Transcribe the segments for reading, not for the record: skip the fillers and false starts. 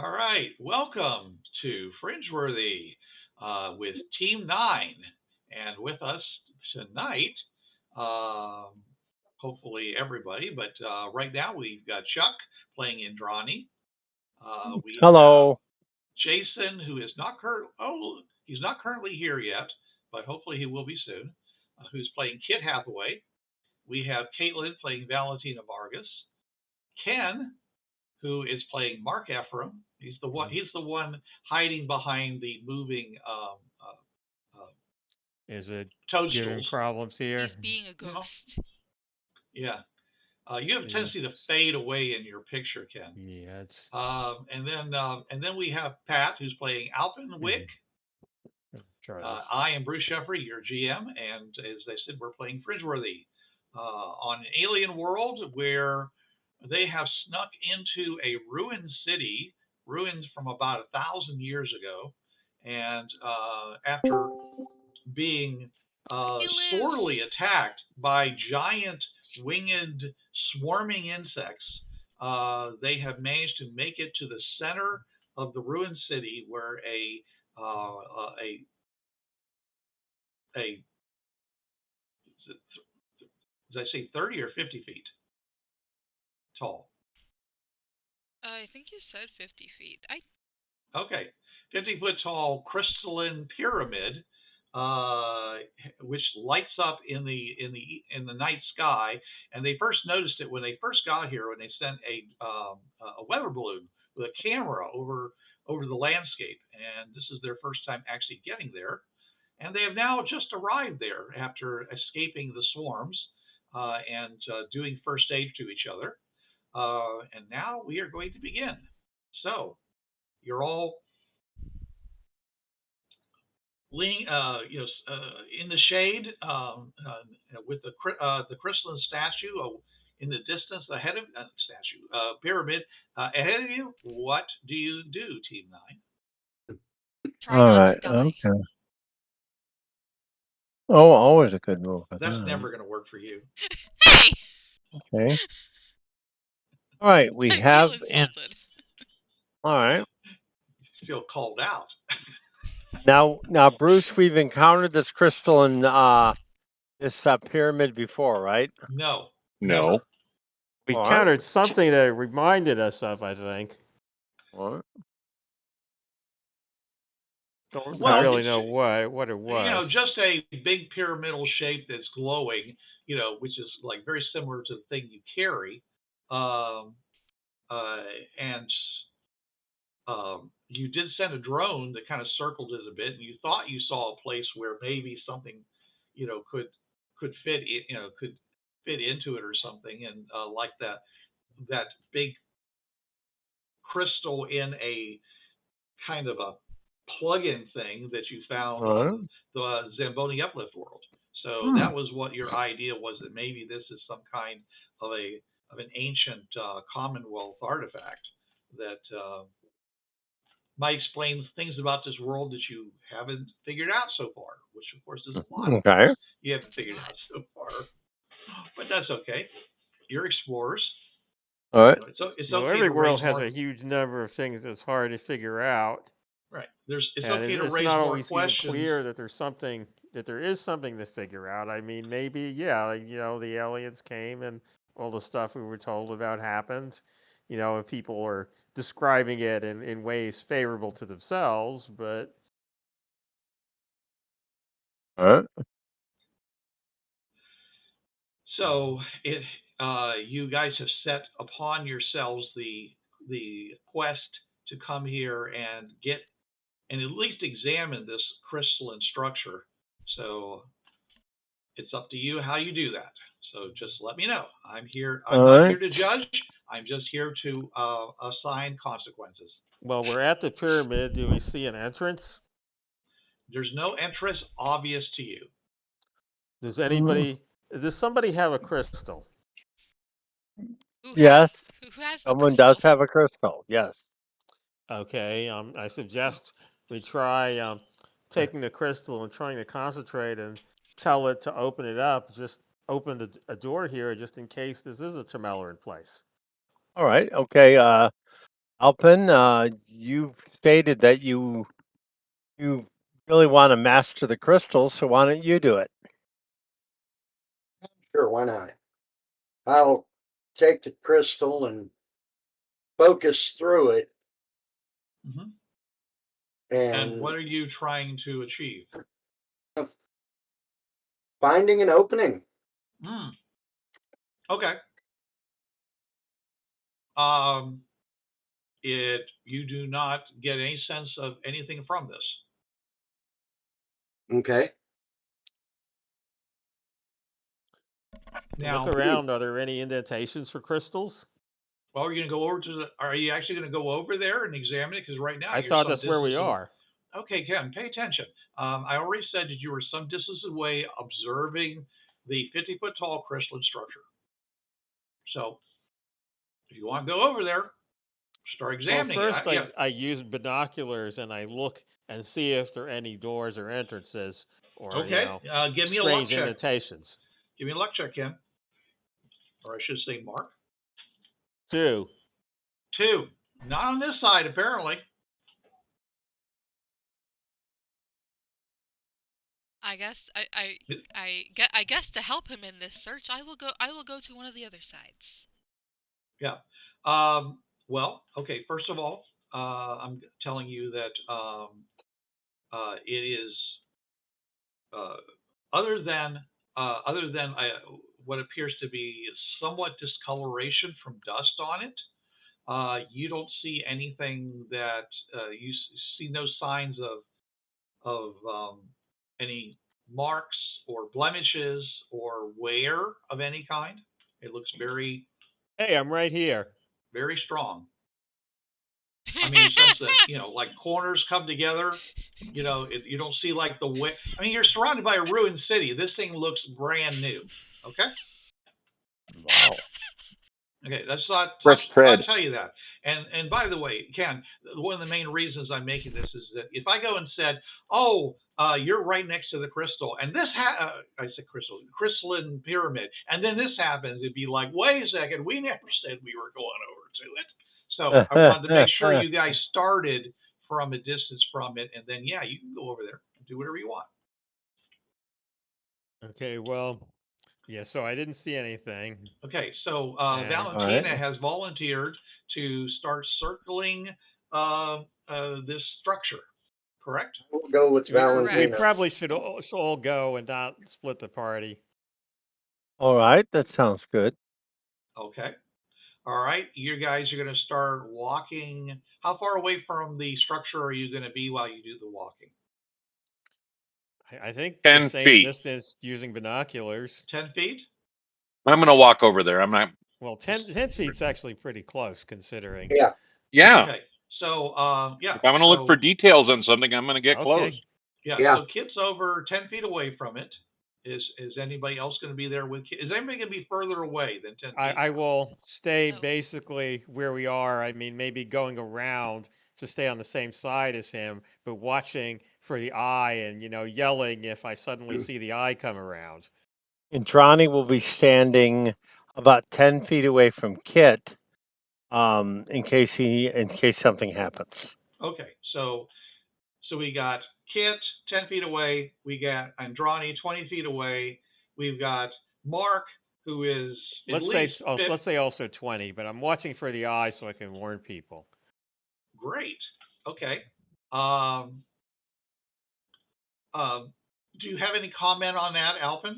All right, welcome to Fringeworthy with Team 9. And with us tonight, um, hopefully everybody, but right now we've got Chuck playing Indrani. We have Hello. Jason, who is not he's not currently here yet, but hopefully he will be soon, who's playing Kit Hathaway. We have Kaitlin playing Valentina Vargas. Ken, who is playing Mark Ephraim. He's the one. He's the one hiding behind the moving Is it giving toadstools. problems here? He's being a You know? ghost. Yeah. You have a tendency to fade away in your picture, Ken. Yeah, it's and then we have Pat, who's playing Alpin Wixx. I am Bruce Sheffrey, your GM, and as I said, we're playing Fringeworthy on an alien world where they have snuck into a ruined city, ruins from about 1,000 years ago, and after being sorely attacked by giant winged swarming insects, they have managed to make it to the center of the ruined city where a did I say 30 or 50 feet tall? I think you said 50 feet. Okay, 50-foot tall crystalline pyramid, which lights up in the night sky. And they first noticed it when they first got here, when they sent a weather balloon with a camera over the landscape. And this is their first time actually getting there. And they have now just arrived there after escaping the swarms and doing first aid to each other. And now we are going to begin. So you're all leaning, in the shade with the crystalline statue in the distance ahead of pyramid ahead of you. What do you do, Team 9? Try not to die. Okay. Oh, always a good move. That's never going to work for you. Hey! Okay. All right, we have. Insulted. All right. Feel called out. Now, Bruce, we've encountered this crystal in this pyramid before, right? No. No. We encountered something that reminded us of, I think. What? Don't really know what it was. Just a big pyramidal shape that's glowing, which is like very similar to the thing you carry. And you did send a drone that kind of circled it a bit, and you thought you saw a place where maybe something, could fit could fit into it or something, and like that big crystal in a kind of a plug-in thing that you found on the Zamboni Uplift world. So that was what your idea was, that maybe this is some kind of an ancient Commonwealth artifact that might explain things about this world that you haven't figured out so far, which of course is a lot. Okay. You haven't figured out so far, but that's okay. You're explorers. All right. It's okay. Every world has a huge number of things that's hard to figure out. Right. It's okay to raise more questions. It's not always even clear that there is something to figure out. I mean, maybe, the aliens came and all the stuff we were told about happened. And people are describing it in ways favorable to themselves, but. All right. So you guys have set upon yourselves the quest to come here and get and at least examine this crystalline structure. So it's up to you how you do that. So just let me know. I'm here. I'm not here to judge. I'm just here to assign consequences. Well, we're at the pyramid. Do we see an entrance? There's no entrance obvious to you. Does somebody have a crystal? Yes. Who has Someone does have a crystal. Yes. Okay. I suggest we try taking the crystal and trying to concentrate and tell it to open it up. Just open a door here, just in case this is a Tremeller in place. All right. Okay. Alpin, you stated that you really want to master the crystals, so why don't you do it? Sure, why not? I'll take the crystal and focus through it. Mhm. And And what are you trying to achieve? finding an opening. Hmm. Okay. You do not get any sense of anything from this. Okay. Now, Look around. Are there any indentations for crystals? well, are you going to go over to the? Are you actually going to go over there and examine it? Because right now I you're thought some that's where we distance away. are. Okay, Ken, pay attention. I already said that you were some distance away observing the 50-foot tall crystalline structure. So, if you want to go over there, start Well, examining first it. I use binoculars and I look and see if there are any doors or entrances or Okay, give me a luck strange check. indentations. Give me a luck check, Ken. Or I should say, Mark. 2. 2. Not on this side, apparently. I guess to help him in this search, I will go to one of the other sides. Yeah. Well, okay. First of all, I'm telling you that it is other than what appears to be somewhat discoloration from dust on it. You don't see anything that you see no signs of any marks or blemishes or wear of any kind. It looks very, Hey, I'm right here. very strong. I mean, in the sense that, like corners come together, you don't see like the way. I mean, you're surrounded by a ruined city. This thing looks brand new. Okay. Wow. Okay, that's not Fresh I'll tread. tell you that. And by the way, Ken, one of the main reasons I'm making this is that if I go and said, "Oh, you're right next to the crystal," and this I said crystalline pyramid, and then this happens, it'd be like, "Wait a second, we never said we were going over to it." So I wanted to make sure you guys started from a distance from it, and then yeah, you can go over there and do whatever you want. Okay, well, yeah, so I didn't see anything. Okay, so And- Valentina Alright. has volunteered to start circling this structure, correct? We'll go with We Valentina. probably should all go and not split the party. All right, that sounds good. Okay. All right, you guys are going to start walking. How far away from the structure are you going to be while you do the walking? I think 10 the same feet. distance using binoculars. 10 feet? I'm gonna walk over there. I'm not. Well, 10 feet's actually pretty close considering. Yeah. Yeah. Okay, so yeah. If I'm gonna look for details on something, I'm gonna get close. Yeah, Yeah. so Kit's over 10 feet away from it. Is anybody else going to be there with Kit? Is anybody going to be further away than 10 feet? I will stay No. basically where we are. I mean, maybe going around to stay on the same side as him, but watching for the eye and, yelling if I suddenly see the eye come around. Indrani will be standing about 10 feet away from Kit, in case something happens. Okay, so we got Kit 10 feet away. We got Indrani 20 feet away. We've got Mark, who is at least Let's say also 20, but I'm watching for the eye so I can warn people. Great. Okay. Do you have any comment on that, Alpin?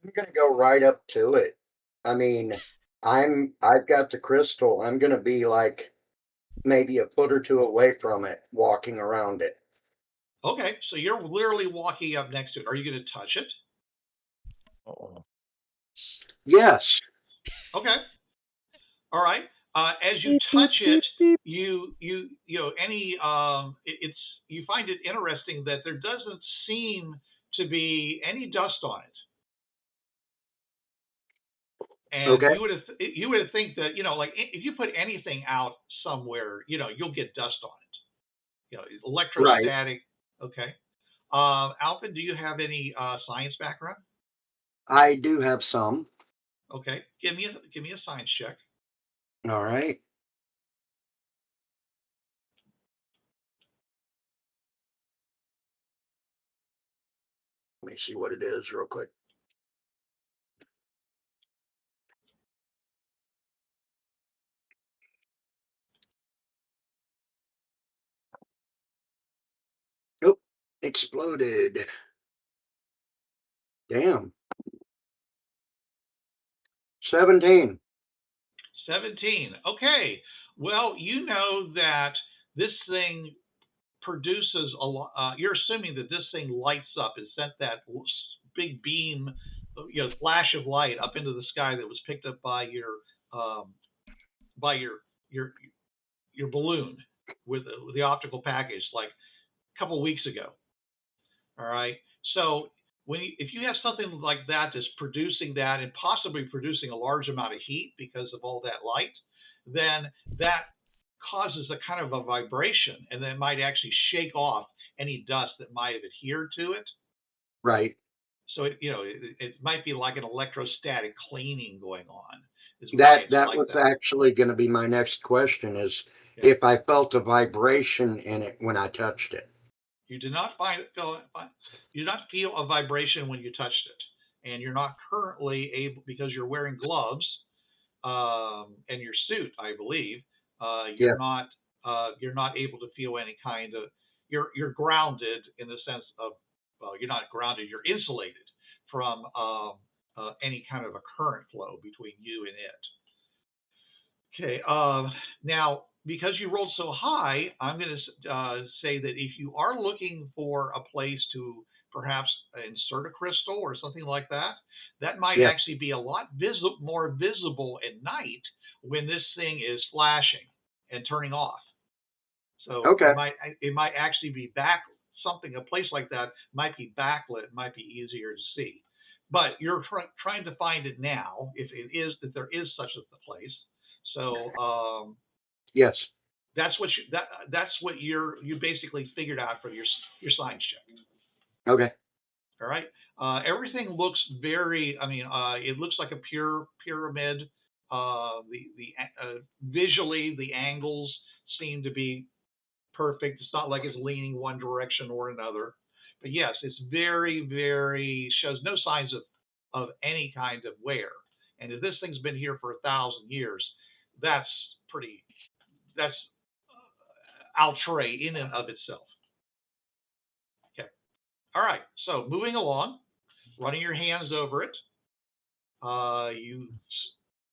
I'm gonna go right up to it. I mean, I've got the crystal. I'm gonna be like maybe a foot or two away from it, walking around it. Okay, so you're literally walking up next to it. Are you going to touch it? Uh-oh. Yes. Okay. All right. As you touch it, you find it interesting that there doesn't seem to be any dust on it. And Okay. you would think that, like if you put anything out somewhere, you'll get dust on it. Electrostatic. Right. Okay. Alpin, do you have any science background? I do have some. Okay. Give me a science check. All right. me see what it is real quick. Oop, exploded. Damn. 17. 17. Okay. Well, you know that this thing produces a lot. You're assuming that this thing lights up. It sent that big beam, flash of light up into the sky that was picked up by your balloon with the optical package like a couple weeks ago. All right. So if you have something like that that's producing that and possibly producing a large amount of heat because of all that light, then that causes a kind of a vibration, and then it might actually shake off any dust that might have adhered to it. Right. So it might be like an electrostatic cleaning going on. That was actually going to be my next question: is if I felt a vibration in it when I touched it. You did not you did not feel a vibration when you touched it, and you're not currently able, because you're wearing gloves and your suit, I believe. You're not able to feel any kind of. You're grounded in the sense of, well, you're not grounded. You're insulated from any kind of a current flow between you and it. Okay. Now, because you rolled so high, I'm going to say that if you are looking for a place to perhaps insert a crystal or something like that, that might actually be a lot more visible at night when this thing is flashing and turning off. So it might actually be a place like that might be backlit, might be easier to see. But you're trying to find it now, if there is such a place. So yes, that's what you basically figured out for your science check. Okay. All right. Everything looks very. I mean, it looks like a pure pyramid. Visually, the angles seem to be perfect. It's not like it's leaning one direction or another. But yes, it's very, very shows no signs of any kind of wear. And if this thing's been here for 1,000 years, that's outre in and of itself. Okay. All right. So moving along, running your hands over it, you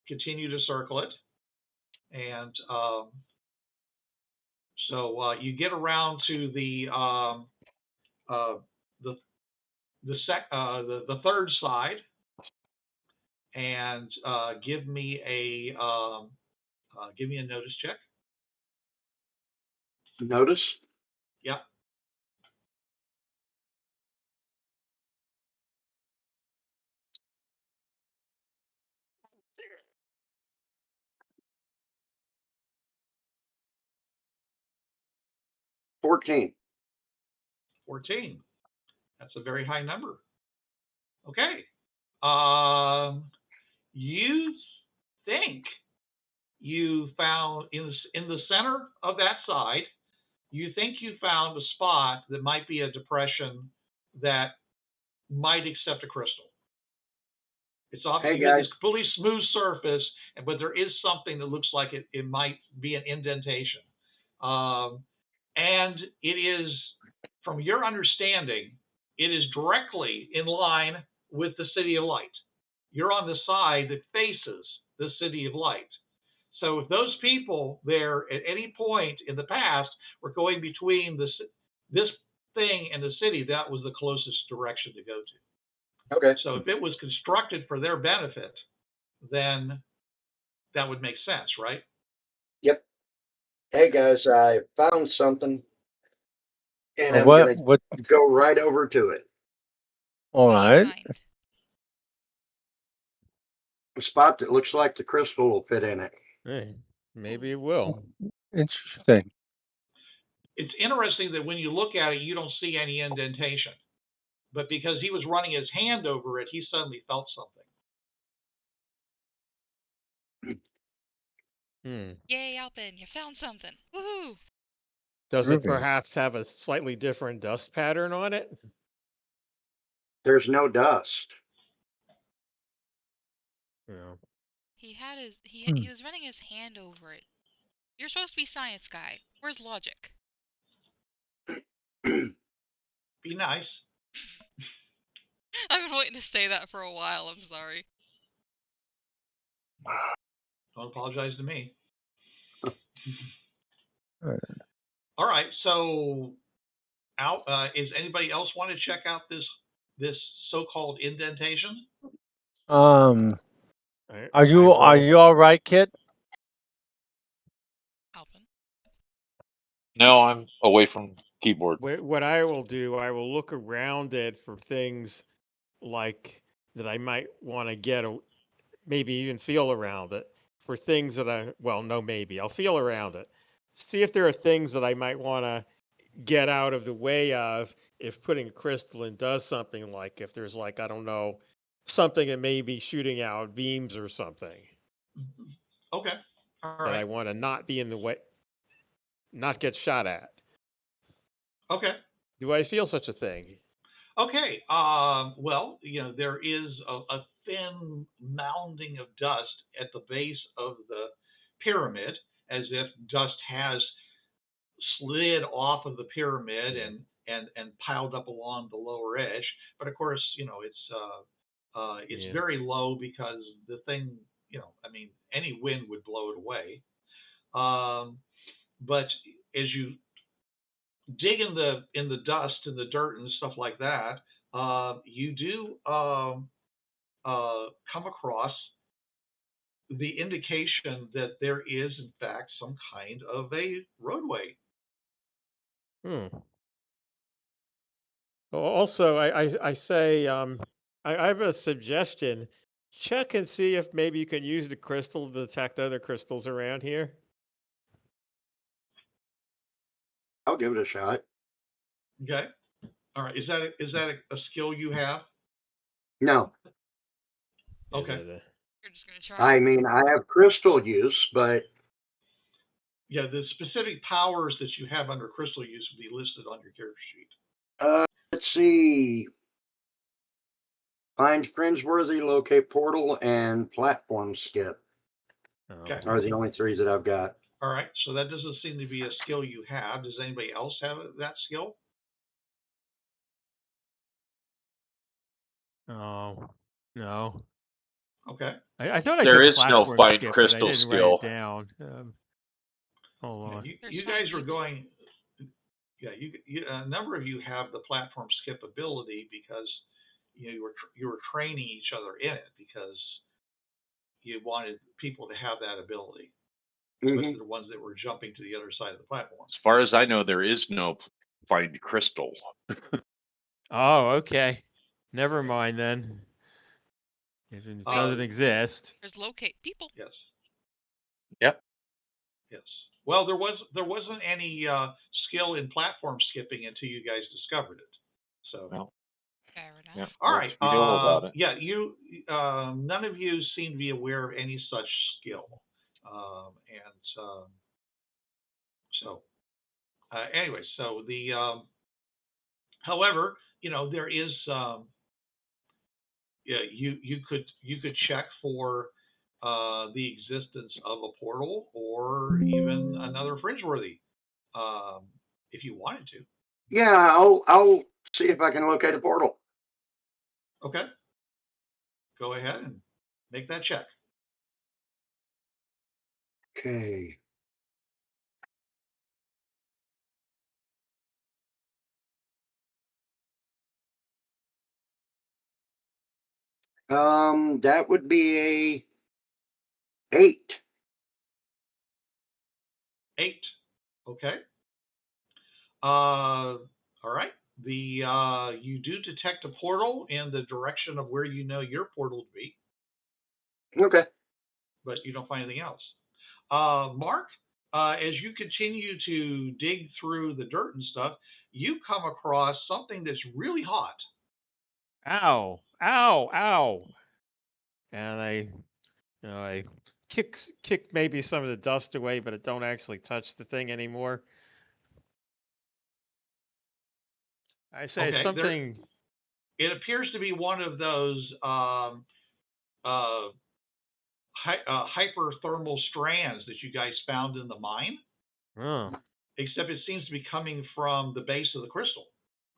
continue to circle it, and so you get around to the third side, and give me a notice check. Notice? Yeah. $14. 14. That's a very high number. Okay. You think you found in the center of that side, you think you found a spot that might be a depression that might accept a crystal. It's obviously a completely smooth surface, but there is something that looks like it might be an indentation. And it is, from your understanding, it is directly in line with the City of Light. You're on the side that faces the City of Light. So if those people there at any point in the past were going between this thing and the city, that was the closest direction to go to. Okay. So if it was constructed for their benefit, then that would make sense, right? Yep. Hey guys, I found something, and I'm going to go right over to it. All right. A spot that looks like the crystal will fit in it. Hey, maybe it will. Interesting. It's interesting that when you look at it, you don't see any indentation. But because he was running his hand over it, he suddenly felt something. Yay, Alpin, you found something. Woohoo! Does it perhaps have a slightly different dust pattern on it? There's no dust. Yeah. He had his Hmm. he was running his hand over it. You're supposed to be science guy. Where's logic? Be nice. I've been waiting to say that for a while. I'm sorry. Don't apologize to me. Alright. All right. So, is anybody else want to check out this so-called indentation? Are you all right, Kit? Alpin. No, I'm away from keyboard. What I will do, I will look around it for things like that I might want to get, maybe even feel around it for things that I'll feel around it. See if there are things that I might want to get out of the way of if putting a crystal in does something, like if there's like, I don't know, something that may be shooting out beams or something Okay. All that I right. want to not be in the way, not get shot at. Okay. Do I feel such a thing? Okay. Well, there is a thin mounding of dust at the base of the pyramid, as if dust has slid off of the pyramid and piled up along the lower edge. But of course, it's very low because the thing, I mean, any wind would blow it away. But as you dig in the dust and the dirt and stuff like that, you do come across the indication that there is, in fact, some kind of a roadway. Also, I say, I have a suggestion. Check and see if maybe you can use the crystal to detect other crystals around here. I'll give it a shot. Okay. All right. Is that a skill you have? No. Okay. You're just gonna try. I mean, I have crystal use, but Yeah, the specific powers that you have under crystal use will be listed on your character sheet. let's see. Find Fringeworthy, locate portal, and platform skip Okay. are the only three that I've got. All right. So that doesn't seem to be a skill you have. Does anybody else have that skill? Oh, no. Okay. I thought I There took is no platform find skip, but I crystal didn't skill. write it down. Hold on. You guys were going. Yeah, a number of you have the platform skip ability because you were training each other in it because you wanted people to have that ability, especially the ones that were jumping to the other side of the platform. As far as I know, there is no find crystal. Oh, okay. Never mind then. If it doesn't exist. There's locate people. Yes. Yep. Yes. Well, there wasn't any skill in platform skipping until you guys discovered it. So. No. Fair enough. Yeah, All right. we know about it. Yeah, none of you seem to be aware of any such skill, anyway, so however, there is, you could check for the existence of a portal or even another Fringeworthy, if you wanted to. Yeah, I'll see if I can locate a portal. Okay. Go ahead and make that check. Okay. That would be a 8. 8. Okay. All right. You do detect a portal in the direction of where you know your portal to be. Okay. But you don't find anything else. Mark, as you continue to dig through the dirt and stuff, you come across something that's really hot. Ow! Ow! Ow! And I kick maybe some of the dust away, but it don't actually touch the thing anymore. I say Okay, something. It appears to be one of those hyperthermal strands that you guys found in the mine. Oh. Except it seems to be coming from the base of the crystal,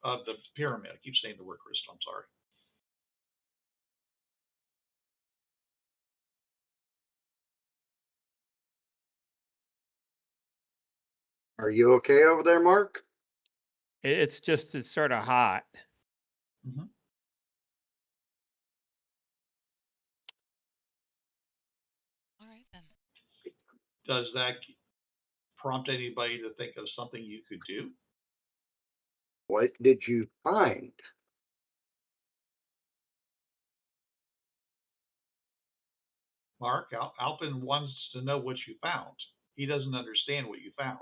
of the pyramid. I keep saying the word crystal, I'm sorry. Are you okay over there, Mark? It's sort of hot. Mm-hmm. All right then. Does that prompt anybody to think of something you could do? What did you find? Mark, Alpin wants to know what you found. He doesn't understand what you found.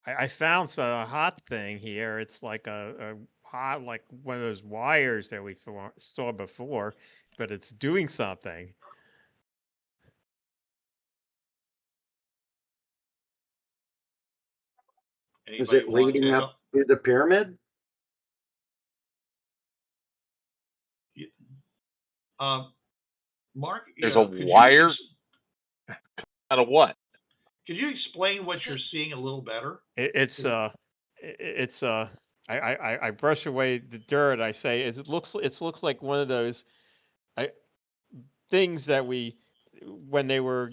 I found a hot thing here. It's like a hot, like one of those wires that we saw before, but it's doing something. Is Anybody it want leading to? up to the pyramid? Mark, There's a wire. Out of what? Could you explain what you're seeing a little better? I brush away the dirt. I say it looks like one of those things that when they were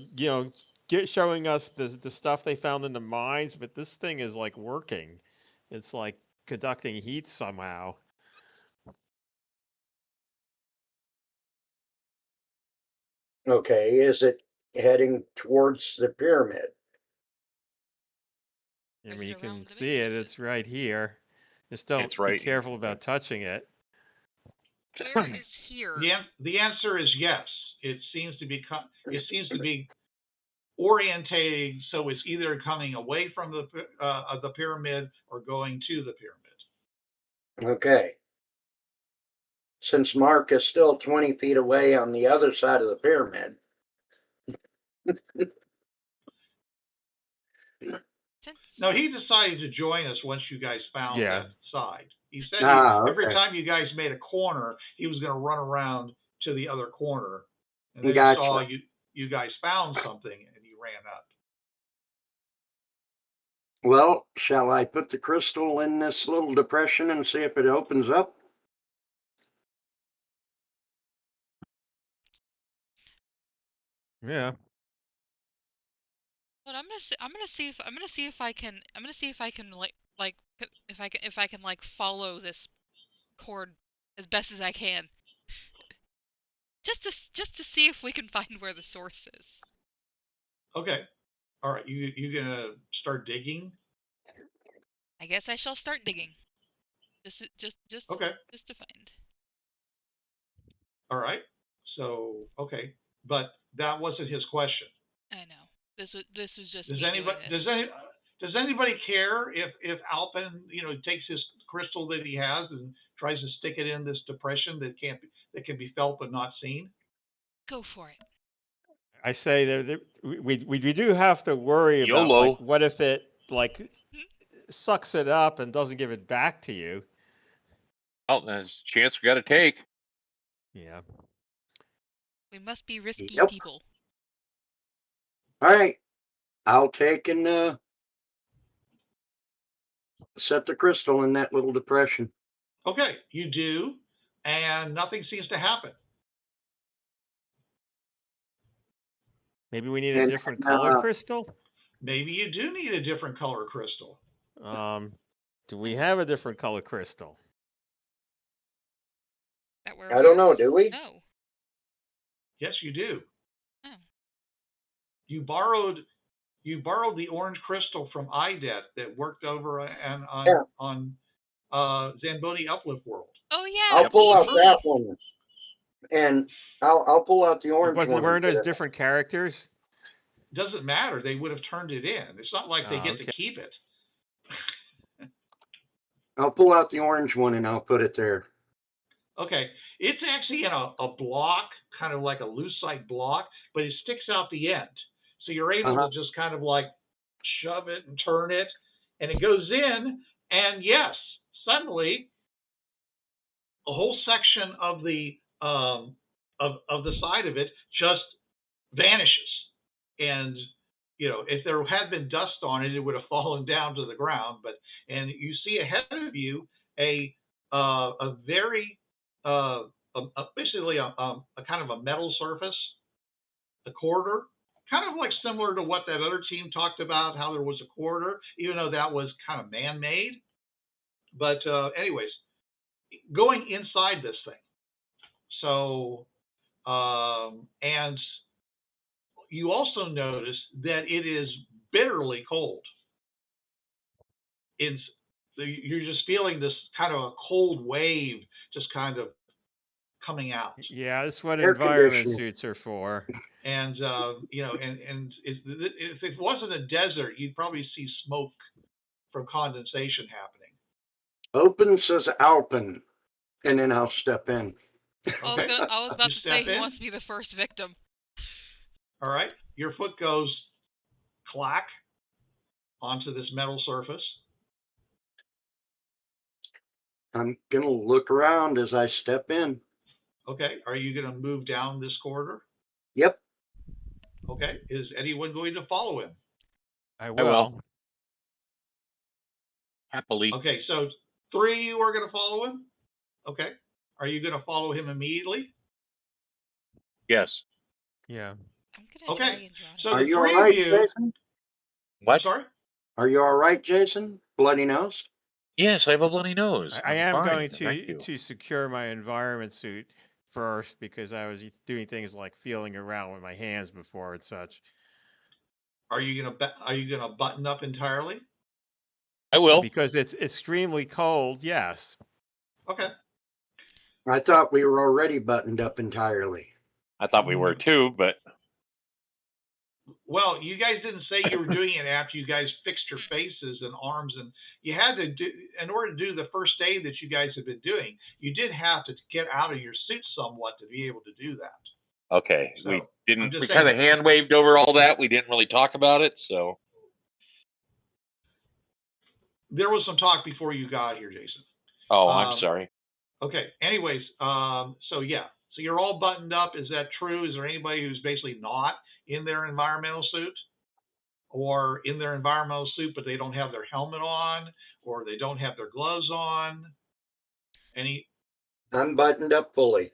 showing us the stuff they found in the mines, but this thing is like working. It's like conducting heat somehow. Okay, is it heading towards the pyramid? I mean, you can see it. It's right here. Just don't right be careful about touching it. Where is here? The answer is yes. It seems to be orientating, so it's either coming away from the pyramid or going to the pyramid. Okay. Since Mark is still 20 feet away on the other side of the pyramid. No, he decided to join us once you guys found that side. He said every time you guys made a corner, he was going to run around to the other corner. And then he saw you guys found something, and he ran up. Well, shall I put the crystal in this little depression and see if it opens up? Yeah. But I'm gonna see if I can follow this cord as best as I can. Just to see if we can find where the source is. Okay. All right. You gonna start digging? I guess I shall start digging. Just okay. Just to find. All right. So okay, but that wasn't his question. I know. This was just does me anybody doing this. does anybody care if Alpin takes his crystal that he has and tries to stick it in this depression that can be felt but not seen? Go for it. I say that we do have to worry about like, what if it sucks it up and doesn't give it back to you? Oh, there's a chance we got to take. Yeah. We must be risky people. All right. I'll take and set the crystal in that little depression. Okay, you do, and nothing seems to happen. Maybe we need a different color crystal? Maybe you do need a different color crystal. Do we have a different color crystal? I don't know, do we? No. Yes, you do. Oh. You borrowed the orange crystal from IDET that worked over on Zamboni Uplift World. Oh yeah. I'll pull out that one, and I'll pull out the orange one. Weren't those different characters? Doesn't matter. They would have turned it in. It's not like they get to keep it. I'll pull out the orange one and I'll put it there. Okay. It's actually in a block, kind of like a lucite block, but it sticks out the end. So you're able to just kind of like shove it and turn it, and it goes in, and yes, suddenly a whole section of the side of it just vanishes. And if there had been dust on it, it would have fallen down to the ground. And you see ahead of you a very basically a kind of a metal surface, a corridor, kind of like similar to what that other team talked about, how there was a corridor, even though that was kind of man-made. But anyways, going inside this thing. So, and you also notice that it is bitterly cold. You're just feeling this kind of a cold wave just kind of coming out. Yeah, that's what Air environment conditioning. suits are for. And if it wasn't a desert, you'd probably see smoke from condensation happening. Open says Alpin, and then I'll step in. Okay. I was about You to step say, who in. wants to be the first victim? All right. Your foot goes clack onto this metal surface. I'm going to look around as I step in. Okay. Are you going to move down this corridor? Yep. Okay. Is anyone going to follow him? I will. Happily. Okay. So 3 of you are going to follow him? Okay. Are you going to follow him immediately? Yes. Yeah. I'm gonna Okay. drag Indrani. So Are the you all 3 right, of you. Jason? What? Sorry? Are you all right, Jason? Bloody nose? Yes, I have a bloody nose. I I'm am fine, going thank you. to secure my environment suit first because I was doing things like feeling around with my hands before and such. Are you gonna button up entirely? I will. Because it's extremely cold, yes. Okay. I thought we were already buttoned up entirely. I thought we were too, but Well, you guys didn't say you were doing it after you guys fixed your faces and arms, and you had to do, in order to do the first aid that you guys have been doing, you did have to get out of your suit somewhat to be able to do that. okay. So, We didn't. just We saying. kind of hand waved over all that. We didn't really talk about it, so. There was some talk before you got here, Jason. Oh, I'm sorry. Okay. Anyways, so yeah. So you're all buttoned up. Is that true? Is there anybody who's basically not in their environmental suit, or in their environmental suit but they don't have their helmet on, or they don't have their gloves on? Any? I'm buttoned up fully.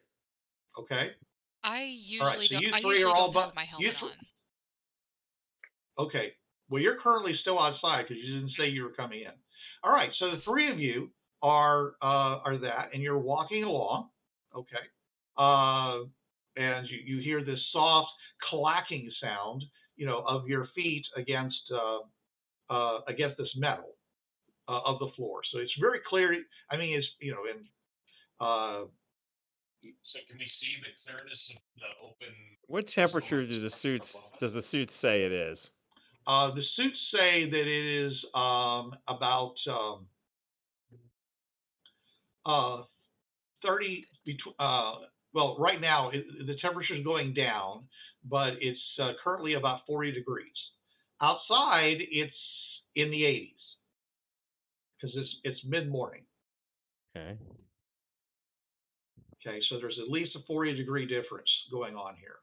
Okay. I All right. usually So don't. you I three usually are all don't have my helmet on. Okay. Well, you're currently still outside because you didn't say you were coming in. All right. So the 3 of you are that, and you're walking along. Okay. And you hear this soft clacking sound, of your feet against this metal of the floor. So it's very clear. I mean, it's So can we see the clearness of the open? What temperature does the suit say it is? The suits say that it is about 30. Well, right now the temperature is going down, but it's currently about 40 degrees. Outside, it's in the 80s because it's mid-morning. Okay. Okay, so there's at least a 40-degree difference going on here.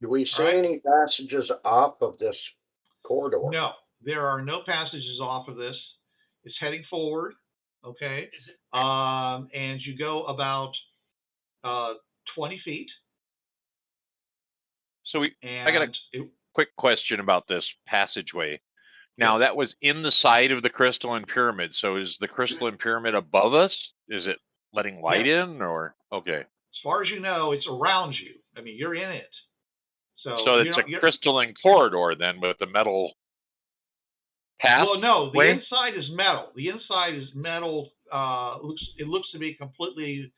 Do we see right. any passages off of this corridor? No, there are no passages off of this. It's heading forward. Okay. Is it? And you go about 20 feet. So And I got a quick question about this passageway. Now that was in the side of the crystalline pyramid. So is the crystalline pyramid above us? Is it letting light in, or okay? As far as you know, it's around you. I mean, you're in it. So it's a crystalline corridor then with the metal path. Well, no, the inside is metal. The inside is metal. It looks to be completely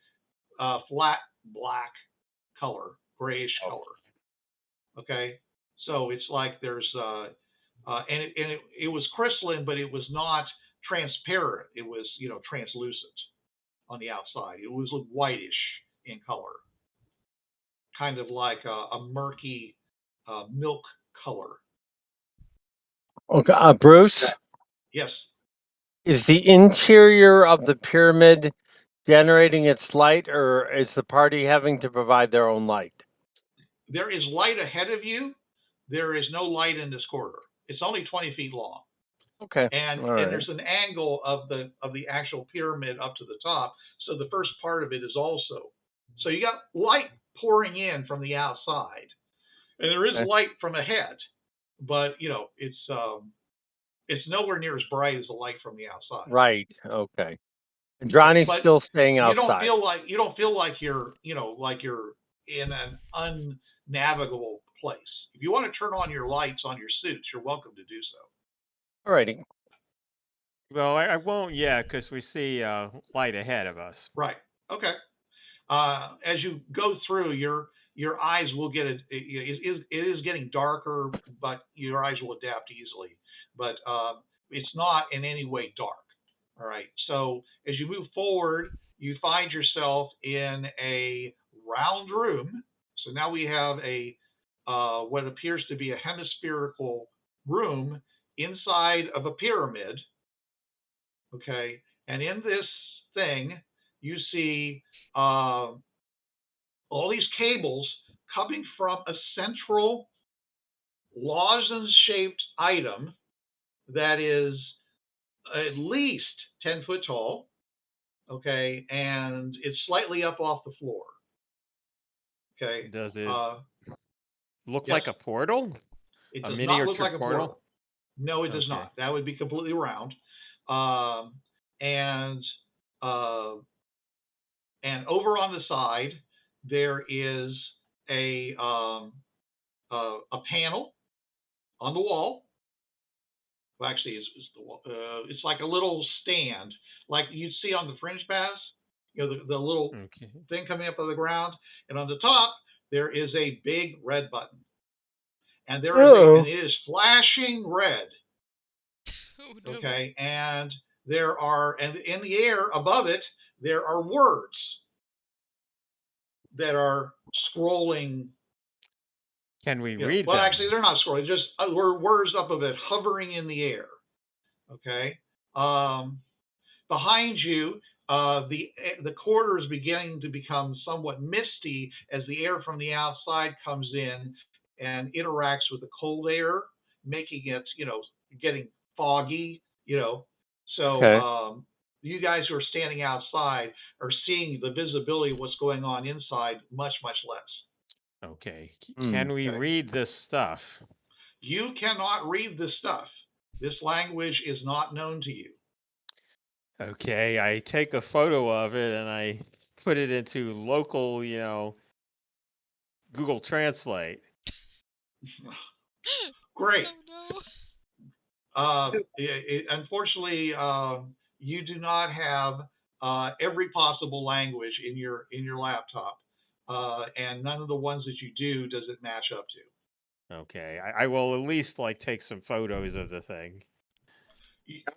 flat black color, grayish color. Okay, so it's like there's it was crystalline, but it was not transparent. It was translucent on the outside. It was whitish in color, kind of like a murky milk color. Okay, Bruce? Yes. Is the interior of the pyramid generating its light, or is the party having to provide their own light? There is light ahead of you. There is no light in this corridor. It's only 20 feet long. Okay. And All right. there's an angle of the actual pyramid up to the top. So the first part of it is also. So you got light pouring in from the outside. And there is Okay. light from ahead, but it's nowhere near as bright as the light from the outside. Right. Okay. Indrani's But still staying you outside. don't feel like you're in an unnavigable place. If you want to turn on your lights on your suits, you're welcome to do so. Alrighty. Well, I won't yet because we see light ahead of us. Right. Okay. As you go through, your eyes will get it. It is getting darker, but your eyes will adapt easily. But it's not in any way dark. All right. So as you move forward, you find yourself in a round room. So now we have a what appears to be a hemispherical room inside of a pyramid. Okay. And in this thing, you see all these cables coming from a central lozenge-shaped item that is at least 10 foot tall, okay, and it's slightly up off the floor. Okay. Does it look yes. like a portal? It A does miniature not look like a portal. No, it does Okay. not. That would be completely round. And over on the side, there is a panel on the wall. Well, actually, it's like a little stand, like you'd see on the Fringe Pass. You know, the little Okay. thing coming up out of the ground, and on the top there is a big red button, and there is and it is flashing red. Oh, no. Okay, and there are, and in the air above it, there are words that are scrolling. Can we read well, them? actually, they're not scrolling. Just words up of it hovering in the air. Okay. Behind you, the corridor is beginning to become somewhat misty as the air from the outside comes in and interacts with the cold air, making it, getting foggy. So Okay. you guys who are standing outside are seeing the visibility of what's going on inside much, much less. Okay. Hmm. Can we Okay. read this stuff? You cannot read this stuff. This language is not known to you. Okay, I take a photo of it and I put it into local, Google Translate. Great. Oh, no. Unfortunately, you do not have every possible language in your laptop, and none of the ones that you do does it match up to. Okay, I will at least take some photos of the thing.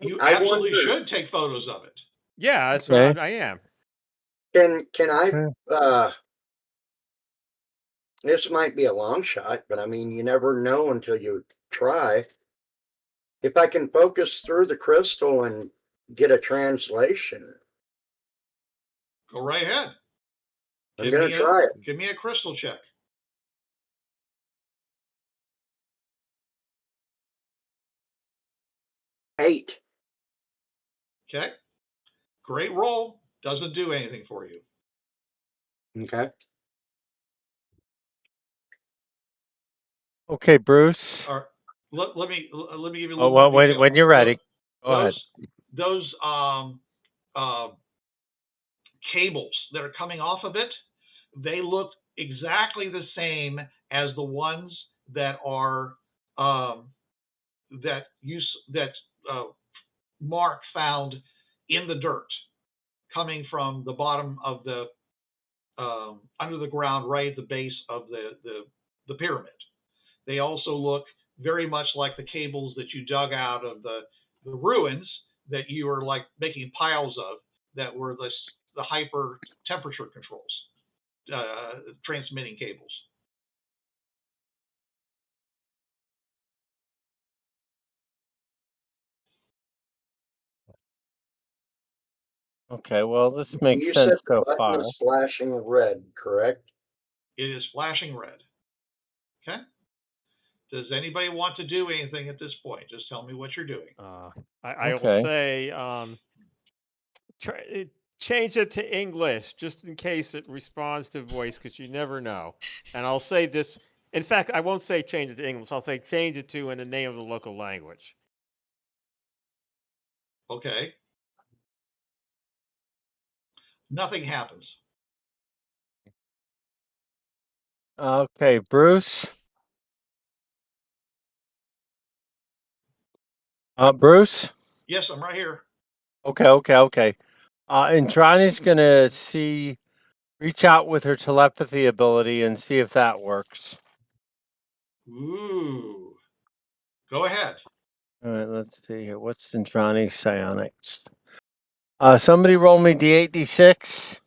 You I absolutely wonder- should take photos of it. Yeah, that's Okay. what I am. Can I? Okay. This might be a long shot, but I mean, you never know until you try. If I can focus through the crystal and get a translation, Go right ahead. I'm going to try it. Give me a crystal check. Eight. Okay. Great roll. Doesn't do anything for you. Okay. Okay, Bruce. All right. Let me give you a Oh, little well, more detail. when you're ready, go ahead. Those cables that are coming off of it, they look exactly the same as the ones that are that Mark found in the dirt, coming from the bottom of the under the ground, right at the base of the pyramid. They also look very much like the cables that you dug out of the ruins that you were making piles of, that were the hyper temperature controls, transmitting cables. Okay, well, this makes You said sense the so button far. was flashing red, correct? It is flashing red. Okay. Does anybody want to do anything at this point? Just tell me what you're doing. I'll Okay. say change it to English just in case it responds to voice, because you never know. And I'll say this. In fact, I won't say change it to English. I'll say change it to in the name of the local language. Okay. Nothing happens. Okay, Bruce. Bruce. Yes, I'm right here. Okay. Indrani's gonna reach out with her telepathy ability and see if that works. Ooh. Go ahead. All right, let's see here. What's Indrani's psionics? Somebody roll me D8, D6.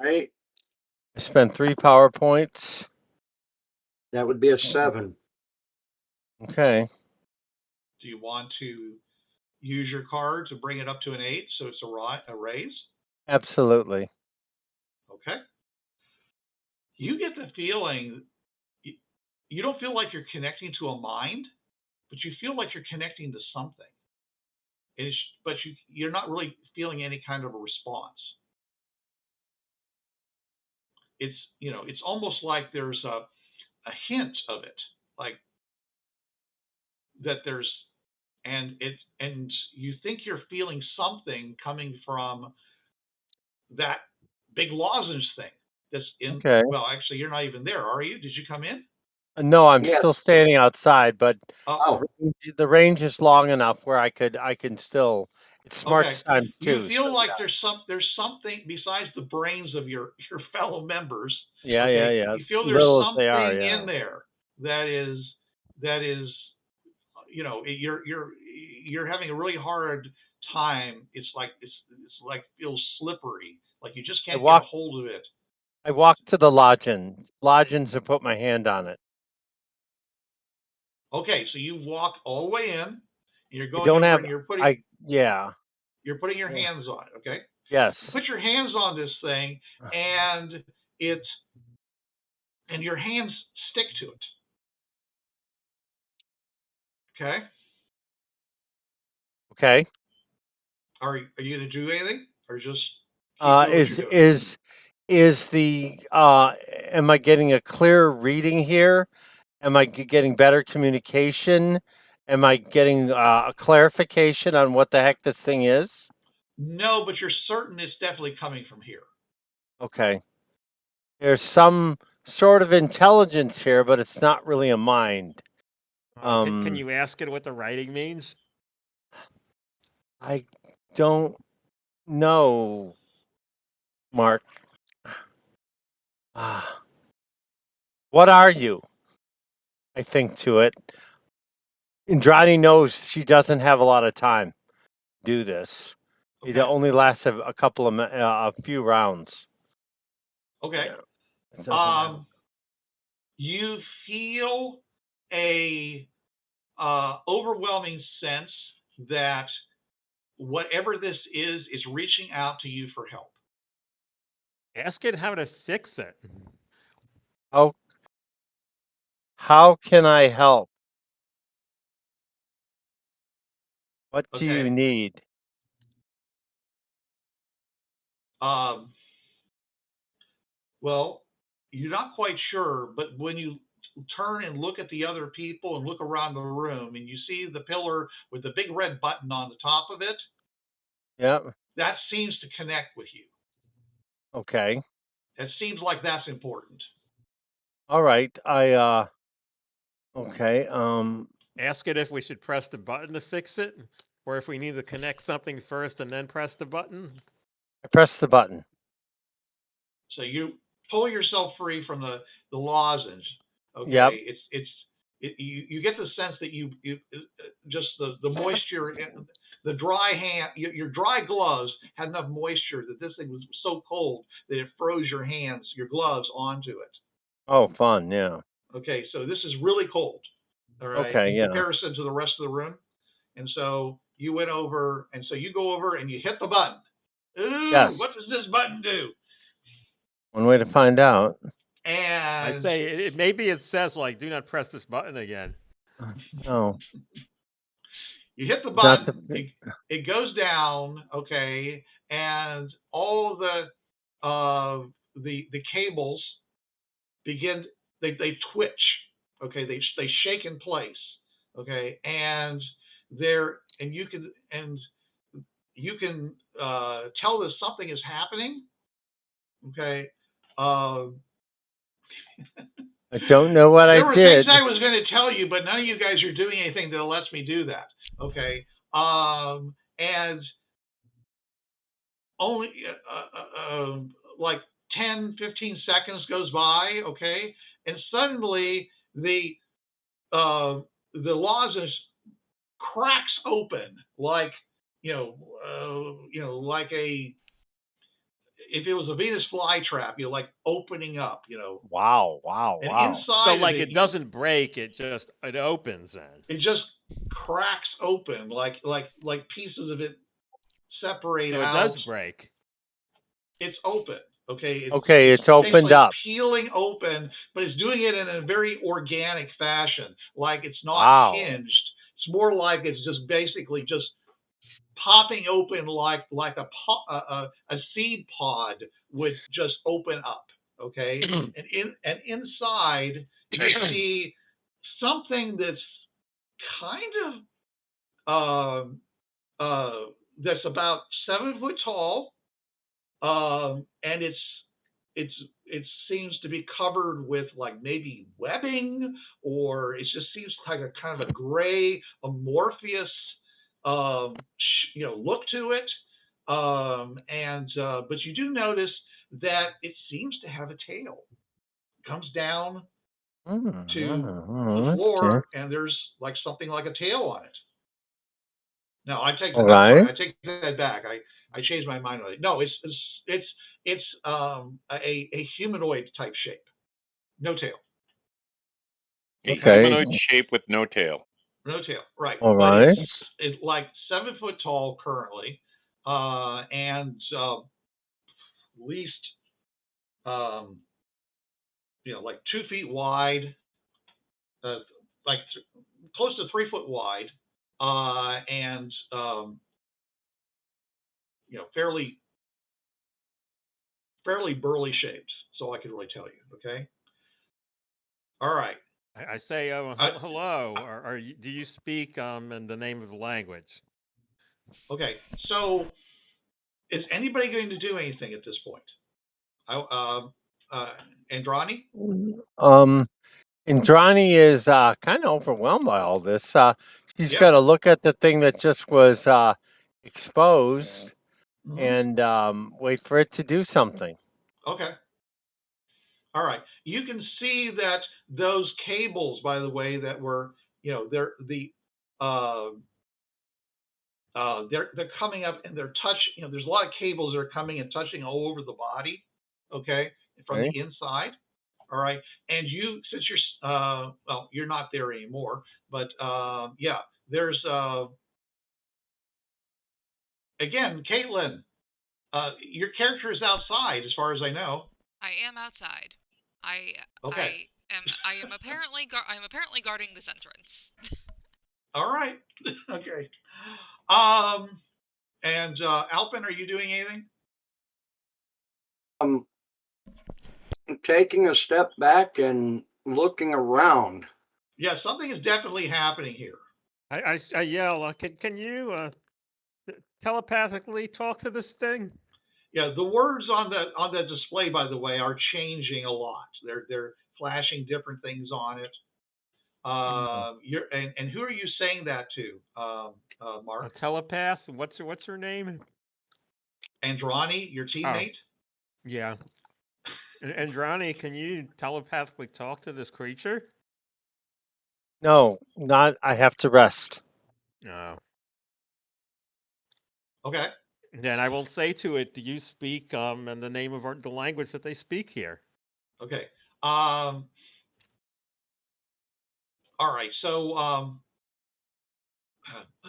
Right? I spent 3 power points. That would be a 7. Okay. Do you want to use your card to bring it up to an 8 so it's a raise? Absolutely. Okay. You get the feeling, you don't feel like you're connecting to a mind, but you feel like you're connecting to something. But you're not really feeling any kind of a response. It's almost like there's a hint of it, like that and you think you're feeling something coming from that big lozenge thing that's in. Okay. Well, actually, you're not even there, are you? Did you come in? No, I'm Yes. still standing outside, but Oh, the range is long enough where I can still. It's smart okay. times You 2. feel So like there's something besides the brains of your fellow members. yeah, Okay, yeah. you feel there's Little as they are, something yeah. in there that is you're having a really hard time. It's like feels slippery, like you just can't get a hold of it. I walked to the lodgins and put my hand on it. Okay, so you walk all the way in, and you're I going don't over have and you're putting yeah. you're putting your hands on it. Okay, Yes. put your hands on this thing, and your hands stick to it. Okay. Okay. Are you going to do anything, or just keep doing what you're doing? Is the am I getting a clear reading here? Am I getting better communication? Am I getting a clarification on what the heck this thing is? No, but you're certain it's definitely coming from here. Okay. There's some sort of intelligence here, but it's not really a mind. Can you ask it what the writing means? I don't know, Mark. What are you? I think to it. Indrani knows she doesn't have a lot of time to do this. Okay. It only lasts a few rounds. Okay. Yeah, You feel a overwhelming sense that whatever this is reaching out to you for help. Ask it how to fix it. How can I help? What do you need? Well, you're not quite sure, but when you turn and look at the other people and look around the room and you see the pillar with the big red button on the top of it, Yep. that seems to connect with you. Okay. It seems like that's important. All right. Okay. Ask it if we should press the button to fix it, or if we need to connect something first and then press the button. I press the button. So you pull yourself free from the lozenge. Okay. Yep. You get the sense that you just the moisture, the dry hand, your dry gloves had enough moisture that this thing was so cold that it froze your gloves onto it. Oh, fun. Yeah. Okay, so this is really cold. All right. Okay, in yeah. comparison to the rest of the room, And so you went over, and so you go over and you hit the button. Ooh, Yes. what does this button do? One way to find out. And I say maybe it says like, "Do not press this button again." Oh, you hit the not button, the. it goes down, okay, and all the cables begin, they twitch, okay, they shake in place, okay, and you can tell that something is happening, okay. I don't know what I There were things did. I was going to tell you, but none of you guys are doing anything that lets me do that. Okay. And only like 10, 15 seconds goes by. Okay. And suddenly the lozenge cracks open like, like if it was a Venus flytrap, like opening up, Wow. and So inside like of it doesn't break; it opens. Then it just cracks open like pieces of it separate so it out. does break. It's open. Okay. It's opened up. Peeling open, but it's doing it in a very organic fashion. Like it's not Wow. hinged. It's more like it's just basically just popping open like a seed pod would just open up. Okay. and inside you see something that's kind of that's about 7 foot tall, and it seems to be covered with like maybe webbing, or it just seems like a kind of a gray amorphous look to it, but you do notice that it seems to have a tail. It comes down to the floor, and there's like something like a tail on it. No, I take that back. I changed my mind on it. No, it's a humanoid type shape, no tail. A humanoid shape with no tail. No tail, right? All but right. It's like 7 foot tall currently, and at least like 2 feet wide, like close to 3 foot wide, and fairly burly shapes. That's all I can really tell you. Okay. All right. I say, hello. Are you, do you speak in the name of the language? Okay. So, is anybody going to do anything at this point? Indrani? Indrani is kind of overwhelmed by all this. She's Yeah. got to look at the thing that just was exposed and wait for it to do something. Okay. All right. You can see that those cables, by the way, that were, they're coming up and they're touching. There's a lot of cables that are coming and touching all over the body. Okay, from the inside. All right, and you, since you're well, you're not there anymore, but yeah, there's again, Kaitlin. Your character is outside, as far as I know. I am outside. Okay. I am apparently guarding this entrance. All right. Okay. And Alpin, are you doing anything? I'm taking a step back and looking around. Yeah, something is definitely happening here. I yell. Can you telepathically talk to this thing? Yeah, the words on the display, by the way, are changing a lot. They're flashing different things on it. And who are you saying that to, Mark? A telepath. What's her name? Andrani, your teammate. Yeah. Indrani, can you telepathically talk to this creature? No, not. I have to rest. No. Okay. Then I will say to it, do you speak in the name of the language that they speak here? Okay. All right. So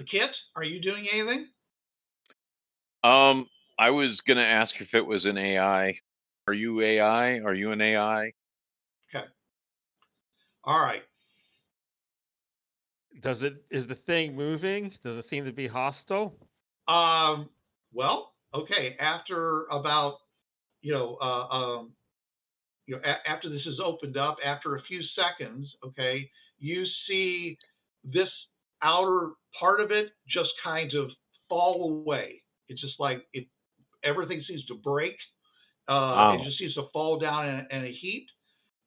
Kit, are you doing anything? I was gonna ask if it was an AI. Are you AI? Are you an AI? Okay. All right. Is the thing moving? Does it seem to be hostile? Well, okay. After about, after this is opened up, after a few seconds, okay, you see this outer part of it just kind of fall away. It's just like everything seems to break. Wow. It just seems to fall down in a heap,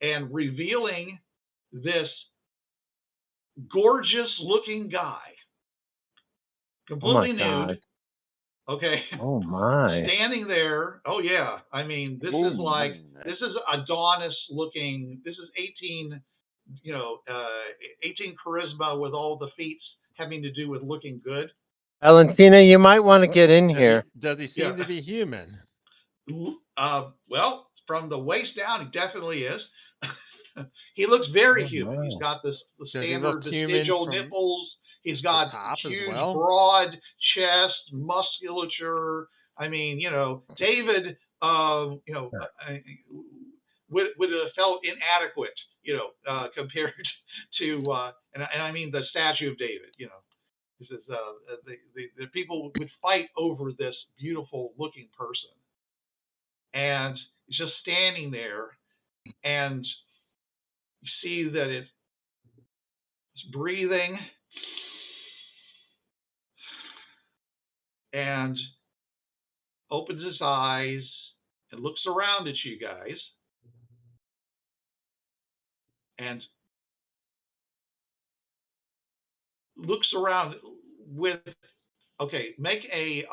and revealing this gorgeous looking guy, Oh my completely God. nude. Okay. Oh my. Standing there. Oh yeah. I mean, this is like, this is Adonis looking. This is 18, 18 charisma with all the feats having to do with looking good. Valentina, you might want to get in here. Does he seem Yeah. to be human? Well, from the waist down, he definitely is. He looks very Oh, human. He's wow. got the Does he standard look human vestigial from nipples. He's got top as huge, well? broad chest, musculature. I mean, David, would have felt inadequate, compared to, and I mean the statue of David. This is the people would fight over this beautiful looking person, and it's just standing there, and you see that it's breathing and opens his eyes and looks around at you guys and looks around with, okay, make a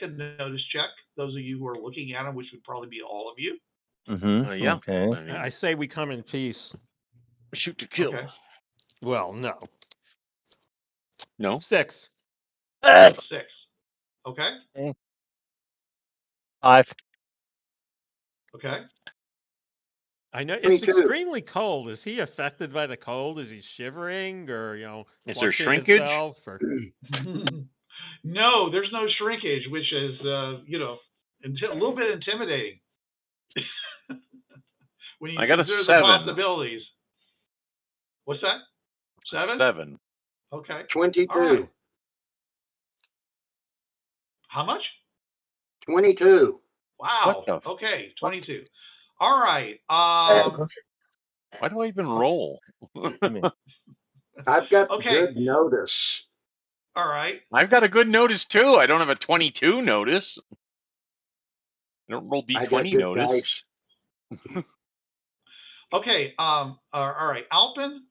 notice check, those of you who are looking at him, which would probably be all of you. Yeah. Okay. I mean, I say we come in peace. shoot to kill. Okay. Well, no. No. 6. 6. Okay. 5. Okay. I know it's 22. extremely cold. Is he affected by the cold? Is he shivering or, Is there clutching shrinkage? himself, or... No, there's no shrinkage, which is, a little bit intimidating. When you I got a consider 7. the possibilities. What's that? 7? 7. Okay. 22. All right. How much? 22. Wow. What the Okay, 22. All right. Why do I even roll? I've got Okay. good notice. All right. I've got a good notice too. I don't have a 22 notice. I don't roll I got D20 good notice. dice. Okay. All right. Alpin.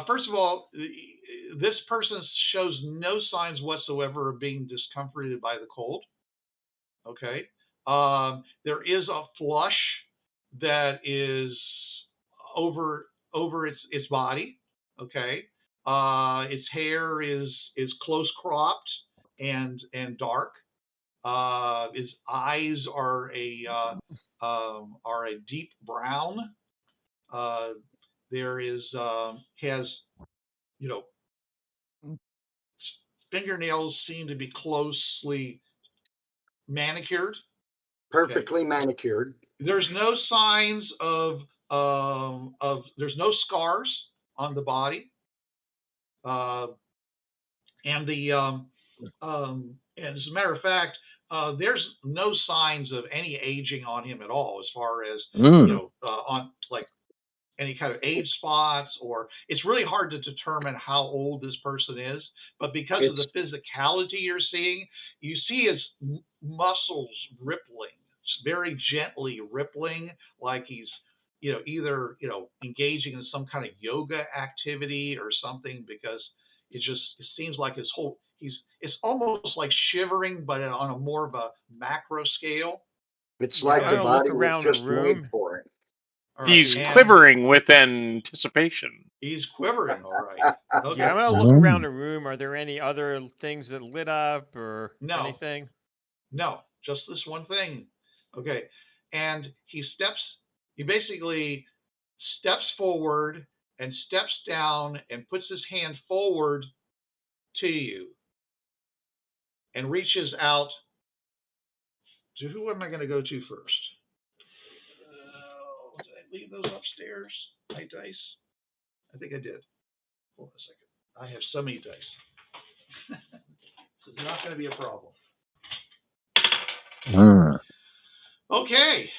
First of all, this person shows no signs whatsoever of being discomforted by the cold. Okay. There is a flush that is over its body. Okay. Its hair is close cropped and dark. His eyes are a deep brown. There is has fingernails seem to be closely manicured. Perfectly manicured. There's no signs of there's no scars on the body, and as a matter of fact, there's no signs of any aging on him at all, as far as on like any kind of age spots, or it's really hard to determine how old this person is. But because of the physicality you're seeing, you see his muscles rippling, very gently rippling, like he's either engaging in some kind of yoga activity or something, because it seems like his whole it's almost like shivering, but on a more of a macro scale. It's like I'm the gonna look body was around the just made room. for it. All right, He's and quivering with anticipation. he's quivering. All right. Okay. Yeah, I'm gonna look around the room. Are there any other things that lit up or No. anything? No, just this one thing. Okay. And he basically steps forward and steps down and puts his hand forward to you and reaches out to who am I going to go to first? Did I leave those upstairs? My dice? I think I did. Hold on a second. I have so many dice. This is not going to be a problem. Okay.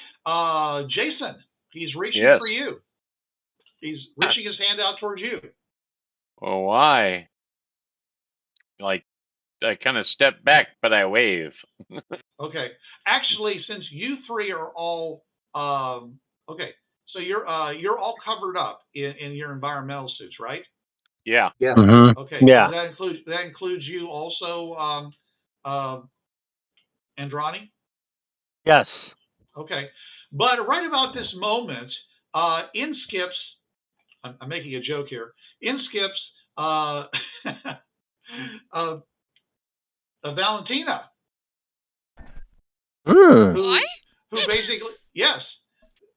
Jason, he's reaching Yes. for you. He's reaching his hand out towards you. Oh, why? Like, I kind of step back, but I wave. Okay. Actually, since you three are all okay, so you're all covered up in your environmental suits, right? Yeah. Yeah. Okay. Yeah. That includes you also, Indrani? Yes. Okay. But right about this moment, in skips, I'm making a joke here. In skips, Valentina, Why? who basically, yes,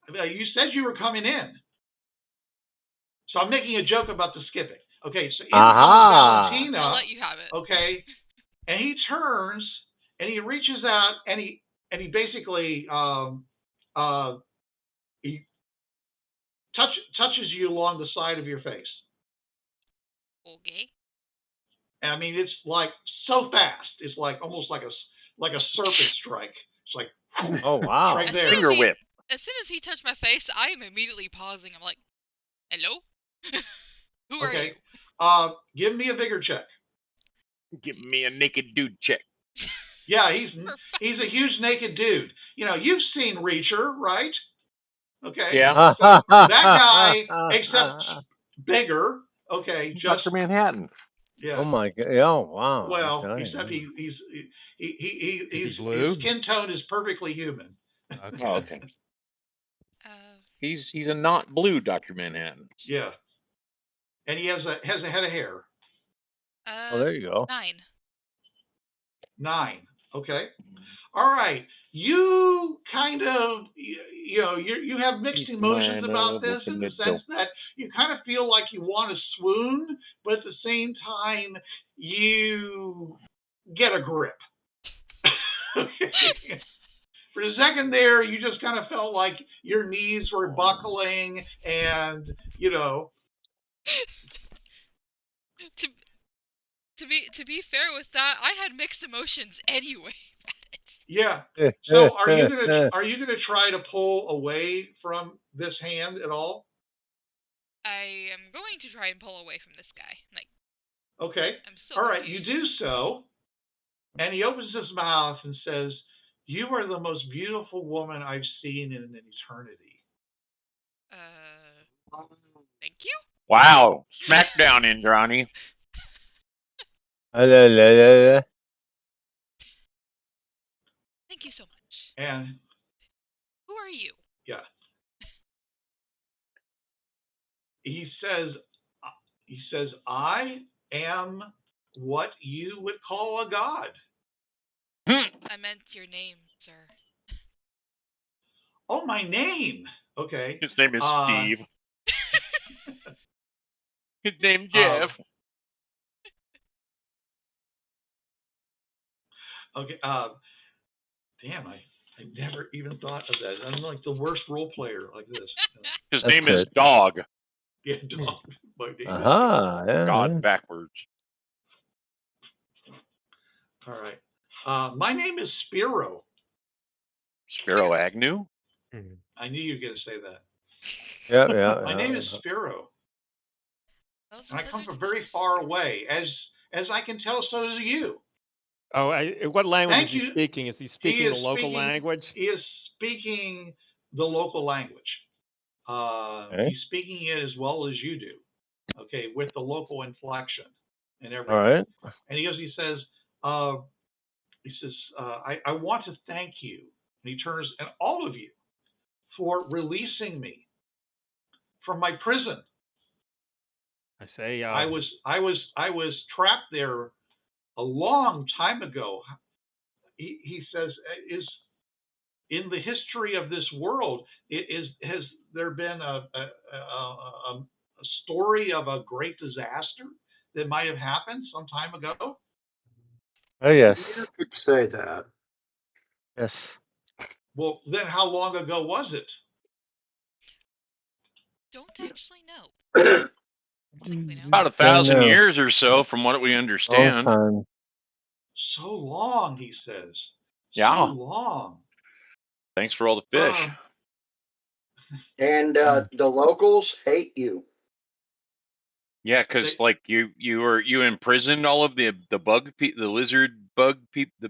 you said you were coming in. So I'm making a joke about the skipping. Okay, so in comes Valentina. I'll let you have it. Okay, and he turns and he reaches out and he basically he touches you along the side of your face. Okay. I mean, it's like so fast. It's like almost like a serpent strike. It's like, Oh wow. right there. Finger whip. As soon as he touched my face, I am immediately pausing. I'm like, hello? Who are Okay. you? Give me a vigor check. Give me a naked dude check. Yeah, he's a huge naked dude. You know, you've seen Reacher, right? Okay. Yeah. So that guy, except bigger. Okay, just Dr. Manhattan. yeah. Oh my god. Oh wow. Well, I tell you. except he's he blue? his skin tone is perfectly human. Okay. Oh, okay. He's a not blue Dr. Manhattan. Yeah. And he has a head of hair. Oh, there you go. 9. 9. Okay. All right. You kind of, you know, you have mixed He's emotions mine, about this in the sense that you kind of feel like you want to swoon, but at the same time, you get a grip. Okay. For a second there, you just kind of felt like your knees were buckling and, you know. To be fair with that, I had mixed emotions anyway. Yeah. So are you gonna try to pull away from this hand at all? I am going to try and pull away from this guy. Like, Okay. I'm still All confused. right, you do so, and he opens his mouth and says, "You are the most beautiful woman I've seen in an eternity." Thank you. Wow. Smackdown, Indrani. Thank you so much. And Who are you? yeah, he says, "I am what you would call a god." I meant your name, sir. Oh, my name. Okay. His name is Steve. His name's Jeff. Okay. Damn, I never even thought of that. I'm like the worst role player like this. His name is Dog. Yeah, Dog. My name is Dog. Yeah. God backwards. All right. My name is Spiro. Spiro Agnew? I knew you were going to say that. Yeah. My name is Spiro. And I come from very far away. As I can tell, so do you. Oh, what language is he you. speaking? Is he speaking the local language? He is speaking the local language. Okay. He's speaking it as well as you do. Okay, with the local inflection and everything. All right. And he says, I want to thank you. And he turns, and all of you, for releasing me from my prison. I say, I was trapped there a long time ago. He says, is in the history of this world, has there been a story of a great disaster that might have happened some time ago? Oh yes, You could say that. yes. Well, then how long ago was it? Don't actually know. I think we know. About Don't 1,000 know. years or so, from what we Long understand. time. So long, he says. Yeah. So long. Thanks for all the fish. And the locals hate you. Yeah, because like you imprisoned all of the bug the lizard bug people,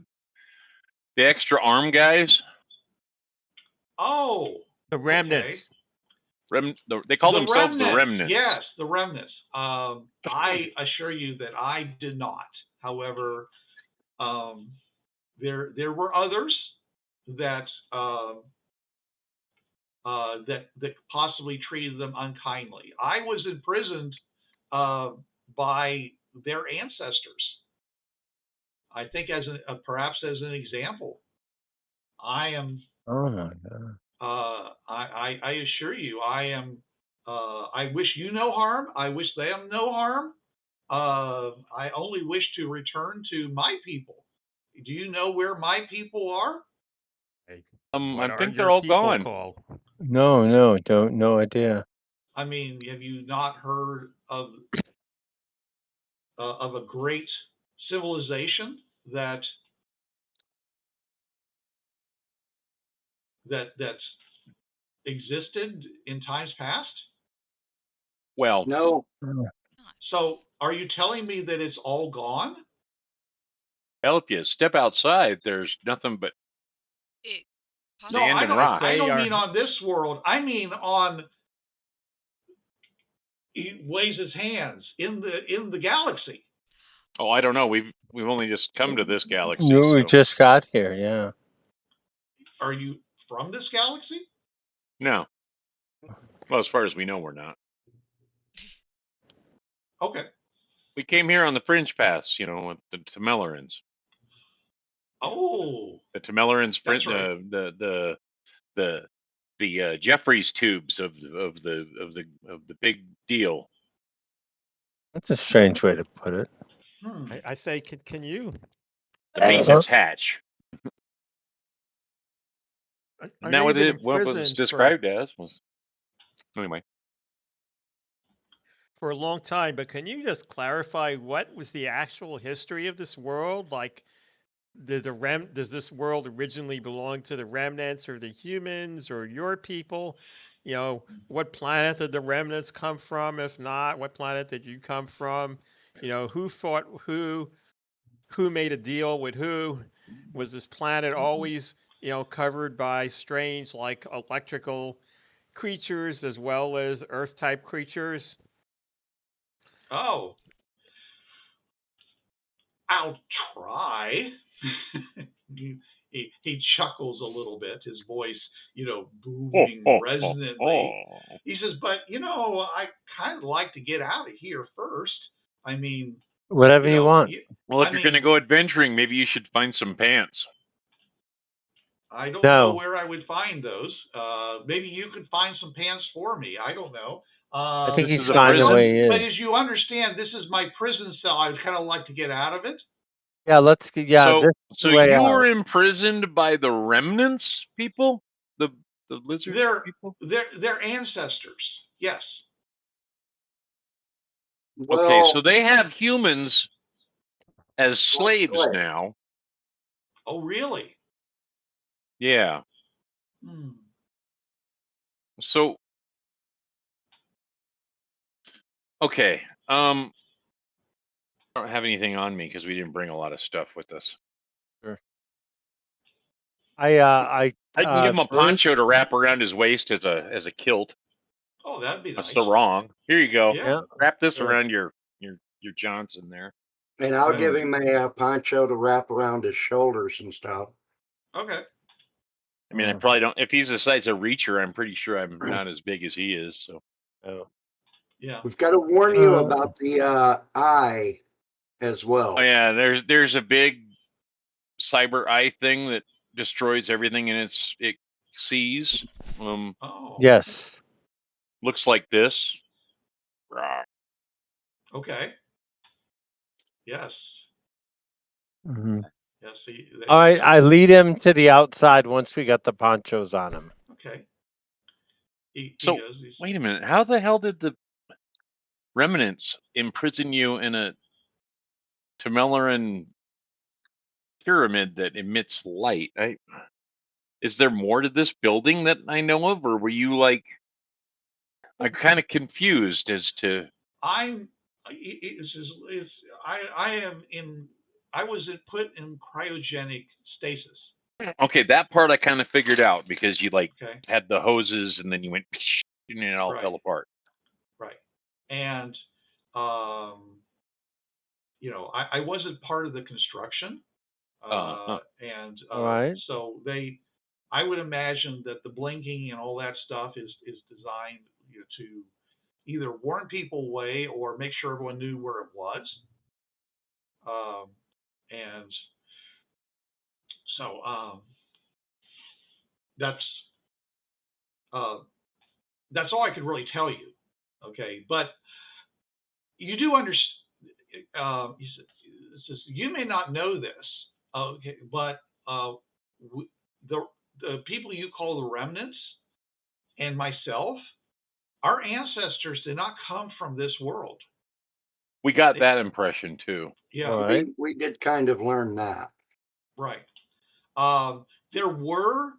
the extra arm guys. Oh, The remnants. They call the themselves the remnants. remnants. Yes, the remnants. I assure you that I did not. However, there were others that that possibly treated them unkindly. I was imprisoned by their ancestors. I think as perhaps as an example, I am. Oh my god. I assure you, I am. I wish you no harm. I wish them no harm. I only wish to return to my people. Do you know where my people are? What I are think your they're all people gone. called? No, no idea. I mean, have you not heard of a great civilization that's existed in times past? Well, No, Not. So, are you telling me that it's all gone? hell, if you step outside, there's nothing but It No, sand I and don't. rock. I Say don't our- mean on this world. I mean on. He waves his hands in the galaxy. Oh, I don't know. We've only just come to this galaxy. No, we So. just got here. Yeah. Are you from this galaxy? No. Well, as far as we know, we're not. Okay. We came here on the Fringe Pass, with the Temellarans. Oh, The Temellarans, that's right. the Jeffries tubes of the big deal. That's a strange way to put it. I say, can you? The maintenance hatch. I Isn't know that you've been what it was imprisoned described as? Anyway. for a long time, but can you just clarify what was the actual history of this world? Like, does this world originally belong to the remnants or the humans or your people? What planet did the remnants come from? If not, what planet did you come from? Who fought who? Who made a deal with who? Was this planet always, covered by strange, like electrical creatures as well as Earth type creatures? Oh, I'll try. he chuckles a little bit, his voice, booming resonantly. He says, "But I kind of like to get out of here first. I mean, Whatever you want. Well, if you're going to go adventuring, maybe you should find some pants. I don't No. know where I would find those. Maybe you could find some pants for me. I don't know. I think This he's is a fine the prison? way he But is. as you understand, this is my prison cell. I'd kind of like to get out of it. Yeah, let's. Yeah, this is So the way you out. were imprisoned by the remnants people, the lizard people. They're ancestors. Yes. well, Okay, so they have humans as slaves slaves. now. Oh, really? Yeah. So, okay. I don't have anything on me because we didn't bring a lot of stuff with us. Sure. I can give him a poncho Bruce? to wrap around his waist as a kilt. Oh, that'd be A nice. sarong. Here you go. Yeah. Wrap this Sure. around your Johnson there. And I'll give him a poncho to wrap around his shoulders and stuff. Okay. I mean, I probably don't. If he's the size of Reacher, I'm pretty sure I'm not as big as he is. So. Oh. Yeah. We've got to warn you about the eye as well. Oh yeah, there's a big cyber eye thing that destroys everything it sees. Oh. Yes. Looks like this. Rah. Okay. Yes. Mhm. Yes. See, All right, I lead him to the outside once we got the ponchos on him. okay. He So goes. wait a minute. How the hell did the remnants imprison you in a Temeleran pyramid that emits light? Is there more to this building that I know of, or were you like? I'm kind of confused as to. I'm. I am in. I was put in cryogenic stasis. Okay, that part I kind of figured out because you like Okay. had the hoses and then you went and it all Right. fell apart. Right. And you know, I wasn't part of the construction. And All right. so I would imagine that the blinking and all that stuff is designed, you know, to either warn people away or make sure everyone knew where it was. And so that's all I could really tell you. Okay, but you do understand. You may not know this, okay, but the people you call the remnants and myself, our ancestors did not come from this world. We got that impression too. Yeah. All right. We did kind of learn that. Right. There were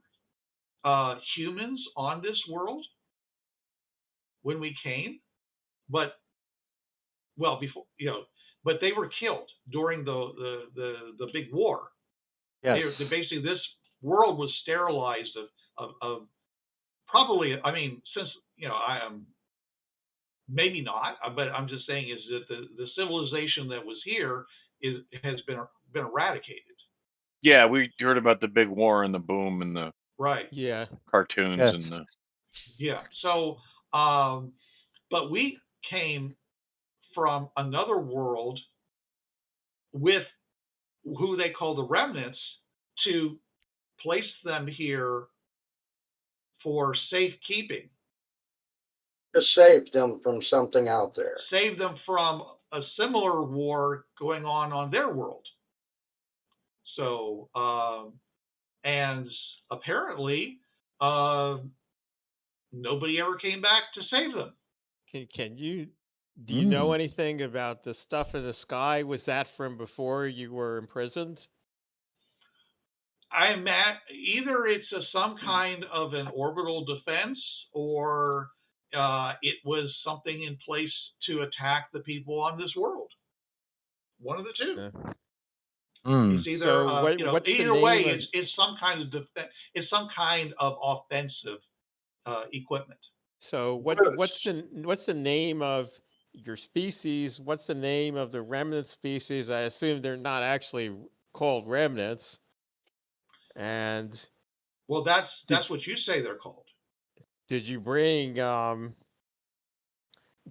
humans on this world when we came, but well, before, you know, but they were killed during the big war. Yes. They basically, this world was sterilized of probably. I mean, since you know, I am maybe not, but I'm just saying is that the civilization that was here has been eradicated. Yeah, we heard about the big war and the boom and the Right. Yeah. cartoons Yes. and the. Yeah. So, but we came from another world with who they call the remnants to place them here for safekeeping. To save them from something out there. Save them from a similar war going on their world. So, and apparently, nobody ever came back to save them. Do you know anything about the stuff in the sky? Was that from before you were imprisoned? I'm at either it's some kind of an orbital defense or it was something in place to attack the people on this world. One of the two. It's either So you know, what's the either name way, of... it's some kind of it's some kind of offensive equipment. So what's the name of your species? What's the name of the remnant species? I assume they're not actually called remnants. And well, that's what you say they're called. Did you bring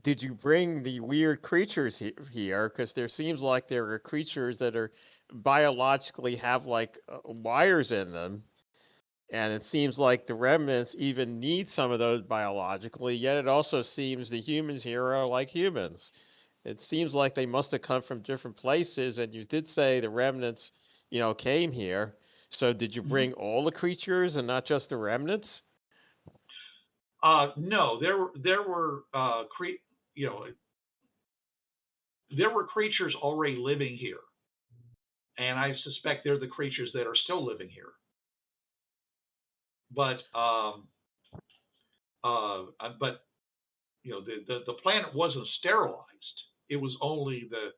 the weird creatures here? Because there seems like there are creatures that are biologically have like wires in them. And it seems like the remnants even need some of those biologically, yet it also seems the humans here are like humans. It seems like they must have come from different places, and you did say the remnants, came here. So did you bring all the creatures and not just the remnants? No, there were there were creatures already living here, and I suspect they're the creatures that are still living here. But you know, the planet wasn't sterilized. It was only the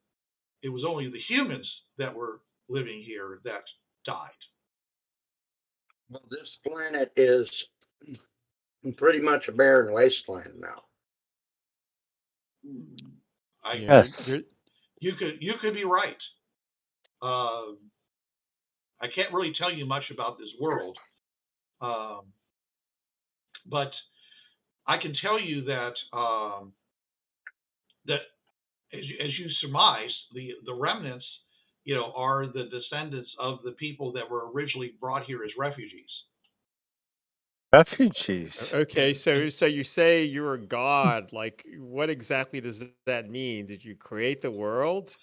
humans that were living here that died. Well, this planet is pretty much a barren wasteland now. Yes. You could be right. I can't really tell you much about this world, but I can tell you that that as you surmise, the remnants, you know, are the descendants of the people that were originally brought here as refugees. Refugees. Okay, And- so you say you're a god. Like, what exactly does that mean? Did you create the world?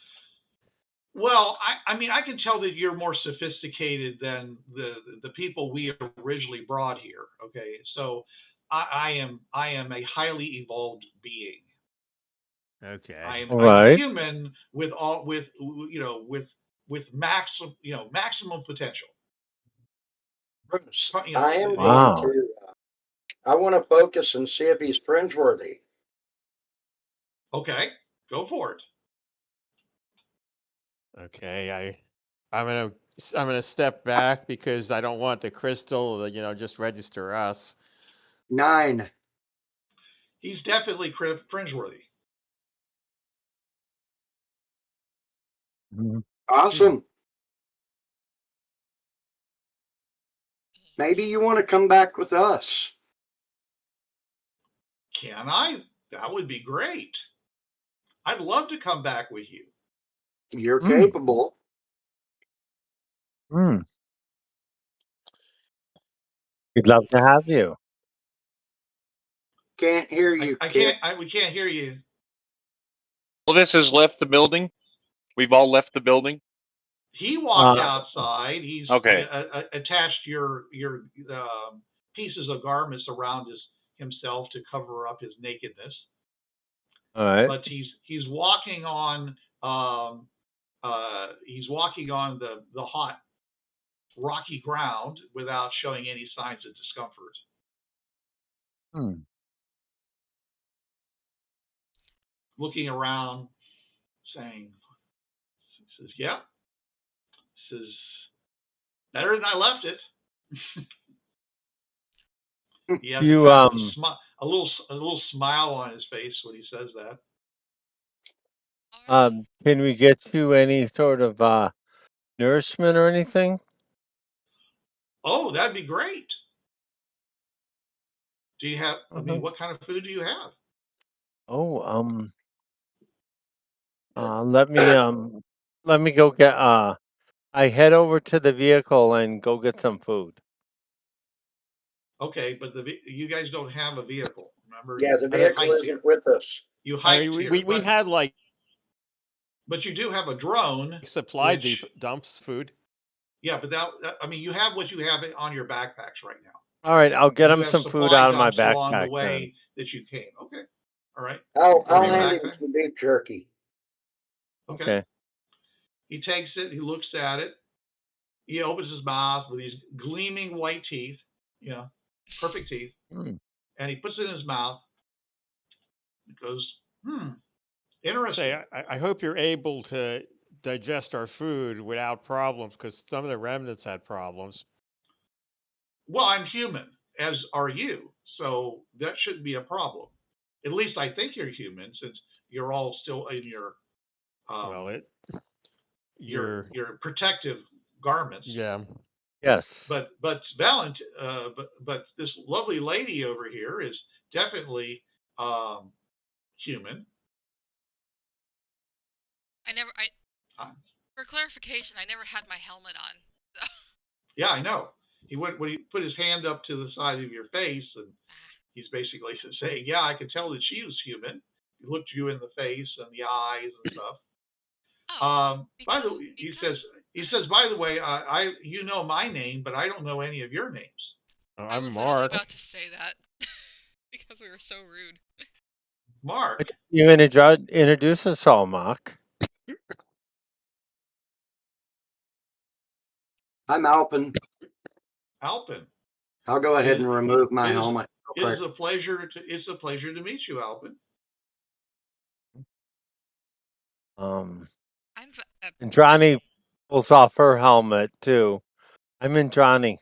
Well, I mean, I can tell that you're more sophisticated than the people we originally brought here. Okay, so I am a highly evolved being. Okay. I'm Right. human with all with maximum potential. Bruce, You know, I am Wow. going to. I want to focus and see if he's fringeworthy. Okay, go for it. Okay, I'm gonna step back because I don't want the crystal to, just register us. 9. He's definitely fringeworthy. Mhm. Awesome. Maybe you want to come back with us. Can I? That would be great. I'd love to come back with you. You're Mm. capable. Mm. We'd love to have you. Can't hear you, I kid. can't. We can't hear you. Well, this has left the building. We've all left the building. He walked Uh, outside. He's Okay. attached your pieces of garments around himself to cover up his nakedness. All right. But he's walking on the hot rocky ground without showing any signs of discomfort. Hmm. Looking around, saying, he says, "Yeah, this is better than I left it." He has You kind of a little smile on his face when he says that. All right. can we get you any sort of nourishment or anything? Oh, that'd be great. Do you have? I mean, Mhm. what kind of food do you have? Oh, let me go get I head over to the vehicle and go get some food. Okay, but you guys don't have a vehicle. Remember, Yeah, the you vehicle hiked isn't here. with us. You I hiked mean, here, we but had like but you do have a drone. supply which- dumps food. Yeah, but I mean, you have what you have on your backpacks right now. All right, I'll get You him have some food supply out of my dumps along the backpack way then. that you came. Okay, all right. I'll From your hand him backpack. some beef jerky. Okay. Okay. He takes it. He looks at it. He opens his mouth with these gleaming white teeth. You know, perfect teeth. Mm. And he puts it in his mouth. He goes, interesting. Say, I hope you're able to digest our food without problems, because some of the remnants had problems. Well, I'm human, as are you, so that shouldn't be a problem. At least I think you're human, since you're all still in your your protective garments. Yeah. Yes. But this lovely lady over here is definitely human. For clarification, I never had my helmet on. So. Yeah, I know. He put his hand up to the side of your face, and he's basically saying, "Yeah, I could tell that she was human." He looked you in the face and the eyes and stuff. By the way, he says, by the way, you know my name, but I don't know any of your names. Oh, I I'm was Mark. about to say that because we were so rude. Mark. You introduce us all, Mark. I'm Alpin. Alpin. I'll go ahead and remove my helmet. It's a pleasure to meet you, Alpin. Indrani pulls off her helmet too. I'm Indrani.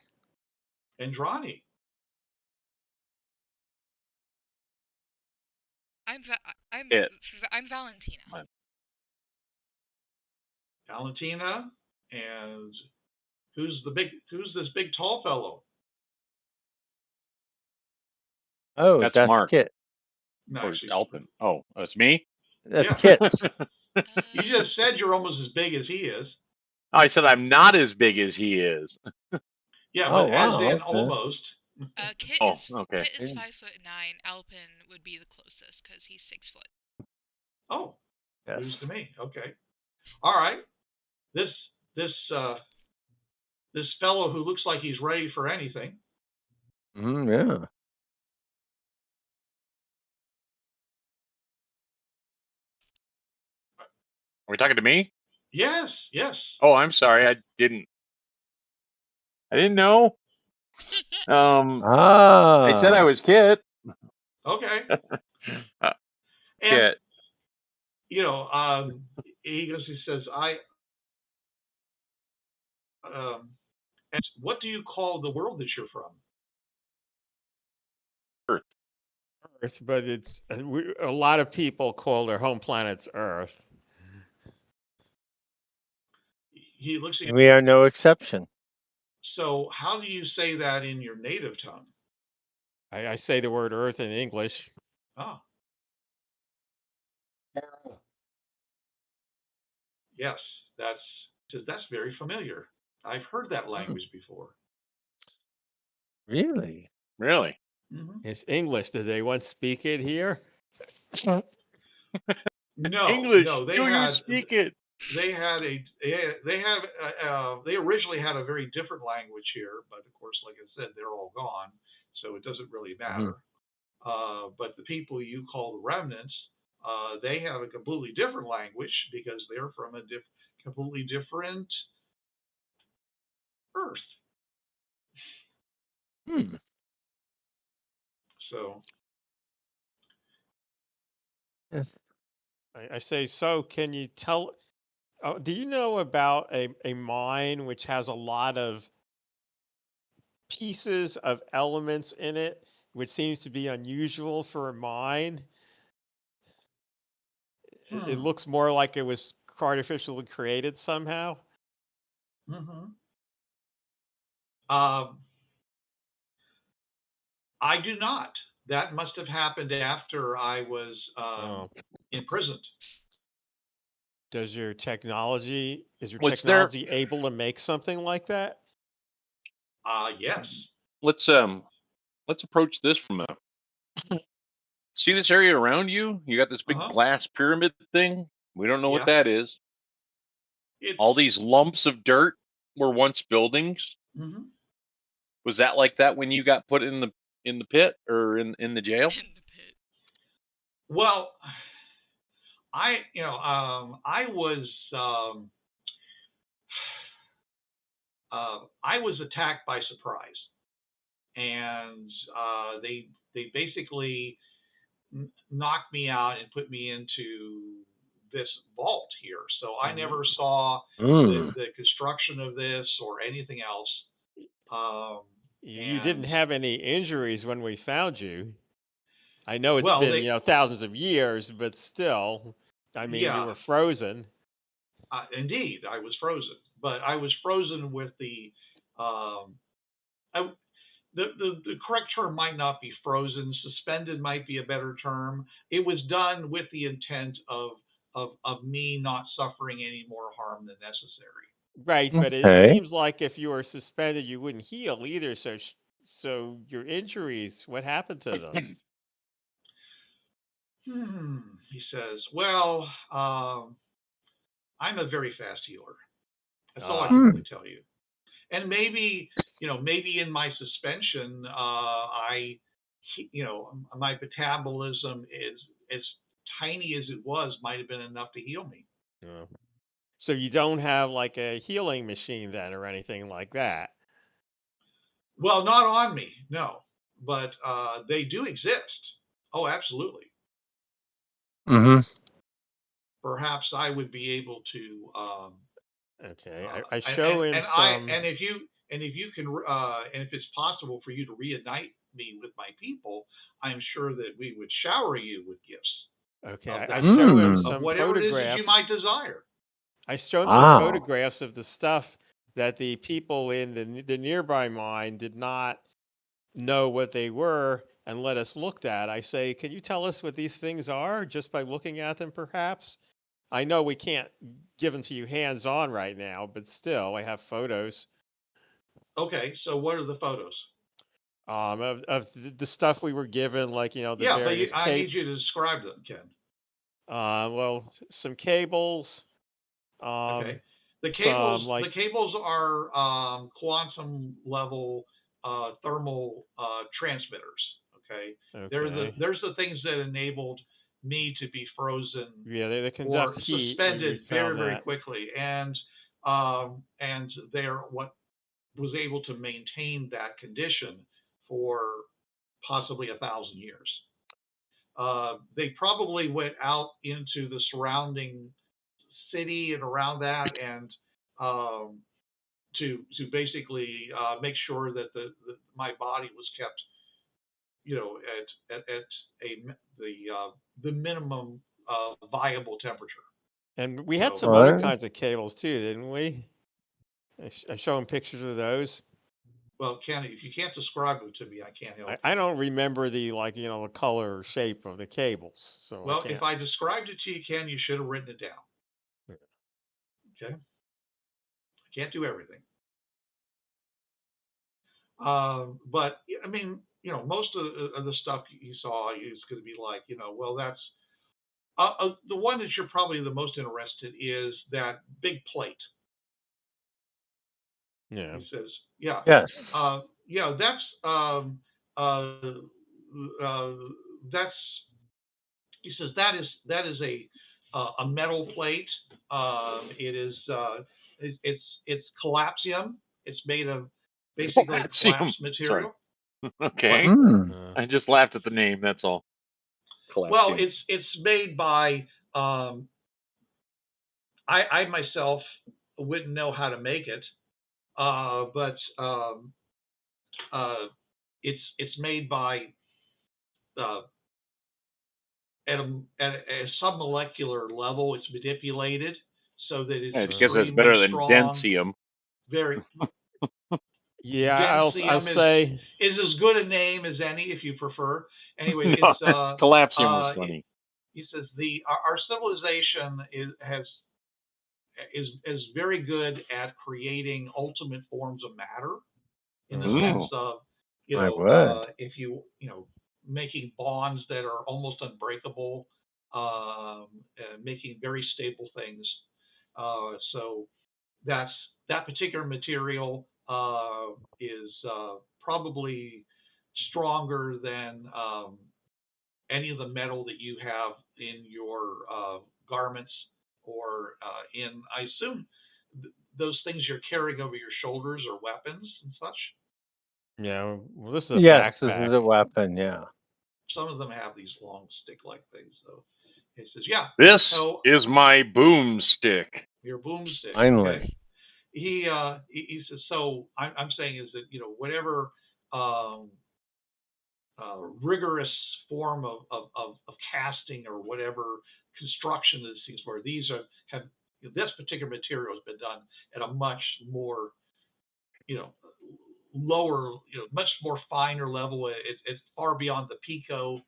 Indrani. I'm Valentina. Valentina, and who's this big tall fellow? Oh, That's that's Mark. Kit. No, Or Alpin. Oh, that's me? That's Kit. You just said you're almost as big as he is. I said I'm not as big as he is. Yeah, Oh, but wow, as in okay. almost. Kit Oh, is okay. Kit is 5'9". Alpin would be the closest because he's 6 foot. Oh, news Yes. to me. Okay. All right. This this this fellow who looks like he's ready for anything. Yeah. Are we talking to me? Yes, yes. Oh, I'm sorry. I didn't know. They said I was Kit. Okay. Uh, And Kit. you know, he says, and what do you call the world that you're from? Earth. Earth, but it's a lot of people call their home planets Earth. He looks at you. We are no exception. So how do you say that in your native tongue? I say the word Earth in English. Oh, yes, that's very familiar. I've heard that language before. Really? Really? Mm-hmm. It's English. Did they once speak it here? No, English. no, Do you speak it? They originally had a very different language here, but of course, like I said, they're all gone, so it doesn't really matter. But the people you call the remnants, they have a completely different language because they're from a completely different Earth. So Yes. I say, so can you tell? Do you know about a mine which has a lot of pieces of elements in it, which seems to be unusual for a mine? It looks more like it was artificially created somehow. I do not. That must have happened after I was imprisoned. Is your technology What's there? able to make something like that? Yes. Let's approach this from a. See this area around you? You got this big glass pyramid thing. We don't know what that is. All these lumps of dirt were once buildings. Mm-hmm. Was that like that when you got put in the pit or in the jail? In the pit. Well, I was attacked by surprise, and they basically knocked me out and put me into this vault here. So I never saw the construction of this or anything else. You didn't have any injuries when we found you. I know it's well, been thousands of years, but still, I mean, you were frozen. Indeed, I was frozen, but I was frozen with the correct term might not be frozen. Suspended might be a better term. It was done with the intent of me not suffering any more harm than necessary. Right, but it seems like if you were suspended, you wouldn't heal either. So your injuries, what happened to them? He says, "Well, I'm a very fast healer. That's all I can really tell you. And maybe in my suspension, my metabolism is as tiny as it was, might have been enough to heal me." So you don't have like a healing machine then, or anything like that? Well, not on me, no, but they do exist. Oh, absolutely. Perhaps I would be able to. Okay, I show him some. And if you can, and if it's possible for you to reunite me with my people, I'm sure that we would shower you with gifts. Okay, I show him some whatever photographs. it is that you might desire. I show him some photographs of the stuff that the people in the nearby mine did not know what they were and let us look at. I say, can you tell us what these things are just by looking at them, perhaps? I know we can't give them to you hands-on right now, but still, I have photos. Okay, so what are the photos? of the stuff we were given, like the Yeah, but various I need you to describe them, Ken. well, some cables. Okay. The some cables are quantum level thermal transmitters. Okay. okay. There's the things that enabled me to be frozen Yeah, they or conduct heat. suspended very, very that. quickly, and they're what was able to maintain that condition for possibly 1,000 years. They probably went out into the surrounding city and around that, and to basically make sure that my body was kept, at the minimum viable temperature. And we had some Right. other kinds of cables too, didn't we? I show him pictures of those. Well, Ken, if you can't describe them to me, I can't help. I don't remember the the color or shape of the cables. So well, if I described it to you, Ken, you should have written it down. Okay. I can't do everything. But I mean, most of the stuff you saw is going to be like, well, that's the one that you're probably the most interested is that big plate. Yeah. He says, yeah. Yes. That's he says that is a metal plate. It is it's collapsium. It's made of basically collapse material. Okay. I just laughed at the name. That's all. Collapsium. Well, it's made by I myself wouldn't know how to make it, but it's made by at a submolecular level. It's manipulated so that it's because it's better than densium. Very. Yeah, I'll say is as good a name as any, if you prefer. Anyway, it's collapsium was funny. He says our civilization is very good at creating ultimate forms of matter, in the sense of if you making bonds that are almost unbreakable, making very stable things. So that particular material is probably stronger than any of the metal that you have in your garments or in, I assume, those things you're carrying over your shoulders or weapons and such. Yeah, well, this is a yes, backpack. this is a weapon. Yeah. Some of them have these long stick-like things, though. It says, "Yeah, this is my boomstick." Your boomstick. Finally. Okay. He says, so I'm saying is that whatever rigorous form of casting or whatever construction that these things were, this particular material has been done at a much more lower, much more finer level. It's far beyond the pico,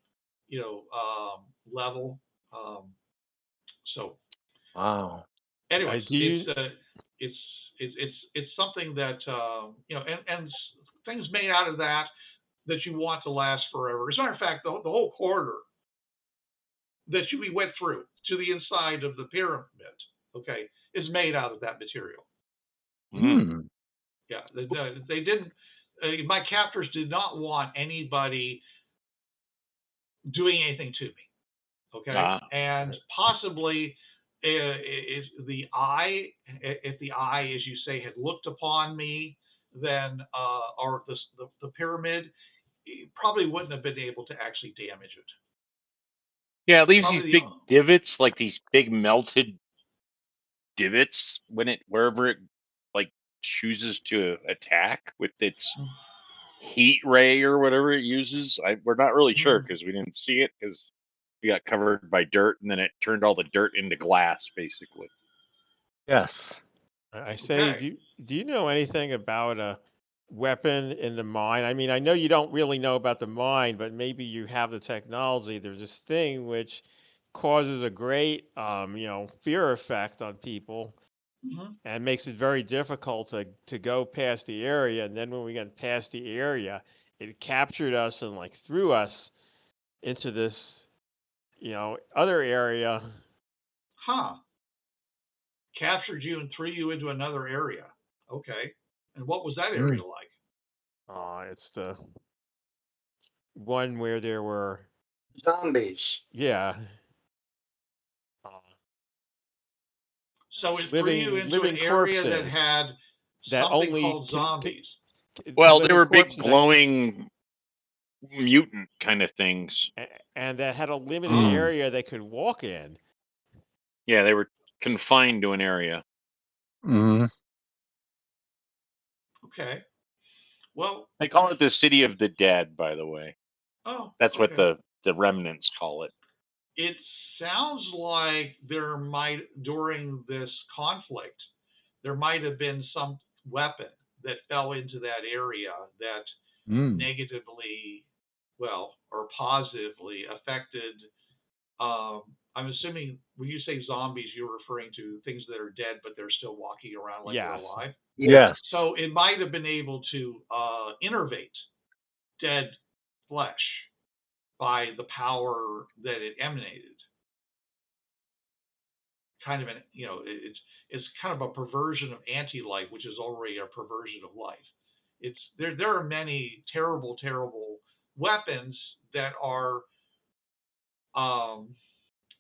level. So. Wow. Anyways, it's something that and things made out of that you want to last forever. As a matter of fact, the whole corridor that we went through to the inside of the pyramid, okay, is made out of that material. Yeah, they didn't. My captors did not want anybody doing anything to me. Okay, and possibly. If the eye, as you say, had looked upon me, then or the pyramid, probably wouldn't have been able to actually damage it. Yeah, it leaves these big divots, like these big melted divots wherever it chooses to attack with its heat ray or whatever it uses. We're not really sure because we didn't see it because we got covered by dirt, and then it turned all the dirt into glass, basically. Yes. I say, do you know anything about a weapon in the mind? I mean, I know you don't really know about the mind, but maybe you have the technology. There's this thing which causes a great, fear effect on people, and makes it very difficult to go past the area. And then when we get past the area, it captured us and like threw us into this, other area. Huh. Captured you and threw you into another area. Okay. And what was that area like? It's the one where there were zombies. Yeah. So it threw you into an living area that corpses had that something only called zombies. Well, they living were big corpses that- glowing mutant kind of things. and that had a limited area they could walk in. Yeah, they were confined to an area. Okay. Well, They call it the City of the Dead, by the way. oh, That's what okay. the remnants call it. It sounds like there might, during this conflict, there might have been some weapon that fell into that area that negatively, well, or positively affected. I'm assuming when you say zombies, you're referring to things that are dead, but they're still walking around like they're alive. Yes. So it might have been able to innervate dead flesh by the power that it emanated. Kind of an, it's kind of a perversion of anti-life, which is already a perversion of life. It's there are many terrible, terrible weapons that are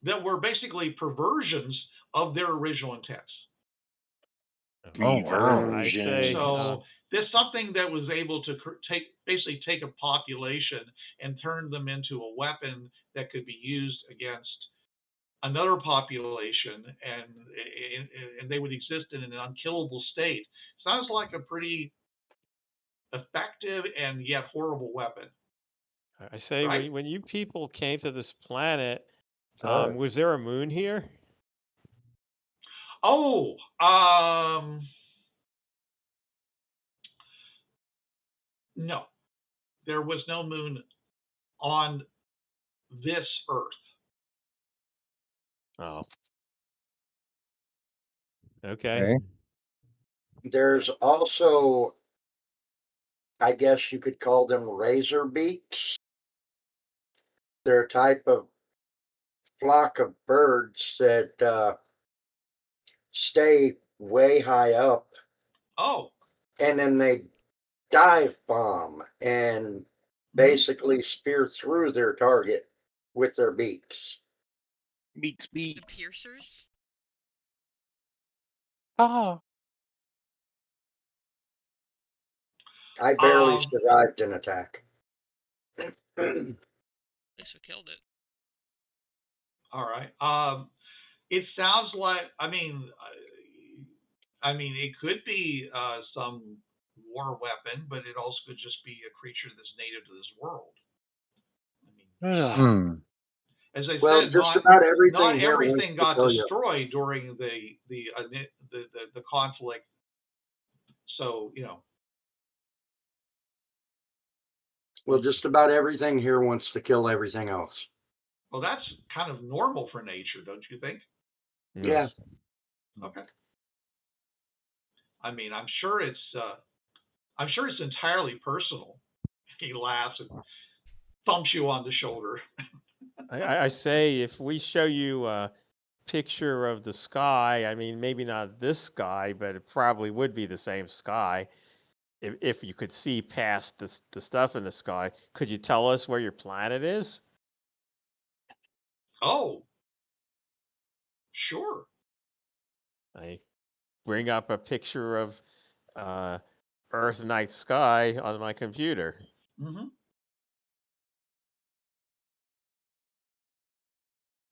that were basically perversions of their original intents. I say, so there's something that was able to take a population and turn them into a weapon that could be used against another population, and they would exist in an unkillable state. Sounds like a pretty effective and yet horrible weapon. I say, right? when you people came to this planet, was there a moon here? Oh, no, there was no moon on this Earth. Oh. Okay. There's also, I guess you could call them razor beaks. They're a type of flock of birds that stay way high up. Oh. And then they dive bomb and basically spear through their target with their beaks. Beaks. The piercers? I barely survived an attack. At least we killed it. All right. It sounds like, I mean, it could be some war weapon, but it also could just be a creature that's native to this world. As I said, just about everything not here everything got destroyed during the conflict. So, Well, just about everything here wants to kill everything else. Well, that's kind of normal for nature, don't you think? Yeah. Okay. I mean, I'm sure it's entirely personal. He laughs and thumps you on the shoulder. I say, if we show you a picture of the sky, I mean, maybe not this sky, but it probably would be the same sky. If you could see past the stuff in the sky, could you tell us where your planet is? Oh, sure. I bring up a picture of Earth night sky on my computer. Mm-hmm.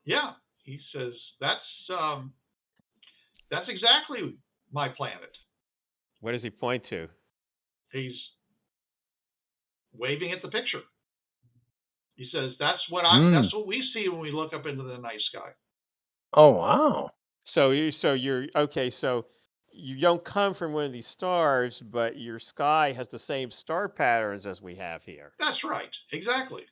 Yeah, he says that's exactly my planet. What does he point to? He's waving at the picture. He says that's what that's what we see when we look up into the night sky. Oh wow. So you're okay, so you don't come from one of these stars, but your sky has the same star patterns as we have here. That's right. Exactly.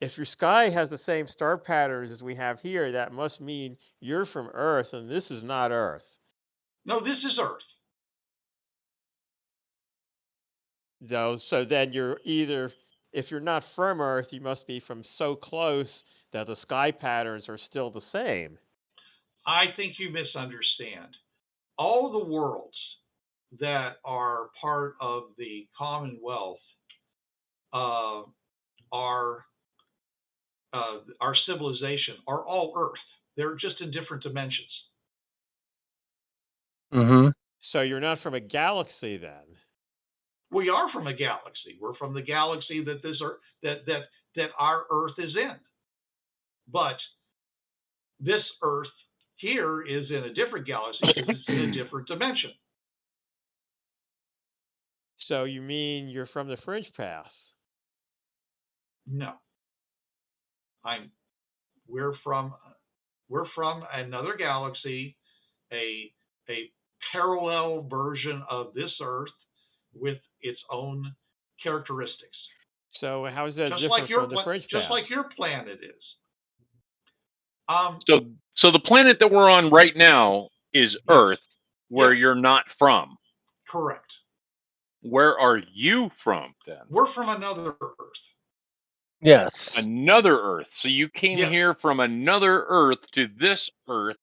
If your sky has the same star patterns as we have here, that must mean you're from Earth and this is not Earth. No, this is Earth. though. So then you're either, if you're not from Earth, you must be from so close that the sky patterns are still the same. I think you misunderstand. All the worlds that are part of the Commonwealth uh, are our civilization are all Earth. They're just in different dimensions. Mm-hmm. So you're not from a galaxy then. We are from a galaxy. We're from the galaxy that this Earth, that our Earth is in. But this Earth here is in a different galaxy because it's in a different dimension. So you mean you're from the Fringe Path? No, we're from another galaxy, a parallel version of this Earth with its own characteristics. So how is that Just different like your from the Fringe Path? just like your planet is. So the planet that we're on right now is Earth, where Yeah. you're not from. Correct. Where are you from then? We're from another Earth. Yes. Another Earth. So you came Yes. here from another Earth to this Earth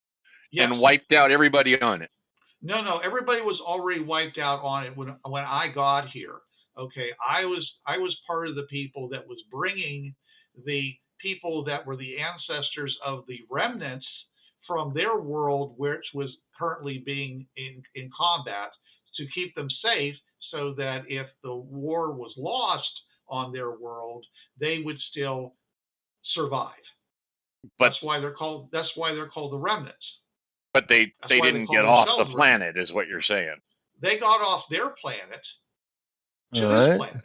Yes. and wiped out everybody on it. No, everybody was already wiped out on it when I got here. Okay, I was part of the people that was bringing the people that were the ancestors of the remnants from their world, which was currently being in combat, to keep them safe, so that if the war was lost on their world, they would still survive. But that's why they're called the remnants. But they didn't get off the planet, is what you're saying. They got off their planet to All this right. planet.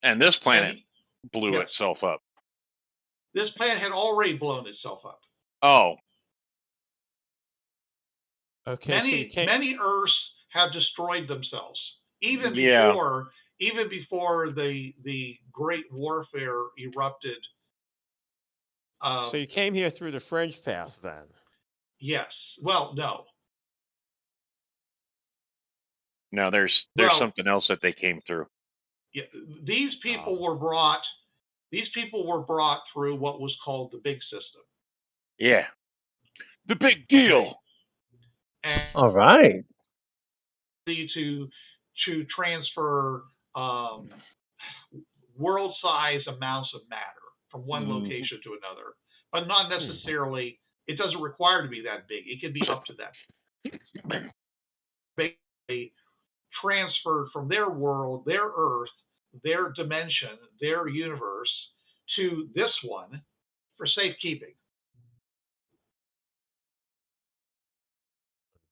And this planet blew itself up. This planet had already blown itself up. Oh. Okay. Many Earths have destroyed themselves, even before the Great Warfare erupted. So you came here through the Fringe Path then? Yes. Well, no. No, there's something else that they came through. Yeah, these people were brought through what was called the big system. Yeah. The big deal. Okay. All right. To transfer world-size amounts of matter from one location to another, but not necessarily. It doesn't require to be that big. It can be up to that. Basically, transferred from their world, their Earth, their dimension, their universe to this one for safekeeping.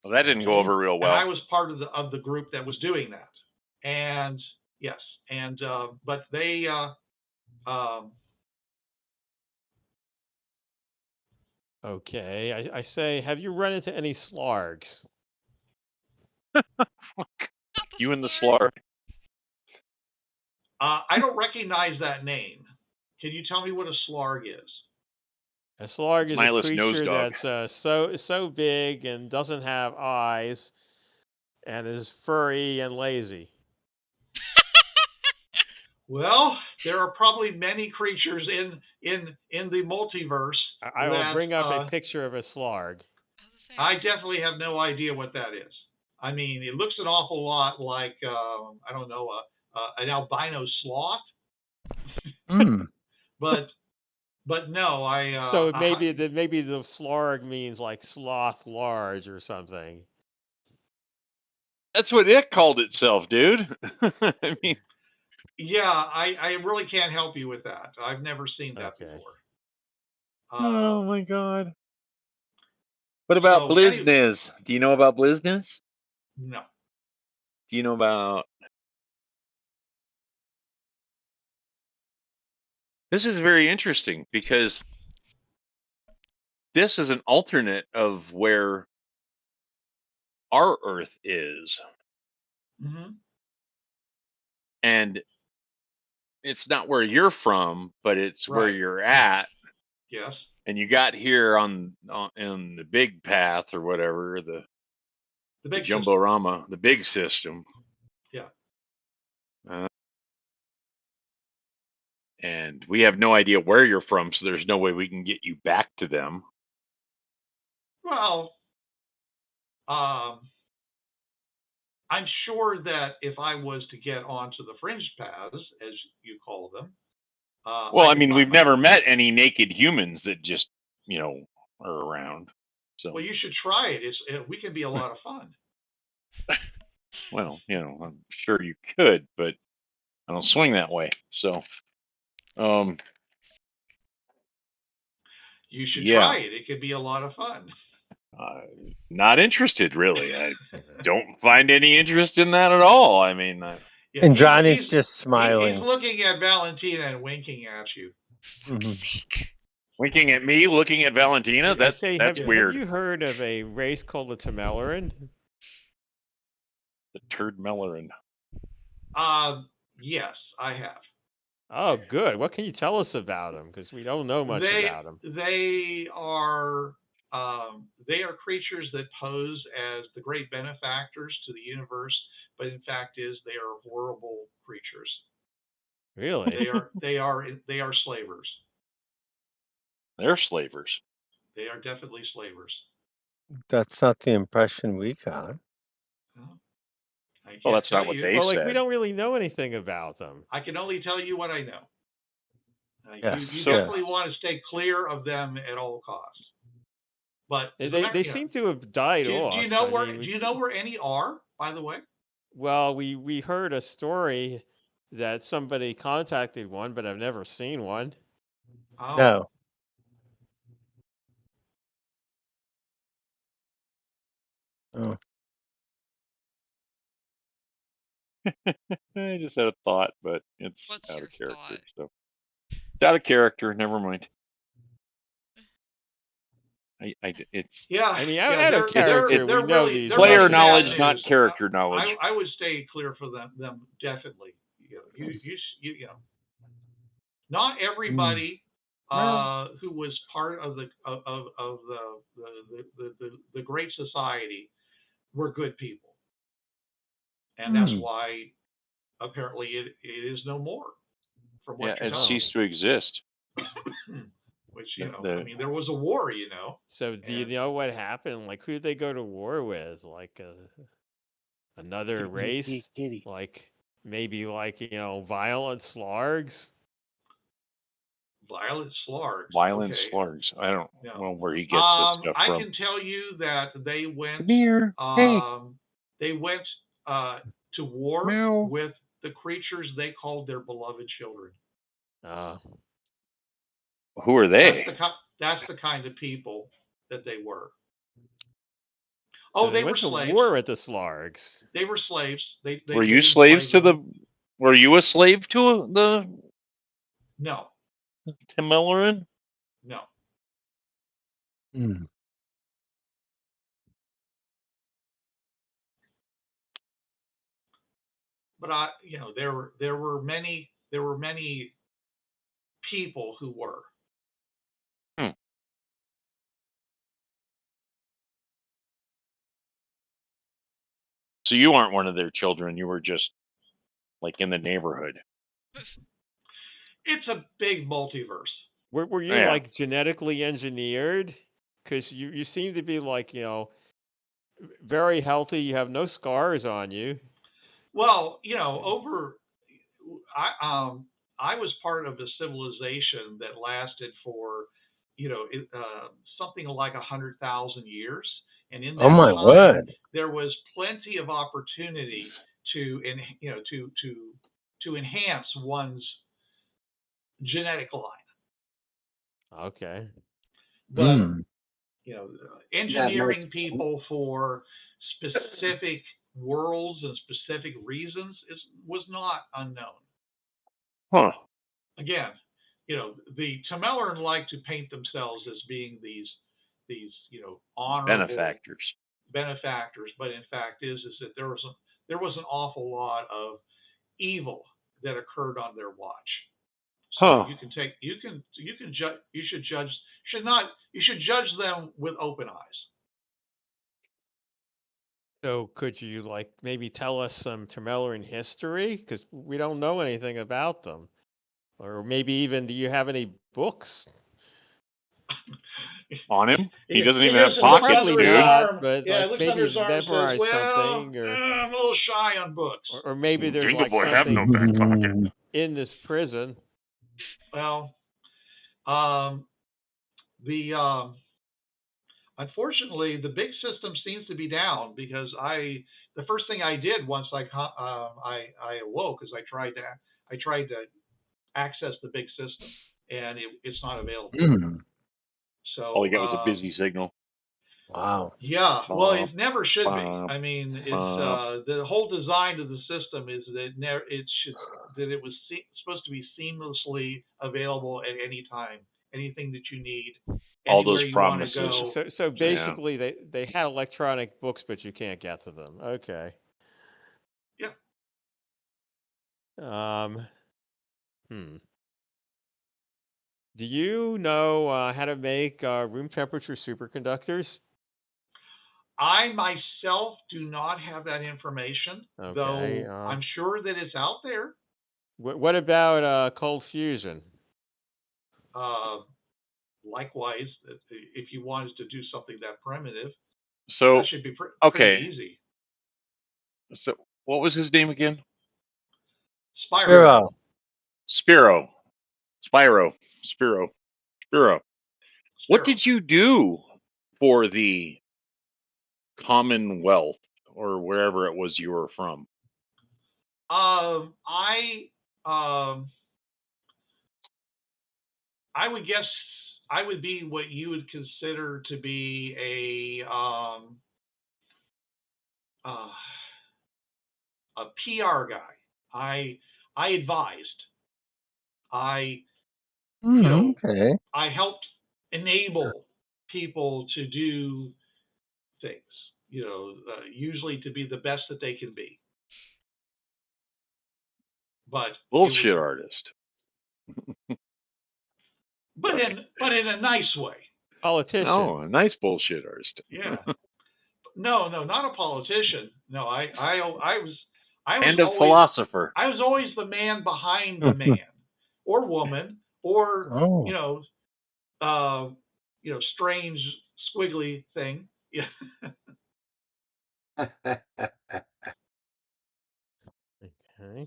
Well, that didn't go over real well. And I was part of the group that was doing that. And yes, but they okay. I say, have you run into any slargs? You and the slarg. I don't recognize that name. Can you tell me what a slarg is? A slarg is a creature that's so big and doesn't have eyes, and is furry and lazy. Well, there are probably many creatures in the multiverse. I will bring up a picture of a slarg. I definitely have no idea what that is. I mean, it looks an awful lot like I don't know, an albino sloth. But no, so maybe the slarg means like sloth large or something. That's what it called itself, dude. I mean, yeah, I really can't help you with that. I've never seen that before. Oh my god. What about Blizniz? Do you know about Blizniz? No. Do you know about... This is very interesting because this is an alternate of where our Earth is. Mm-hmm. And it's not where you're from, but it's where you're at. Yes. And you got here on the big path or whatever, the Jumbo-Rama, the big system. Yeah. And we have no idea where you're from, so there's no way we can get you back to them. Well, I'm sure that if I was to get onto the fringe paths, as you call them, well, I mean, we've never met any naked humans that just, are around. So, well, you should try it. We can be a lot of fun. Well, I'm sure you could, but I don't swing that way. So, you should try it. It could be a lot of fun. Not interested, really. I don't find any interest in that at all. I mean, Indrani's just smiling. He's looking at Valentina and winking at you. Winking at me, looking at Valentina? That's weird. Have you heard of a race called the Tameleran? The Turd Melleran. Yes, I have. Oh, good. What can you tell us about them? Because we don't know much about them. They are creatures that pose as the great benefactors to the universe, but in fact they are horrible creatures. Really? They are slavers. They're slavers. They are definitely slavers. That's not the impression we got. Well, that's not what they said. We don't really know anything about them. I can only tell you what I know. Yes, you definitely want to stay clear of them at all costs. But they seem to have died off. Do you know where any are, by the way? Well, we heard a story that somebody contacted one, but I've never seen one. Oh. No. Oh. I just had a thought, but it's out of character. So it's out of character. Never mind. It's out of character. We know these player knowledge, not character knowledge. I would stay clear for them definitely. You know, not everybody who was part of the Great Society were good people, and that's why apparently it is no more. From what it ceased to exist. Which I mean, there was a war, So do you know what happened? Like, who did they go to war with? Like another race? Like maybe violent slargs. Violent slargs. Violent slargs. I don't know where he gets this stuff from. I can tell you that they went. Come here. They went to war with the creatures they called their beloved children. Who are they? That's the kind of people that they were. So they were slaves. To war with the slargs. They were slaves. Were you slaves to the? Were you a slave to the? No. Tameleran? No. But there were many people who were. So you aren't one of their children. You were just like in the neighborhood. It's a big multiverse. Were you like genetically engineered? Because you seem to be like very healthy. You have no scars on you. Well, I was part of a civilization that lasted for something like 100,000 years. And in that time, there was plenty of opportunity to enhance one's genetic line. Okay. But engineering people for specific worlds and specific reasons was not unknown. Huh. Again, the Tameleran like to paint themselves as being these honorable benefactors, but in fact is that there was an awful lot of evil that occurred on their watch. So you should judge them with open eyes. So could you like maybe tell us some Tamerlan history? Because we don't know anything about them. Or maybe even, do you have any books? On him? He doesn't He even have just looks pockets, under his dude. arm. but Yeah, he like looks maybe under he's his arm and says, memorized "Well, something, or I'm a little shy on books." or maybe there's Jingle like Boy have no something back pocket. in this prison. Well, the unfortunately, the big system seems to be down because the first thing I did once I awoke is I tried to access the big system, and it's not available. So All he got was a busy signal. Wow. Yeah, well, it never should be. Bum, I mean, it's bum. the whole design of the system is that it was supposed to be seamlessly available at any time, anything that you need, All anywhere those you want to promises. go. So basically, they had electronic books, but you can't get to them. Okay. Yeah. Do you know how to make room temperature superconductors? I myself do not have that information, Okay, though I'm sure that it's out there. What about cold fusion? Likewise, if you wanted to do something that primitive, So that should be okay. pretty easy. So what was his name again? Spyro. Spyro. What did you do for the Commonwealth or wherever it was you were from? I would guess I would be what you would consider to be a PR guy. I advised. I Okay. I helped enable people to do things. Usually to be the best that they can be. But bullshit artist. But in a nice way. Politician. No, a nice bullshit artist. Yeah. No, not a politician. No, I was and a always, philosopher. I was always the man behind the man, or woman, or strange squiggly thing. Yeah. Okay.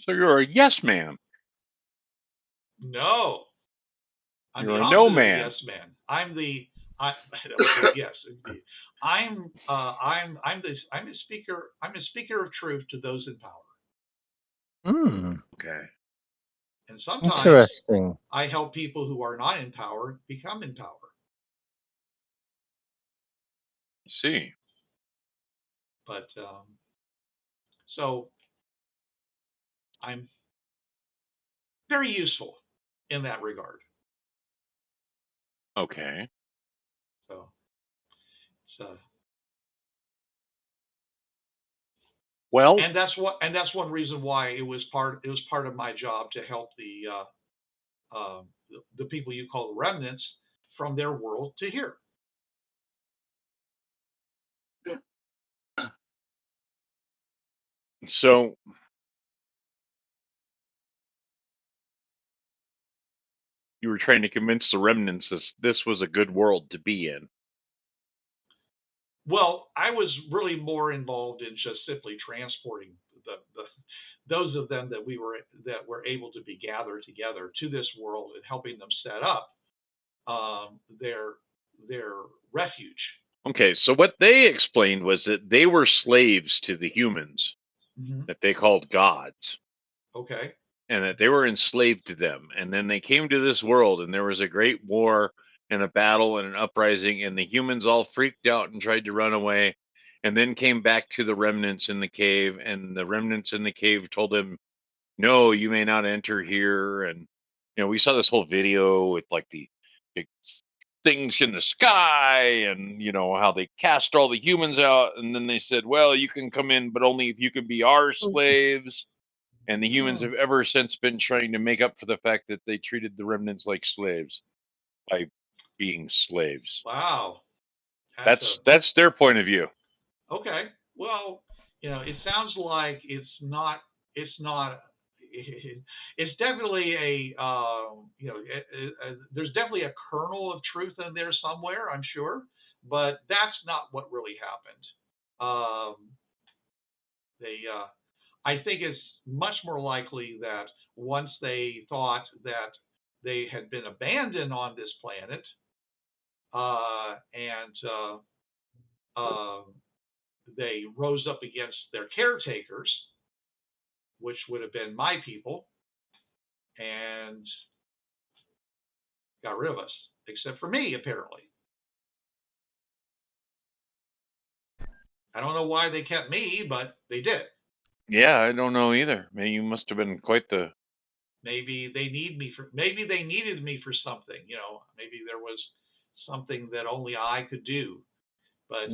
So you're a yes man. No. I'm You're the a no opposite of man. yes man. Yes, indeed. I'm a speaker. I'm a speaker of truth to those in power. Okay. And sometimes interesting. I help people who are not in power become in power. See. But so I'm very useful in that regard. Okay. So it's well, and that's one reason why it was part of my job to help the people you call the remnants from their world to here. So you were trying to convince the remnants this was a good world to be in. Well, I was really more involved in just simply transporting those of them that were able to be gathered together to this world and helping them set up their refuge. Okay, so what they explained was that they were slaves to the humans that they called gods. Okay. And that they were enslaved to them. And then they came to this world and there was a great war and a battle and an uprising, and the humans all freaked out and tried to run away, and then came back to the remnants in the cave, and the remnants in the cave told them, no, you may not enter here. And we saw this whole video with like the big things in the sky, and how they cast all the humans out, and then they said, well, you can come in, but only if you can be our slaves. And the humans have ever since been trying to make up for the fact that they treated the remnants like slaves. being slaves. Wow. That's their point of view. Okay. Well, it sounds like it's not. It's definitely there's definitely a kernel of truth in there somewhere, I'm sure, but that's not what really happened. I think it's much more likely that once they thought that they had been abandoned on this planet, and they rose up against their caretakers, which would have been my people, and got rid of us, except for me, apparently. I don't know why they kept me, but they did. Yeah, I don't know either. Maybe you must have been quite the. Maybe they needed me for something. Maybe there was something that only I could do. But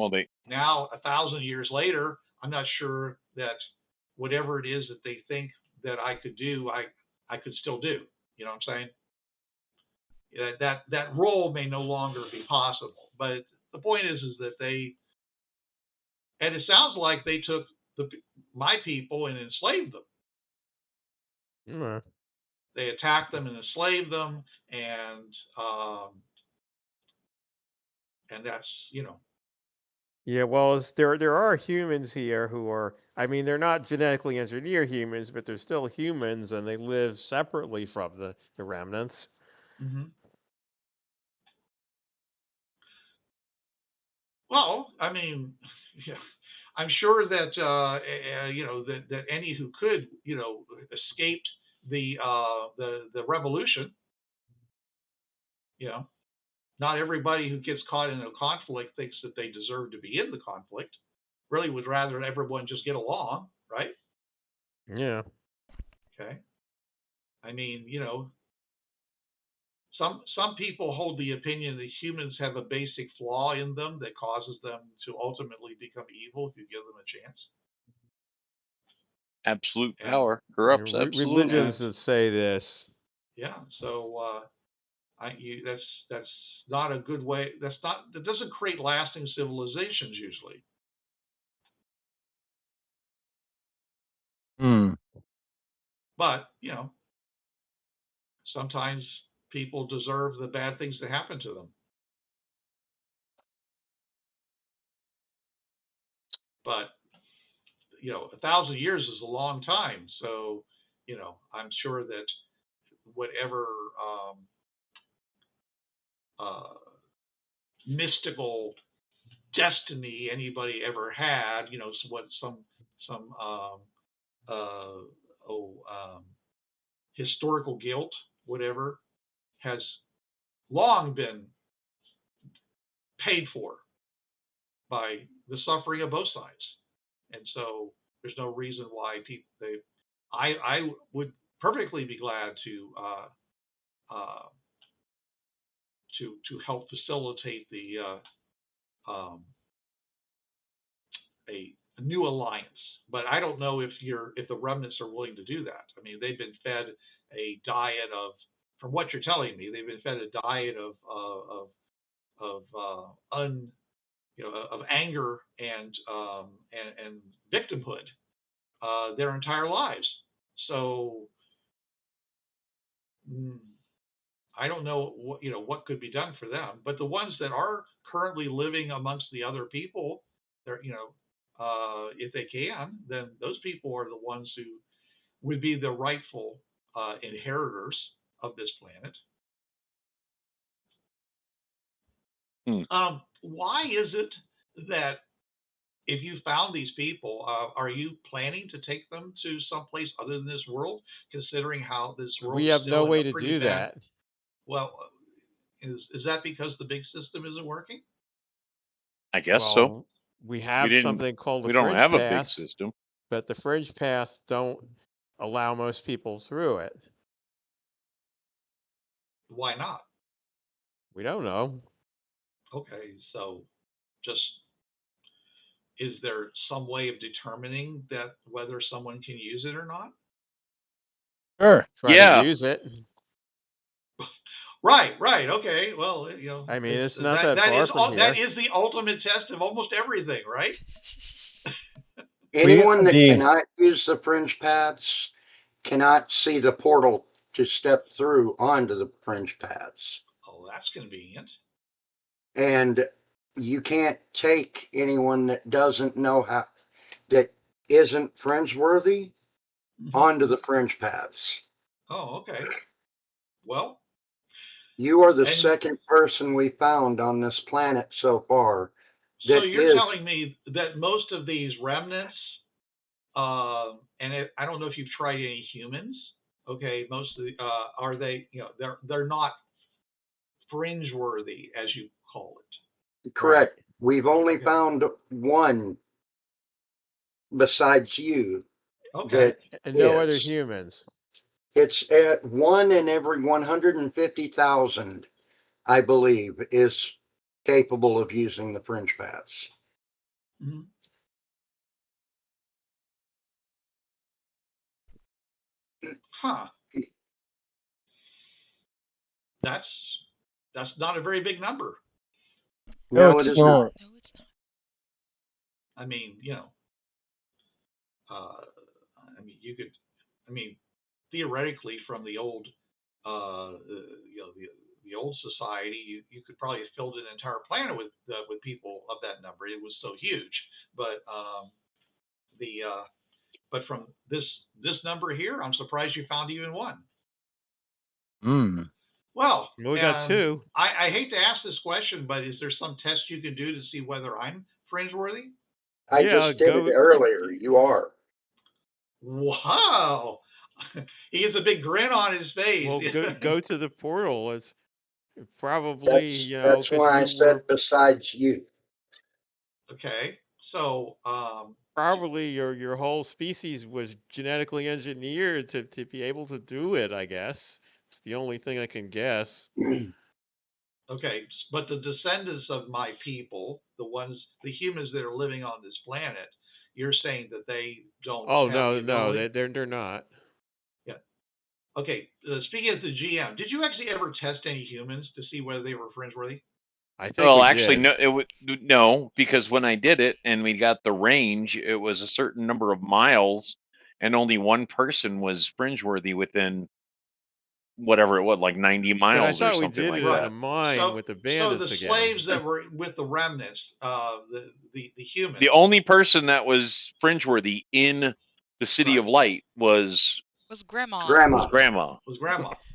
now, 1,000 years later, I'm not sure that whatever it is that they think that I could do, I could still do. You know what I'm saying? That role may no longer be possible. But the point is that and it sounds like they took my people and enslaved them. Mm-hmm. They attacked them and enslaved them, and that's Yeah, well, there are humans here who are. I mean, they're not genetically engineered humans, but they're still humans, and they live separately from the remnants. Mm-hmm. Well, I mean, yeah, I'm sure that that any who could escaped the revolution. Not everybody who gets caught in a conflict thinks that they deserve to be in the conflict. Really would rather everyone just get along, right? Yeah. Okay. I mean, some people hold the opinion that humans have a basic flaw in them that causes them to ultimately become evil if you give them a chance. Absolute power corrupts absolutely. Religions that say this. Yeah. So that's not a good way. That doesn't create lasting civilizations usually. But sometimes people deserve the bad things to happen to them. But 1,000 years is a long time, so I'm sure that whatever mystical destiny anybody ever had, historical guilt, whatever, has long been paid for by the suffering of both sides. And so there's no reason why I would perfectly be glad to help facilitate a new alliance. But I don't know if the remnants are willing to do that. I mean, they've been fed a diet of, from what you're telling me, they've been fed a diet of anger and victimhood their entire lives. So I don't know what could be done for them. But the ones that are currently living amongst the other people, they're if they can, then those people are the ones who would be the rightful inheritors of this planet. Why is it that if you found these people, are you planning to take them to someplace other than this world, considering how this world we have is no still way in a to pretty do bad, that? Well, is that because the big system isn't working? I guess so. We have something called the we Fringe don't have Pass, a big system, but the Fringe Pass don't allow most people through it. Why not? We don't know. Okay, so just is there some way of determining that whether someone can use it or not? Sure. Try to use it. Right. Okay. Well, I mean, it's not that far from here. That is the ultimate test of almost everything, right? Anyone that cannot use the fringe paths cannot see the portal to step through onto the fringe paths. Oh, that's convenient. And you can't take anyone that doesn't know how, that isn't fringeworthy onto the fringe paths. Oh, okay. Well, you are the second person we found on this planet so far. So you're telling me that most of these remnants, and I don't know if you've tried any humans. Okay, most of the are they? They're not fringe-worthy, as you call it. Correct. Right. We've only found one besides you. Okay. And no other humans. It's at 1 in every 150,000, I believe, is capable of using the fringe paths. Mm-hmm. Huh. That's not a very big number. No, it is not. No, it's not. I mean, you could. I mean, theoretically, from the old, the old society, you could probably have filled an entire planet with people of that number. It was so huge, but but from this number here, I'm surprised you found even one. Well, we got two. I hate to ask this question, but is there some test you can do to see whether I'm fringe-worthy? I just did it earlier. You are. Wow. He has a big grin on his face. Well, go to the portal. It's probably, That's why I said besides you. Okay. So probably your whole species was genetically engineered to be able to do it, I guess. It's the only thing I can guess. Okay, but the descendants of my people, the humans that are living on this planet, you're saying that they don't. Oh, have no, they're not. Yeah. Okay. Speaking as the GM, did you actually ever test any humans to see whether they were fringe-worthy? I think. Well, actually, no, because when I did it and we got the range, it was a certain number of miles, and only one person was fringe-worthy within whatever it was, like 90 miles or something like that. In a mine with the bandits again. So the slaves that were with the remnants, the humans. The only person that was fringe-worthy in the City of Light was Grandma. Was Grandma.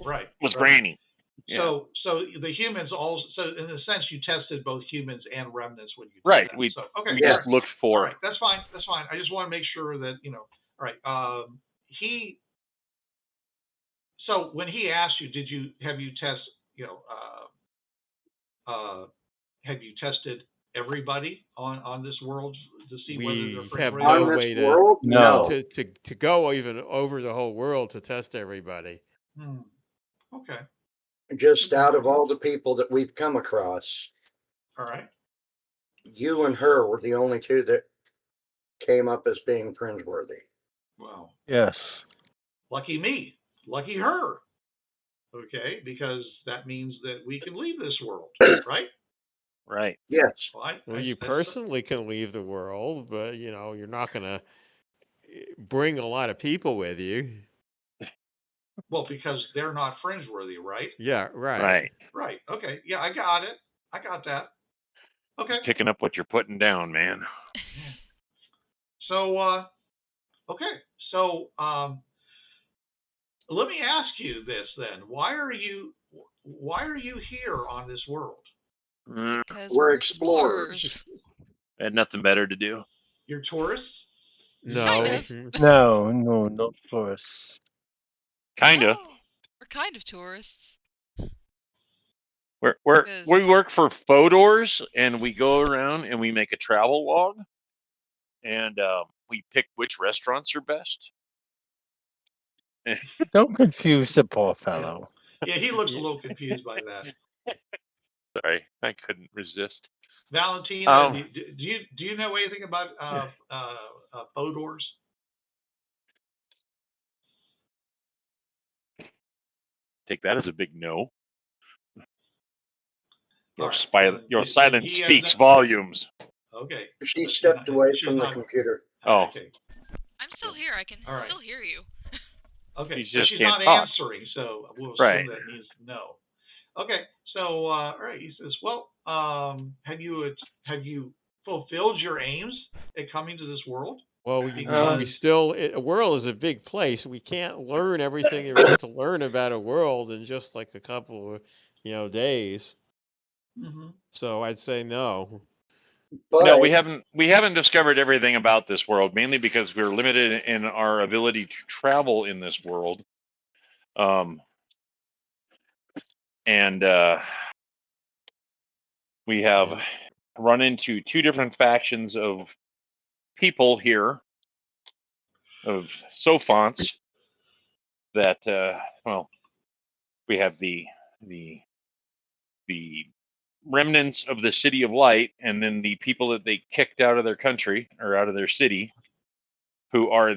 Right. Was Granny. Yeah. So the humans also. So in a sense, you tested both humans and remnants when you. Right. Them. We we just looked for. All right. That's fine. I just want to make sure that All right. So when he asked you, have you tested everybody on this world to see whether they're fringe-worthy? We have no way to to go even over the whole world to test everybody. Okay. Just out of all the people that we've come across. All right. You and her were the only two that came up as being fringe-worthy. Wow. Yes. Lucky me. Lucky her. Okay, because that means that we can leave this world, right? Right. Yes. Well, you personally can leave the world, but you're not going to bring a lot of people with you. Well, because they're not fringe-worthy, right? Yeah, right. Right. Okay. Yeah, I got it. I got that. Okay. Just picking up what you're putting down, man. So, okay. So, let me ask you this then. Why are you here on this world? Because we're explorers. I had nothing better to do. You're tourists? No. Kind of. No, not tourists. Kind of. We're kind of tourists. We work for Fodors, and we go around and we make a travel log, and we pick which restaurants are best. Don't confuse the poor fellow. Yeah, he looks a little confused by that. Sorry, I couldn't resist. Valentina, do you know anything about Fodors? Take that as a big no. Your Alright, your then silence he has speaks that. volumes. Okay. She So stepped away she's from the not. computer. Oh. Okay. I'm still here. I can All right. still hear you. Okay. She So just she's can't not talk. answering. So we'll Right. assume that means no. Okay. So all right. He says, "Well, have you fulfilled your aims at coming to this world?" Well, we Because still, a world is a big place. We can't learn everything there is to learn about a world in just like a couple of, days. Mhm. So I'd say no. But No, we haven't discovered everything about this world, mainly because we're limited in our ability to travel in this world. And we have run into two different factions of people here, of Sophonts, that well, we have the remnants of the City of Light, and then the people that they kicked out of their country or out of their city, who are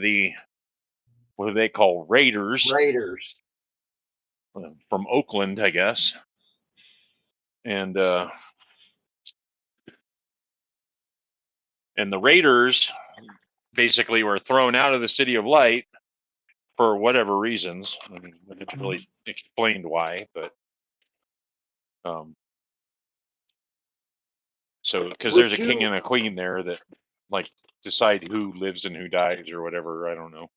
what do they call raiders from Oakland, I guess. And the raiders basically were thrown out of the City of Light for whatever reasons. I mean, it's really explained why, but so because there's a king and a queen there that like decide who lives and who dies or whatever. I don't know.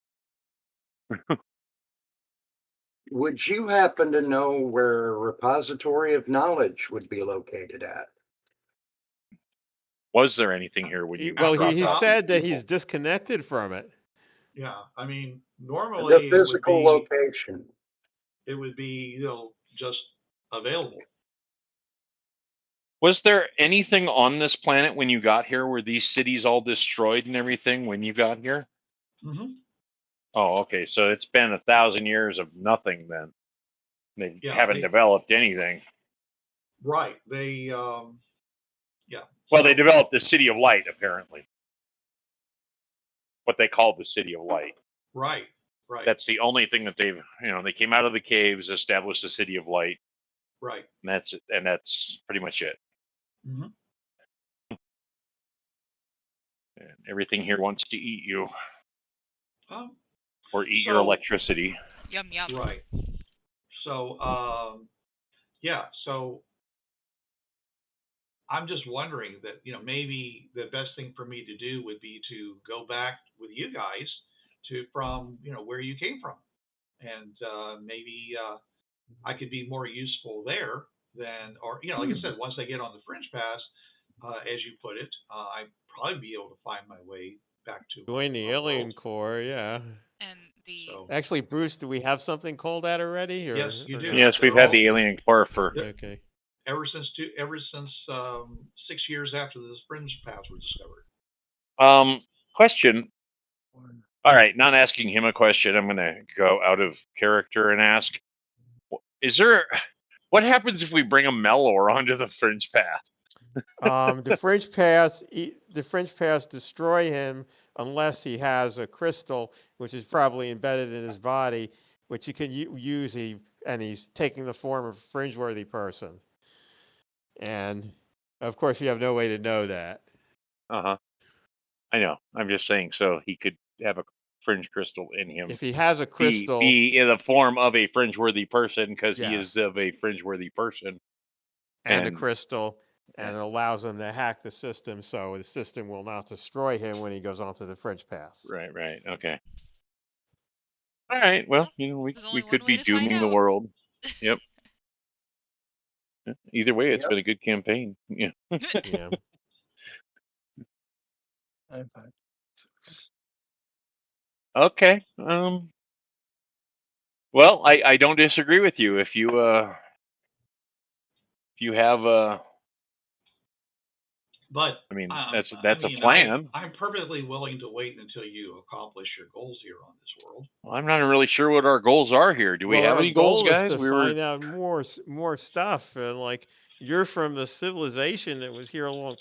would you happen to know where a repository of knowledge would be located at? Was there anything here when you Well, dropped he off said these that people? he's disconnected from it. yeah, I mean, The normally physical location. it would be just available. Was there anything on this planet when you got here? Were these cities all destroyed and everything when you got here? Mm-hmm. Oh, okay. So it's been 1,000 years of nothing then. They haven't developed anything. Right. They yeah. Well, they developed the City of Light, apparently. What they called the City of Light. Right. Right. That's the only thing that they've, they came out of the caves, established the City of Light. Right. And that's pretty much it. Mm-hmm. And everything here wants to eat you. Or eat your So- electricity. Yum yum. Right. So yeah. So I'm just wondering that maybe the best thing for me to do would be to go back with you guys from where you came from, and maybe I could be more useful there than, or like I said, once I get on the Fringe Pass, as you put it, I'd probably be able to find my way back to Join the Alien world. Corps, yeah. And the Actually, Bruce, do we have something called that already? Yes, you do. Yes, we've had the Alien Corps for. Okay. Ever since 6 years after the Fringe Pass were discovered. Question. All right, not asking him a question. I'm going to go out of character and ask: what happens if we bring a Melor onto the Fringe Path? The Fringe Pass destroy him unless he has a crystal, which is probably embedded in his body, which he can use. And he's taking the form of a Fringeworthy person. And of course, you have no way to know that. I know. I'm just saying, so he could have a Fringe crystal in him. If he has a crystal, be in the form of a Fringeworthy person because he Yes. is of a Fringeworthy person, and a crystal, and it allows him to hack the system, so the system will not destroy him when he goes onto the Fringe Pass. Right. Okay. All right. Well, we could be dooming the world. Yep. Either way, it's been a good campaign. Yeah. Yeah. Okay. Well, I don't disagree with you. If you have But I mean, that's a plan. I'm perfectly willing to wait until you accomplish your goals here on this world. Well, I'm not really sure what our goals are here. Do we have any goals, guys? To find out more stuff, and like you're from the civilization that was here a long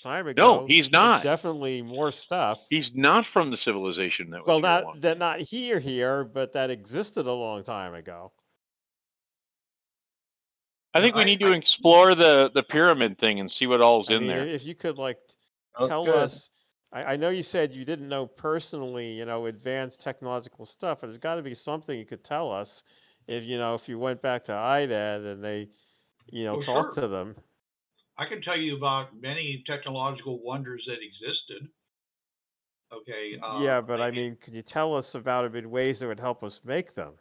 time ago. No, he's not. Definitely more stuff. He's not from the civilization that was not here, but that existed a long time ago. I think we need to explore the pyramid thing and see what all's in there. If you could like That's tell good. us, I know you said you didn't know personally, advanced technological stuff, but there's got to be something you could tell us if you went back to IDET and they, talked Sure. to them. I can tell you about many technological wonders that existed. Okay. Yeah, but could you tell us about them in ways that would help us make them?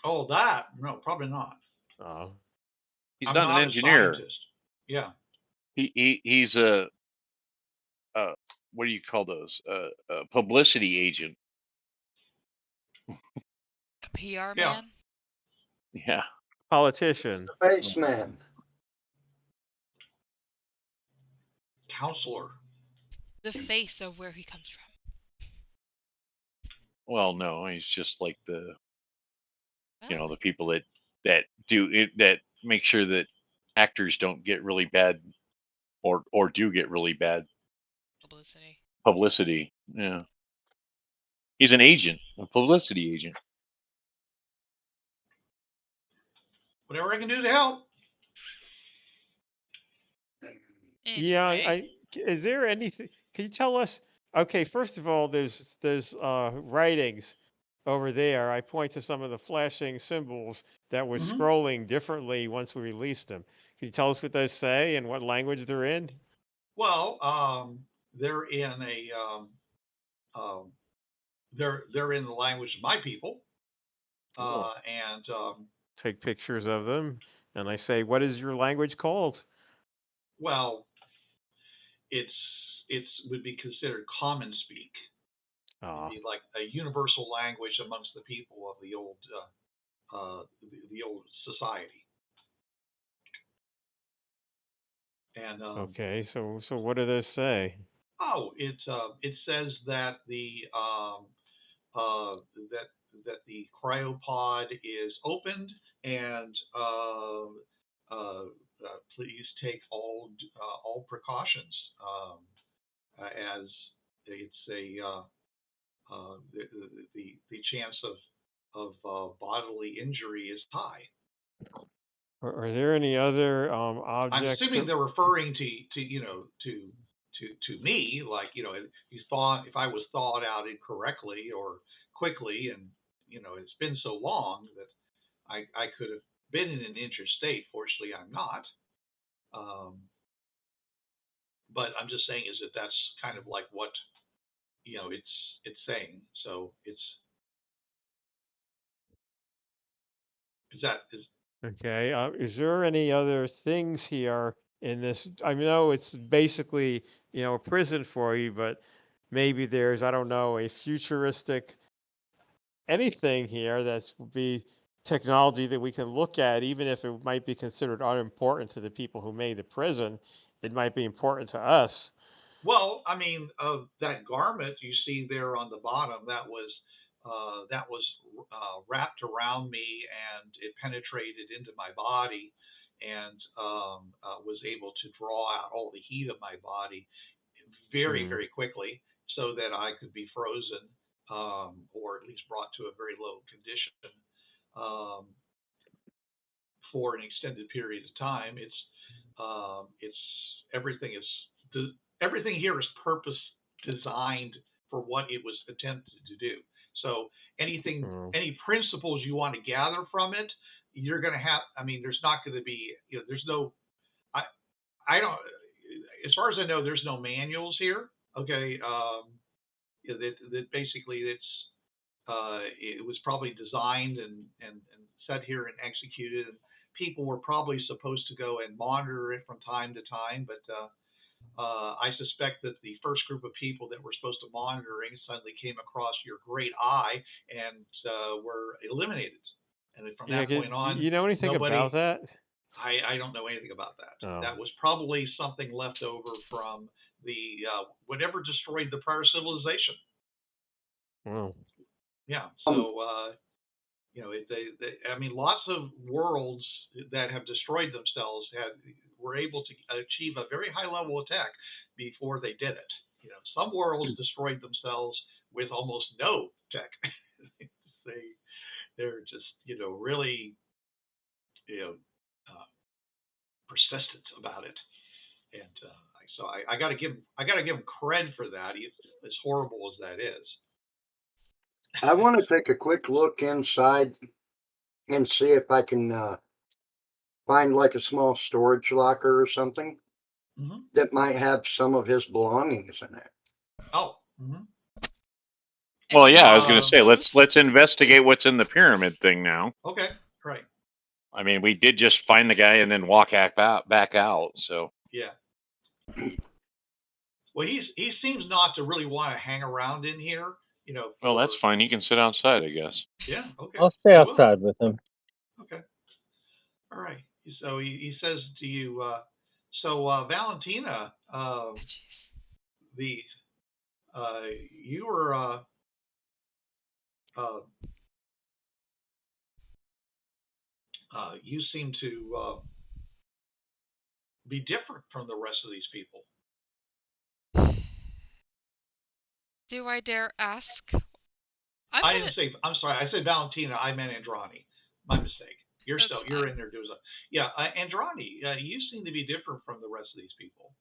Oh, that? No, probably not. Oh. He's I'm not an not a engineer. scientist. Yeah. He's a what do you call those? A publicity agent. A PR Yeah. man? Yeah. Politician. Spaceman. Counselor. The face of where he comes from. Well, no, he's just like the Oh, the people that do it, that make sure that actors don't get really bad or do get really bad publicity. publicity. Yeah. He's an agent, a publicity agent. Whatever I can do to help. Yeah, Anyway. is there anything? Can you tell us? Okay, first of all, there's writings over there. I point to some of the flashing symbols that were Mhm. scrolling differently once we released them. Can you tell us what those say and what language they're in? Well, they're in they're in the language of my people, Cool. and Take pictures of them, and I say, "What is your language called?" well, it's would be considered common speak. It'd Ah, be like a universal language amongst the people of the old society. And okay. So what do those say? it says that uh, that the cryopod is opened, and please take all precautions, as it's the chance of bodily injury is high. Are there any other I'm objects? assuming they're referring to me, like, if you thought, if I was thawed out incorrectly or quickly, and it's been so long that I could have been in an injured state. Fortunately, I'm not. But I'm just saying is that that's kind of like what it's saying. So is that is Okay. Is there any other things here in this? I know it's basically, a prison for you, but maybe there's, I don't know, a futuristic anything here that's would be technology that we can look at, even if it might be considered unimportant to the people who made the prison, it might be important to us. Well, I mean, that garment you see there on the bottom, that was wrapped around me, and it penetrated into my body, and was able to draw out all the heat of my body very, Hmm. very quickly, so that I could be frozen, or at least brought to a very low condition, um, for an extended period of time. It's everything is everything here is purpose designed for what it was attempted to do. So Hmm. any principles you want to gather from it, you're going to have. I mean, there's not going to be. There's no. I I don't. As far as I know, there's no manuals here. Okay. That basically it was probably designed and set here and executed. And people were probably supposed to go and monitor it from time to time, but I suspect that the first group of people that were supposed to monitoring suddenly came across your great eye and were eliminated. And then from Yeah, that point do on, you know anything about nobody. that? I don't know anything about that. Oh, That was probably something left over from the whatever destroyed the prior civilization. well, Yeah. So I mean, lots of worlds that have destroyed themselves were able to achieve a very high level of tech before they did it. Some worlds destroyed themselves with almost no tech. they're just really, you know insistent about it, and so I got to give him cred for that, as horrible as that is. I want to take a quick look inside and see if I can find like a small storage locker or something that might have some of his belongings in it. Oh. Well, yeah, I was going to say let's investigate what's in the pyramid thing now. Okay, right. I mean, we did just find the guy and then walk back out. So yeah. Well, he seems not to really want to hang around in here. Well, that's fine. He can sit outside, I guess. Yeah. Okay. I'll stay outside with him. Okay. All right. So he says to you, Valentina, you were you seem to be different from the rest of these people. Do I dare ask? I didn't say. I'm sorry. I said Valentina. I meant Indrani. My mistake. You're in there doing something. Yeah, Indrani. You seem to be different from the rest of these people.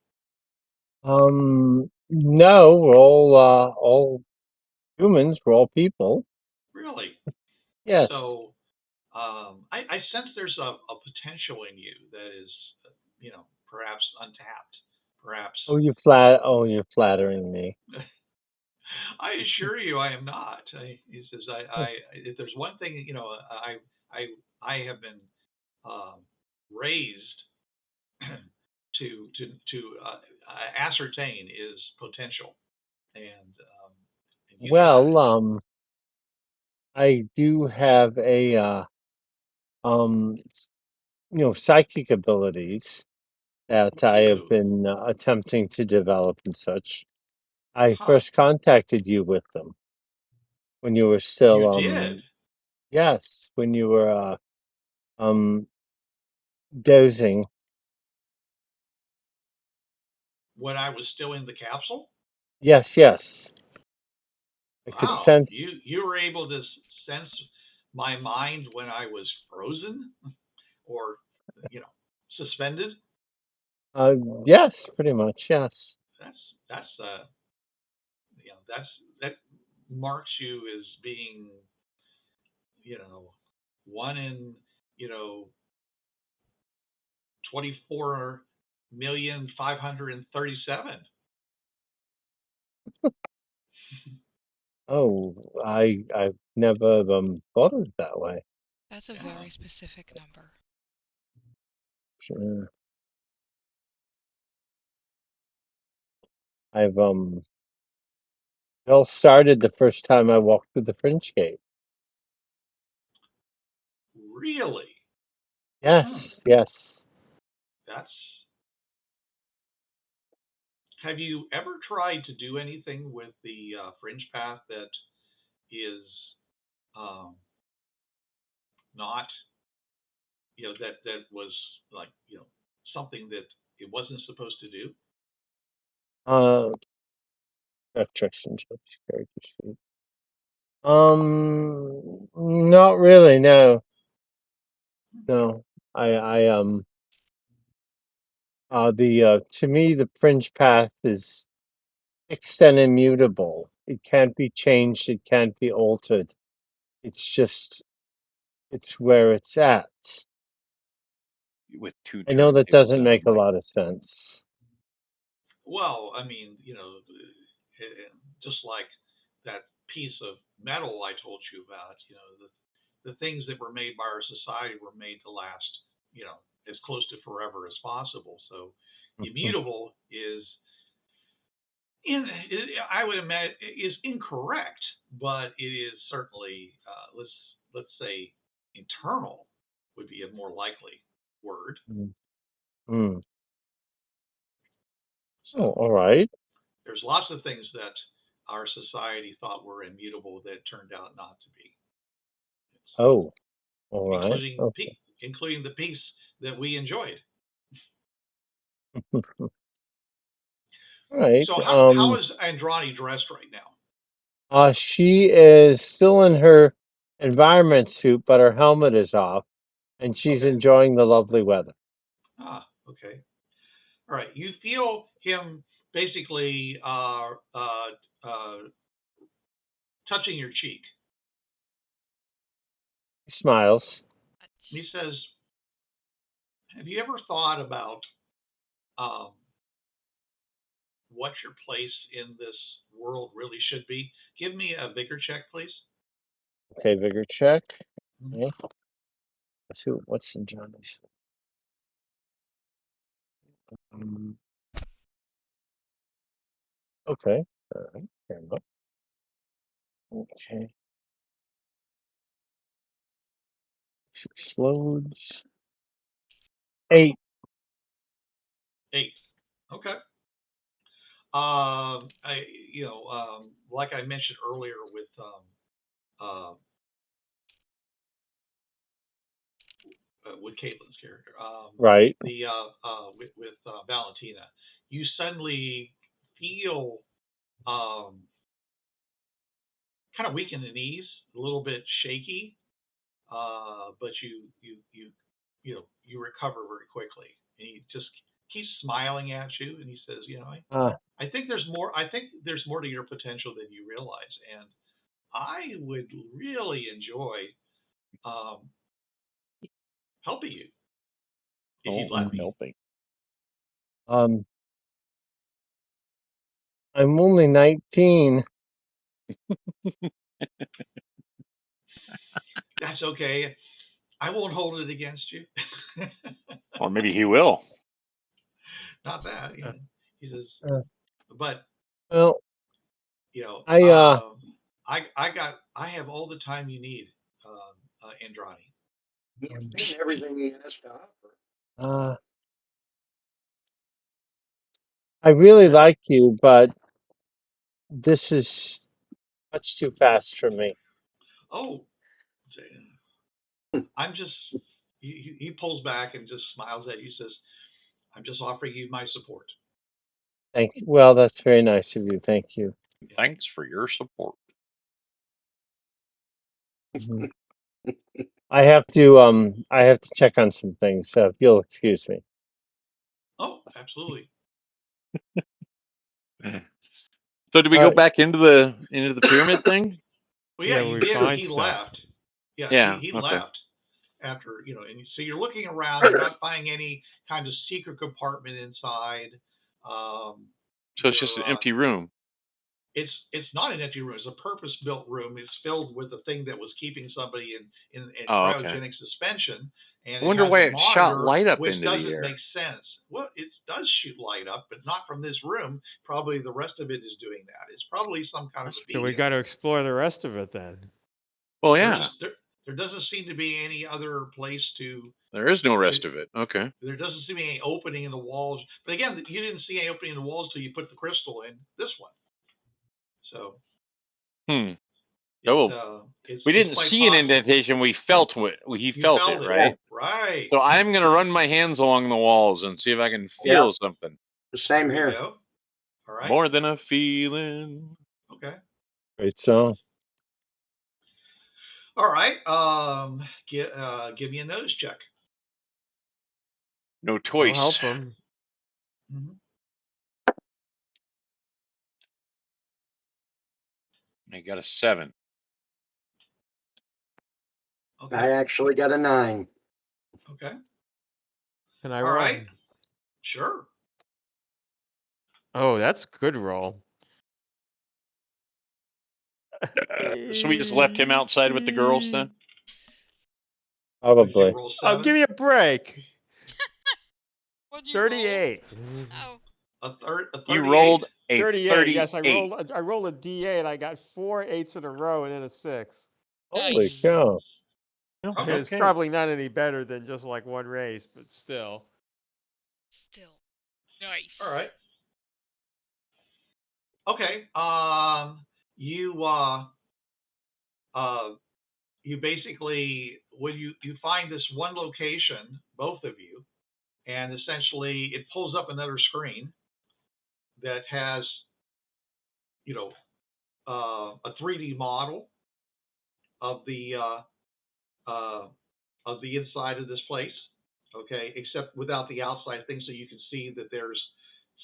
No, we're all humans. We're all people. Really? Yes. So, I sense there's a potential in you that is, perhaps untapped. Perhaps. Oh, you're flattering me. I assure you, I am not. He says, if there's one thing, I have been raised to ascertain is potential, and I do have a psychic abilities that I have been attempting to develop and such. I first contacted you with them when you were still You did? Yes, when you were dozing. When I was still in the capsule? Yes. I could Wow, sense you were able to sense my mind when I was frozen, or suspended. Yes, pretty much. Yes. That marks you as being, one in 24,537,000. Oh, I've never thought of it that way. That's a very specific number. Sure. I've it all started the first time I walked through the Fringe gate. Really? Yes. Have you ever tried to do anything with the fringe path that is not, that was like, something that it wasn't supposed to do? Attraction character sheet. Not really. No. To me, the fringe path is fixed and immutable. It can't be changed. It can't be altered. It's where it's at. With two I know that doesn't make a mic. lot of sense. Well, I mean, just like that piece of metal I told you about, the things that were made by our society were made to last, as close to forever as possible. So immutable is, I would imagine, is incorrect, but it is certainly, let's say, eternal would be a more likely word. Oh, all right. There's lots of things that our society thought were immutable that turned out not to be. Oh, all right. Including the piece that we enjoyed. All right. So how is Indrani dressed right now? She is still in her environment suit, but her helmet is off, and she's enjoying the lovely weather. Okay. All right. You feel him basically touching your cheek. He smiles. He says, "Have you ever thought about what your place in this world really should be? Give me a vigor check, please." Okay, vigor check. Okay. Let's see what's in Johnny's. Okay. All right. Fair enough. Okay. Explodes. 8. 8. Okay. Like I mentioned earlier with Caitlin's character, Right. with Valentina, you suddenly feel kind of weak in the knees, a little bit shaky, but you recover very quickly, and he just keeps smiling at you, and he says, I think there's more. I think there's more to your potential than you realize, and I would really enjoy helping you if you'd let me. Helping. I'm only 19. That's okay. I won't hold it against you. Or maybe he will. Not that, he says, but Well, I have all the time you need, Indrani. You've seen everything he has to offer. I really like you, but this is much too fast for me. Oh, I'm just. He pulls back and just smiles at you. Says, "I'm just offering you my support." Thank you. Well, that's very nice of you. Thank you. Thanks for your support. I have to check on some things, so if you'll excuse me. Oh, absolutely. So did we go back into the pyramid thing? Well, yeah, you did. He left. Yeah, he okay. left after, and so you're looking around. You're not finding any kind of secret compartment inside. So it's just an empty room. It's not an empty room. It's a purpose-built room. It's filled with the thing that was keeping somebody in cryogenic suspension. And I wonder why it shot monitor, light up which into the doesn't air. make sense. Well, it does shoot light up, but not from this room. Probably the rest of it is doing that. It's probably some kind of a beacon. So we got to explore the rest of it then. Well, yeah. There doesn't seem to be any other place to. There is no rest of it. Okay. There doesn't seem to be any opening in the walls. But again, you didn't see any opening in the walls till you put the crystal in this one. So. We didn't see an indentation. We felt it. He felt it, right? Yeah. Right. So I'm going to run my hands along the walls and see if I can feel something. The same here. All right. More than a feeling. Okay. Great song. All right. Give me a nose check. No choice. I'll help him. I got a 7. Okay. I actually got a 9. Okay. Can I roll? All right. Sure. Oh, that's a good roll. So we just left him outside with the girls then? Probably. Oh, give me a break. What'd you 38. roll? Oh. A 38? You rolled a 38. Yes, I rolled a D8. I got 4 8s in a row and then a 6. Holy cow. Okay. It's probably not any better than just like one race, but still. Nice. All right. Okay. You basically, when you find this one location, both of you, and essentially it pulls up another screen that has, a 3D model of the inside of this place, Okay, except without the outside thing, so you can see that there's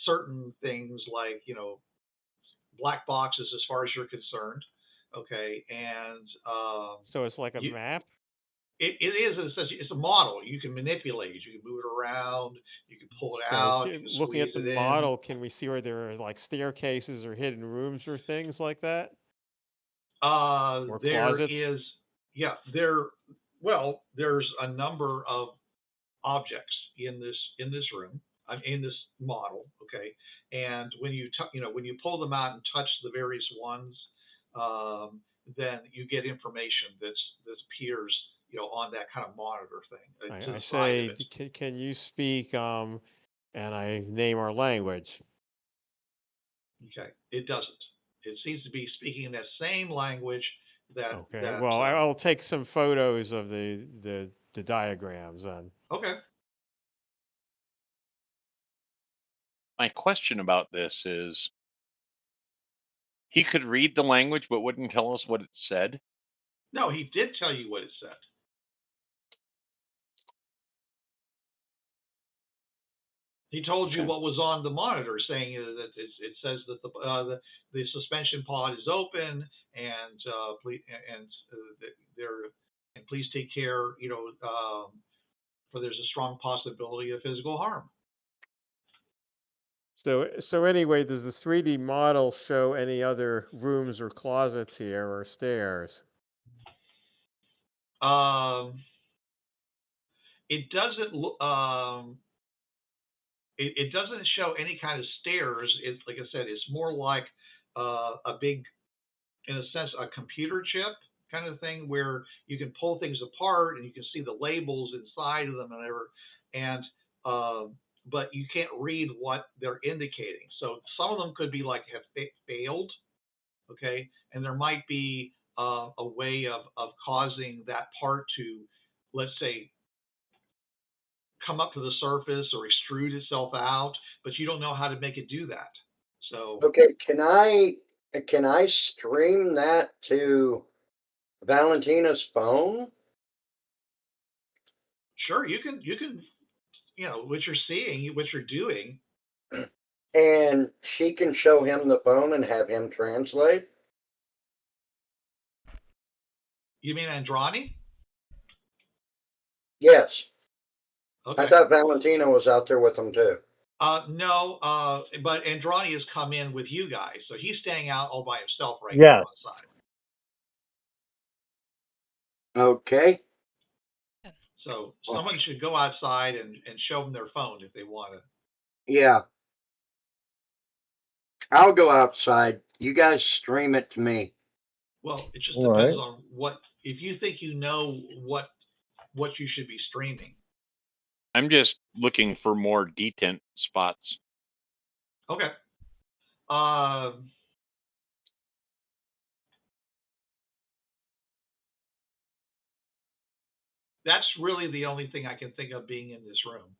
certain things like, you know, black boxes as far as you're concerned. Okay, and So it's like a you, map. it is. It's a model. You can manipulate. You can move it around. You can pull it So out. You can looking squeeze at the it in. model, can we see where there are like staircases or hidden rooms or things like that? Or There closets? is, yeah, well, there's a number of objects in this room, in this model. Okay, and when when you pull them out and touch the various ones, then you get information that appears, you know, on that kind of monitor thing to I the side of say, it. can you speak? And I name our language. Okay, it doesn't. It seems to be speaking in that same language that Okay. Well, I'll take some photos of the diagrams then. Okay. My question about this is, he could read the language but wouldn't tell us what it said. No, he did tell you what it said. He told you what was on the monitor, saying that it says that the suspension pod is open, and please take care. You know, for there's a strong possibility of physical harm. So anyway, does the 3D model show any other rooms or closets here or stairs? It doesn't look. It doesn't show any kind of stairs. It's like I said, it's more like a big, in a sense, a computer chip kind of thing where you can pull things apart and you can see the labels inside of them and whatever, and but you can't read what they're indicating. So some of them could be like have failed, okay, and there might be a way of causing that part to, let's say, come up to the surface or extrude itself out, but you don't know how to make it do that. So okay, can I stream that to Valentina's phone? sure, you can, you know, what you're seeing, what you're doing. And she can show him the phone and have him translate? You mean Indrani? Yes. Okay. I thought Valentina was out there with him too. No, but Indrani has come in with you guys, so he's staying out all by himself right now Yes. outside. Okay. So someone should go outside and show them their phone if they want to. Yeah. I'll go outside. You guys stream it to me. Well, it just All depends right. on what, if you think you know what you should be streaming. I'm just looking for more detent spots. Okay. That's really the only thing I can think of being in this room.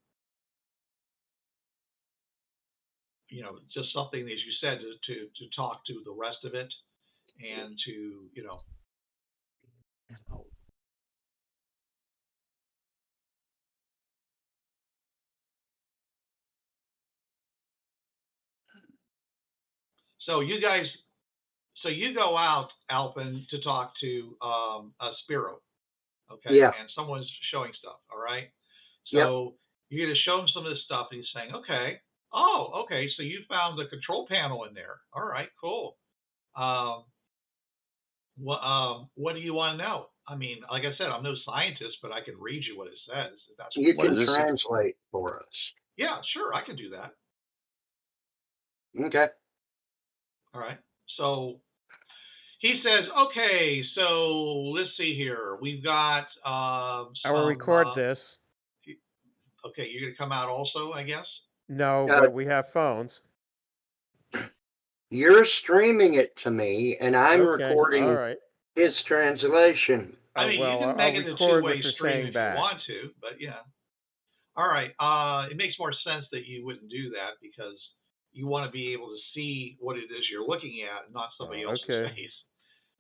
You know, just something, as you said, to talk to the rest of it, and to, you know. So you guys, so you go out, Alpin, to talk to Spiro, okay? Yeah. And someone's showing stuff, all right? Yep. So you're going to show him some of this stuff, and he's saying, okay, oh, okay, so you found the control panel in there. All right, cool. What do you want to know? I mean, like I said, I'm no scientist, but I can read you what it says. If that's You what can translate for us. Yeah, sure, I can do that. Okay. All right. So he says, okay, so let's see here. We've got I will record this. Okay, you're going to come out also, I guess? No, but we have phones. You're streaming it to me, and I'm recording all right. his translation. I mean, you can make it a two-way stream if you want to, but yeah. All right. It makes more sense that you wouldn't do that because you want to be able to see what it is you're looking at, not somebody else's face.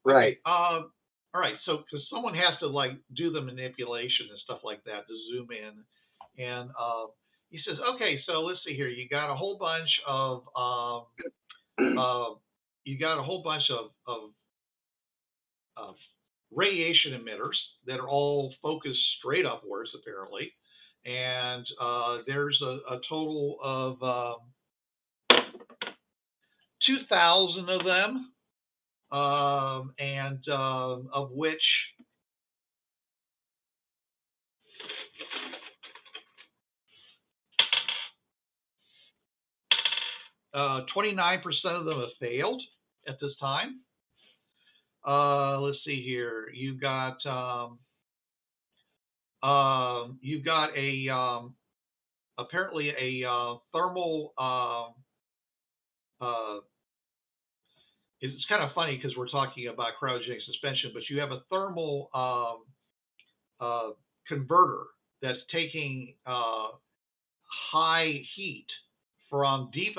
Right. Okay, all right. So, because someone has to like do the manipulation and stuff like that to zoom in, And he says, okay, so let's see here. You got a whole bunch of radiation emitters that are all focused straight upwards, apparently. And there's a total of 2,000 of them, and of which 29% of them have failed at this time. Let's see here. You've got apparently a thermal. It's kind of funny because we're talking about cryogenic suspension, but you have a thermal converter that's taking high heat from deep,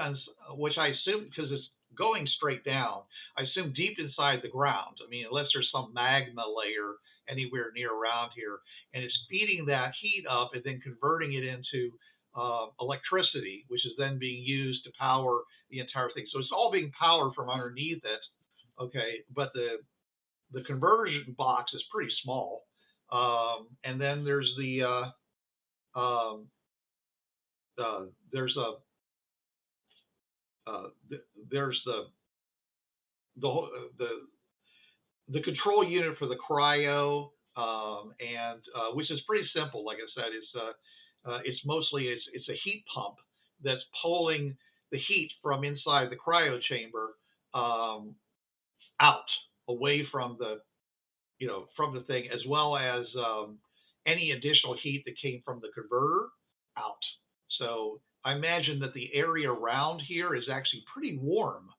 which I assume, because it's going straight down, I assume deep inside the ground. I mean, unless there's some magma layer anywhere near around here, and it's feeding that heat up and then converting it into electricity, which is then being used to power the entire thing. So it's all being powered from underneath it. Okay, but the conversion box is pretty small. And then there's the control unit for the cryo, and which is pretty simple. Like I said, it's mostly it's a heat pump that's pulling the heat from inside the cryo chamber out, away from the from the thing, as well as any additional heat that came from the converter out. So I imagine that the area around here is actually pretty warm,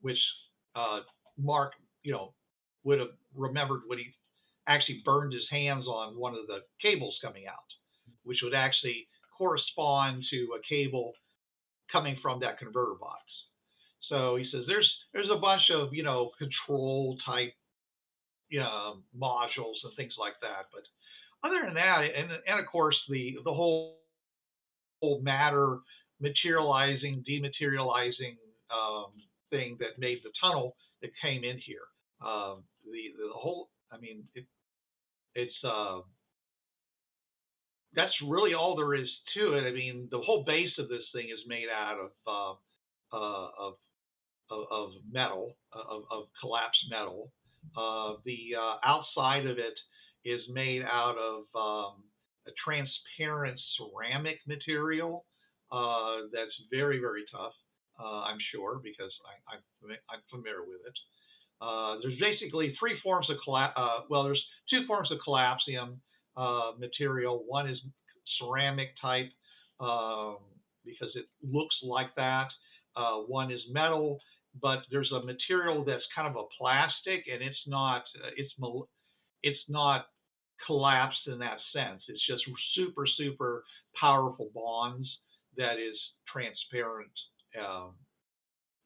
which Mark, would have remembered when he actually burned his hands on one of the cables coming out, which would actually correspond to a cable coming from that converter box. So he says there's a bunch of control type modules and things like that, but other than that, and of course the whole matter materializing, dematerializing thing that made the tunnel that came in here. The whole, I mean, it's that's really all there is to it. I mean, the whole base of this thing is made out of metal, of collapsed metal. The outside of it is made out of a transparent ceramic material that's very, very tough. I'm sure, because I'm familiar with it. There's basically three forms of there's two forms of collapsium material. One is ceramic type, because it looks like that. One is metal, but there's a material that's kind of a plastic, and it's not collapsed in that sense. It's just super, super powerful bonds that is transparent,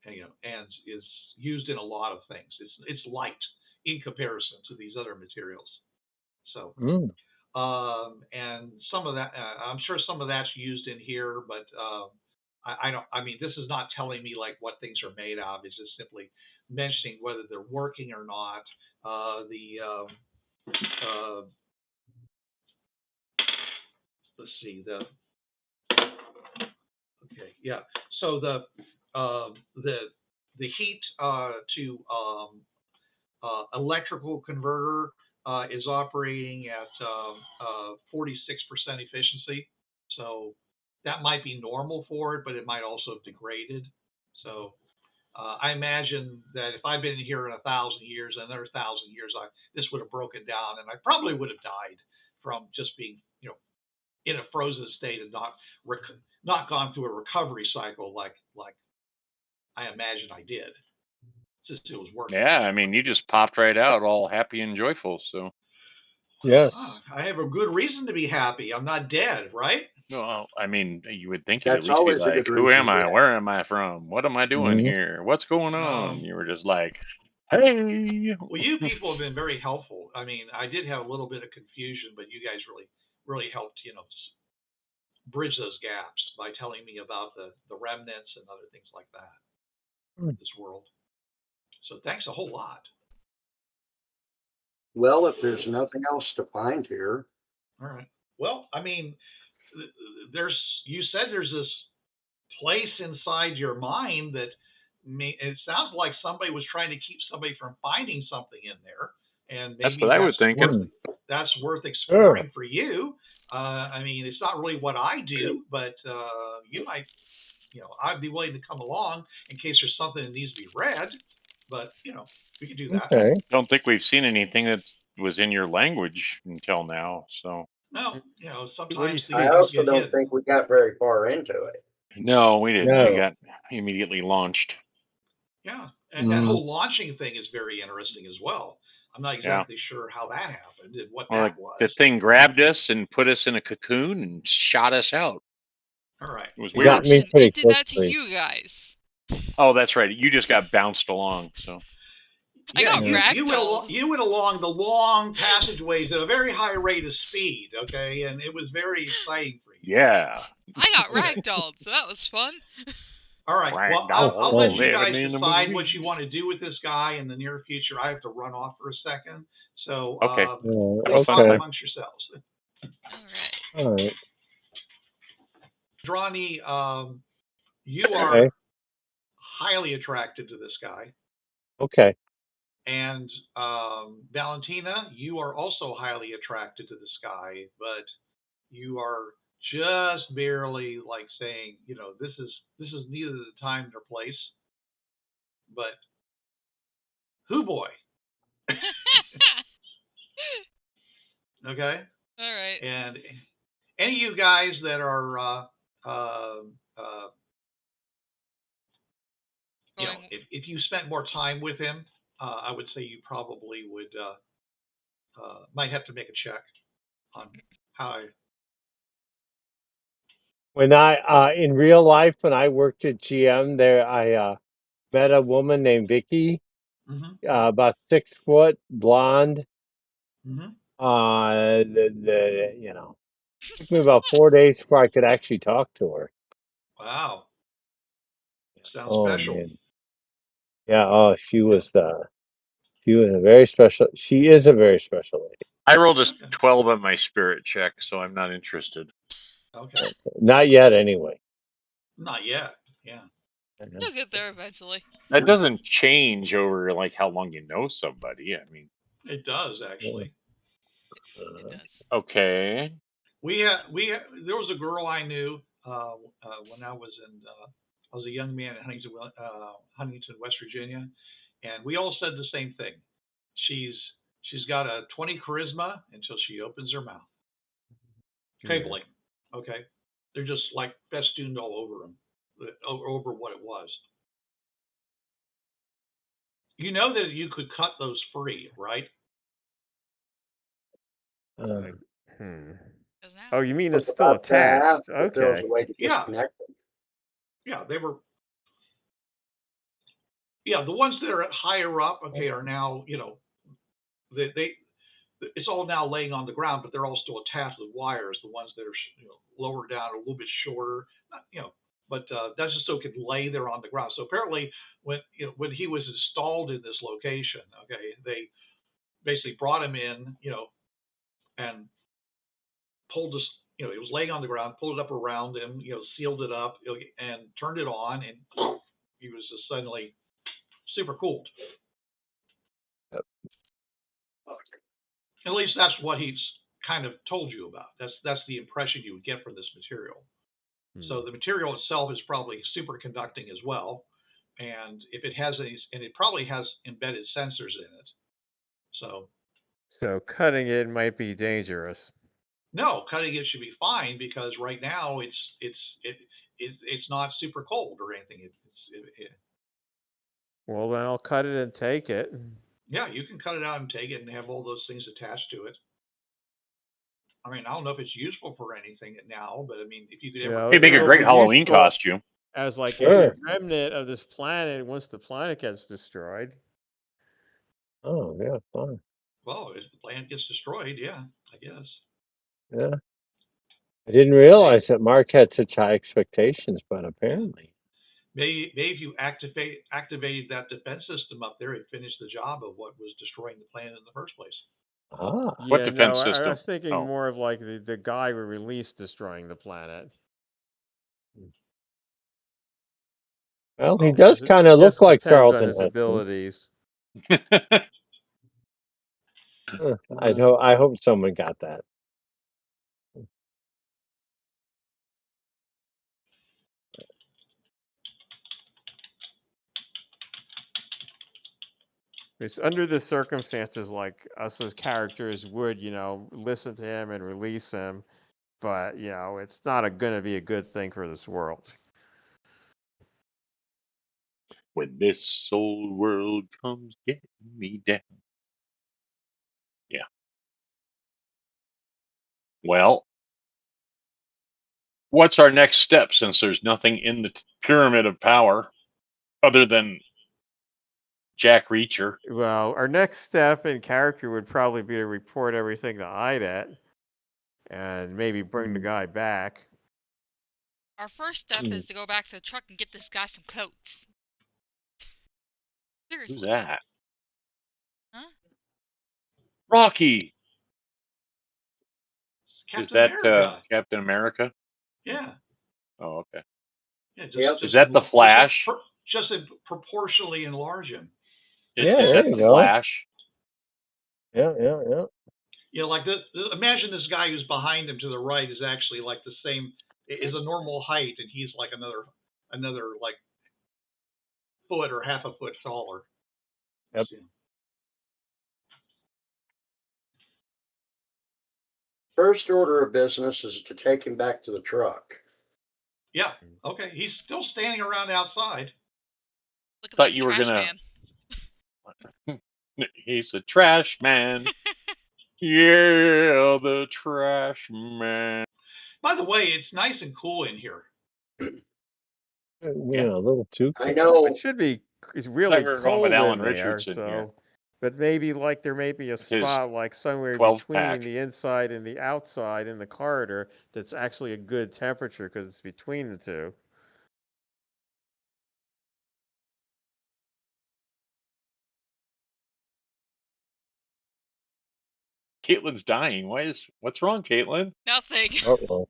and is used in a lot of things. It's light in comparison to these other materials. So, and some of that, I'm sure some of that's used in here, but I mean, this is not telling me like what things are made of. It's just simply mentioning whether they're working or not. Let's see, okay, yeah. So the heat to electrical converter is operating at 46% efficiency. So that might be normal for it, but it might also have degraded. So I imagine that if I've been here in 1,000 years, another 1,000 years, this would have broken down, and I probably would have died from just being, in a frozen state and not gone through a recovery cycle like I imagine I did. Just it was working. Yeah, I mean, you just popped right out, all happy and joyful. So yes, I have a good reason to be happy. I'm not dead, right? well, I mean, you would think you'd at That's least be always a like, good who reason am to be I? happy. Where am I from? What am I doing here? What's going on? You were just like, hey. Well, you people have been very helpful. I mean, I did have a little bit of confusion, but you guys really helped, bridge those gaps by telling me about the remnants and other things like that. This world. So thanks a whole lot. Well, if there's nothing else to find here. All right. Well, I mean, you said there's this place inside your mind that it sounds like somebody was trying to keep somebody from finding something in there, and maybe that's what I would think. That's worth exploring for you. I mean, it's not really what I do, but you might, I'd be willing to come along in case there's something that needs to be read. But we could do that. Okay. I don't think we've seen anything that was in your language until now. So no, sometimes I also don't think we got very far into it. No, we didn't. No. We got immediately launched. Yeah, and that whole launching thing is very interesting as well. I'm not exactly sure how that happened and what that was. The thing grabbed us and put us in a cocoon and shot us out. All right. It was weird. Got me pretty it did that to you guys. Oh, that's right. You just got bounced along. So I got you went along the long passageways at a very high rate of speed, okay, and it was very exciting for you. Yeah. I got ragdolled, so that was fun. All right. Well, I'll let you guys decide what you want to do with this guy in the near future. I have to run off for a second, so please talk amongst yourselves. All right. Indrani, you are highly attracted to this guy. Okay. And Valentina, you are also highly attracted to this guy, but you are just barely like saying, this is neither the time nor place. But who boy? Okay. All right. And any of you guys that are if you spent more time with him, I would say you probably would might have to make a check on how. When I in real life, when I worked at GM, there I met a woman named Vicky, about 6 foot, blonde. Took me about 4 days before I could actually talk to her. Wow. Sounds special. Man. Yeah. She was a very special. She is a very special lady. I rolled a 12 on my spirit check, so I'm not interested. Okay. Not yet, anyway. Not yet. Yeah. You'll get there eventually. That doesn't change over like how long you know somebody. I mean, it does actually. It does. Okay. There was a girl I knew when I was a young man in Huntington, West Virginia, and we all said the same thing. She's got a 20 charisma until she opens her mouth. Cabling. Okay. They're just like festooned all over them, over what it was. You know that you could cut those free, right? Oh, you mean it's still attached? Okay. There was a way to disconnect them. Yeah, they were. Yeah, the ones that are higher up, okay, are now, it's all now laying on the ground, but they're all still attached with wires. The ones that are lower down, a little bit shorter, but that's just so it can lay there on the ground. So apparently, when he was installed in this location, okay, they basically brought him in, and pulled this. He was laying on the ground, pulled it up around him, sealed it up, and turned it on, and he was just suddenly super cooled. At least that's what he's kind of told you about. That's the impression you would get from this material. So the material itself is probably superconducting as well, and if it has and it probably has embedded sensors in it. So cutting it might be dangerous. No, cutting it should be fine because right now it's not super cold or anything. Well, then I'll cut it and take it. Yeah, you can cut it out and take it and have all those things attached to it. I mean, I don't know if it's useful for anything now, but I mean, if you could ever... It'd make a great Halloween costume. As like a remnant of this planet once the planet gets destroyed. Oh, yeah, fine. Well, if the planet gets destroyed, yeah, I guess. Yeah. I didn't realize that Mark had such high expectations, but apparently. Maybe if you activated that defense system up there, it finished the job of what was destroying the planet in the first place. Ah. What defense I system? was thinking Oh. more of like the guy we released destroying the planet. Well, he does kind of look like depends on Charlton his Heston. abilities. I hope someone got that. It's under the circumstances, like us as characters would, listen to him and release him, but it's not going to be a good thing for this world. When this old world comes getting me down. Yeah. Well, what's our next step since there's nothing in the pyramid of power other than Jack Reacher? Well, our next step in character would probably be to report everything to IDET and maybe bring the guy back. Our first step is to go back to the truck and get this guy some coats. Seriously. Who's that? Huh? Rocky. Is that America. Captain America? Yeah. Oh, okay. Yeah, is that the Flash? Just proportionally enlarge him. Is that the Flash? Yeah. Like imagine this guy who's behind him to the right is actually like the same, is a normal height, and he's like another like foot or half a foot taller. Yep. So, first order of business is to take him back to the truck. Yeah. Okay. He's still standing around outside. Look at Thought that you were trash man. He's a trash man. Yeah, the trash man. By the way, it's nice and cool in here. Yeah, a little too cool. I know. It should be. It's really cold Alan in there, Richardson so. here. But maybe there may be a spot like somewhere 12 between pack. the inside and the outside in the corridor that's actually a good temperature because it's between the two. Caitlin's dying. What's wrong, Kaitlin? Nothing. Uh-oh.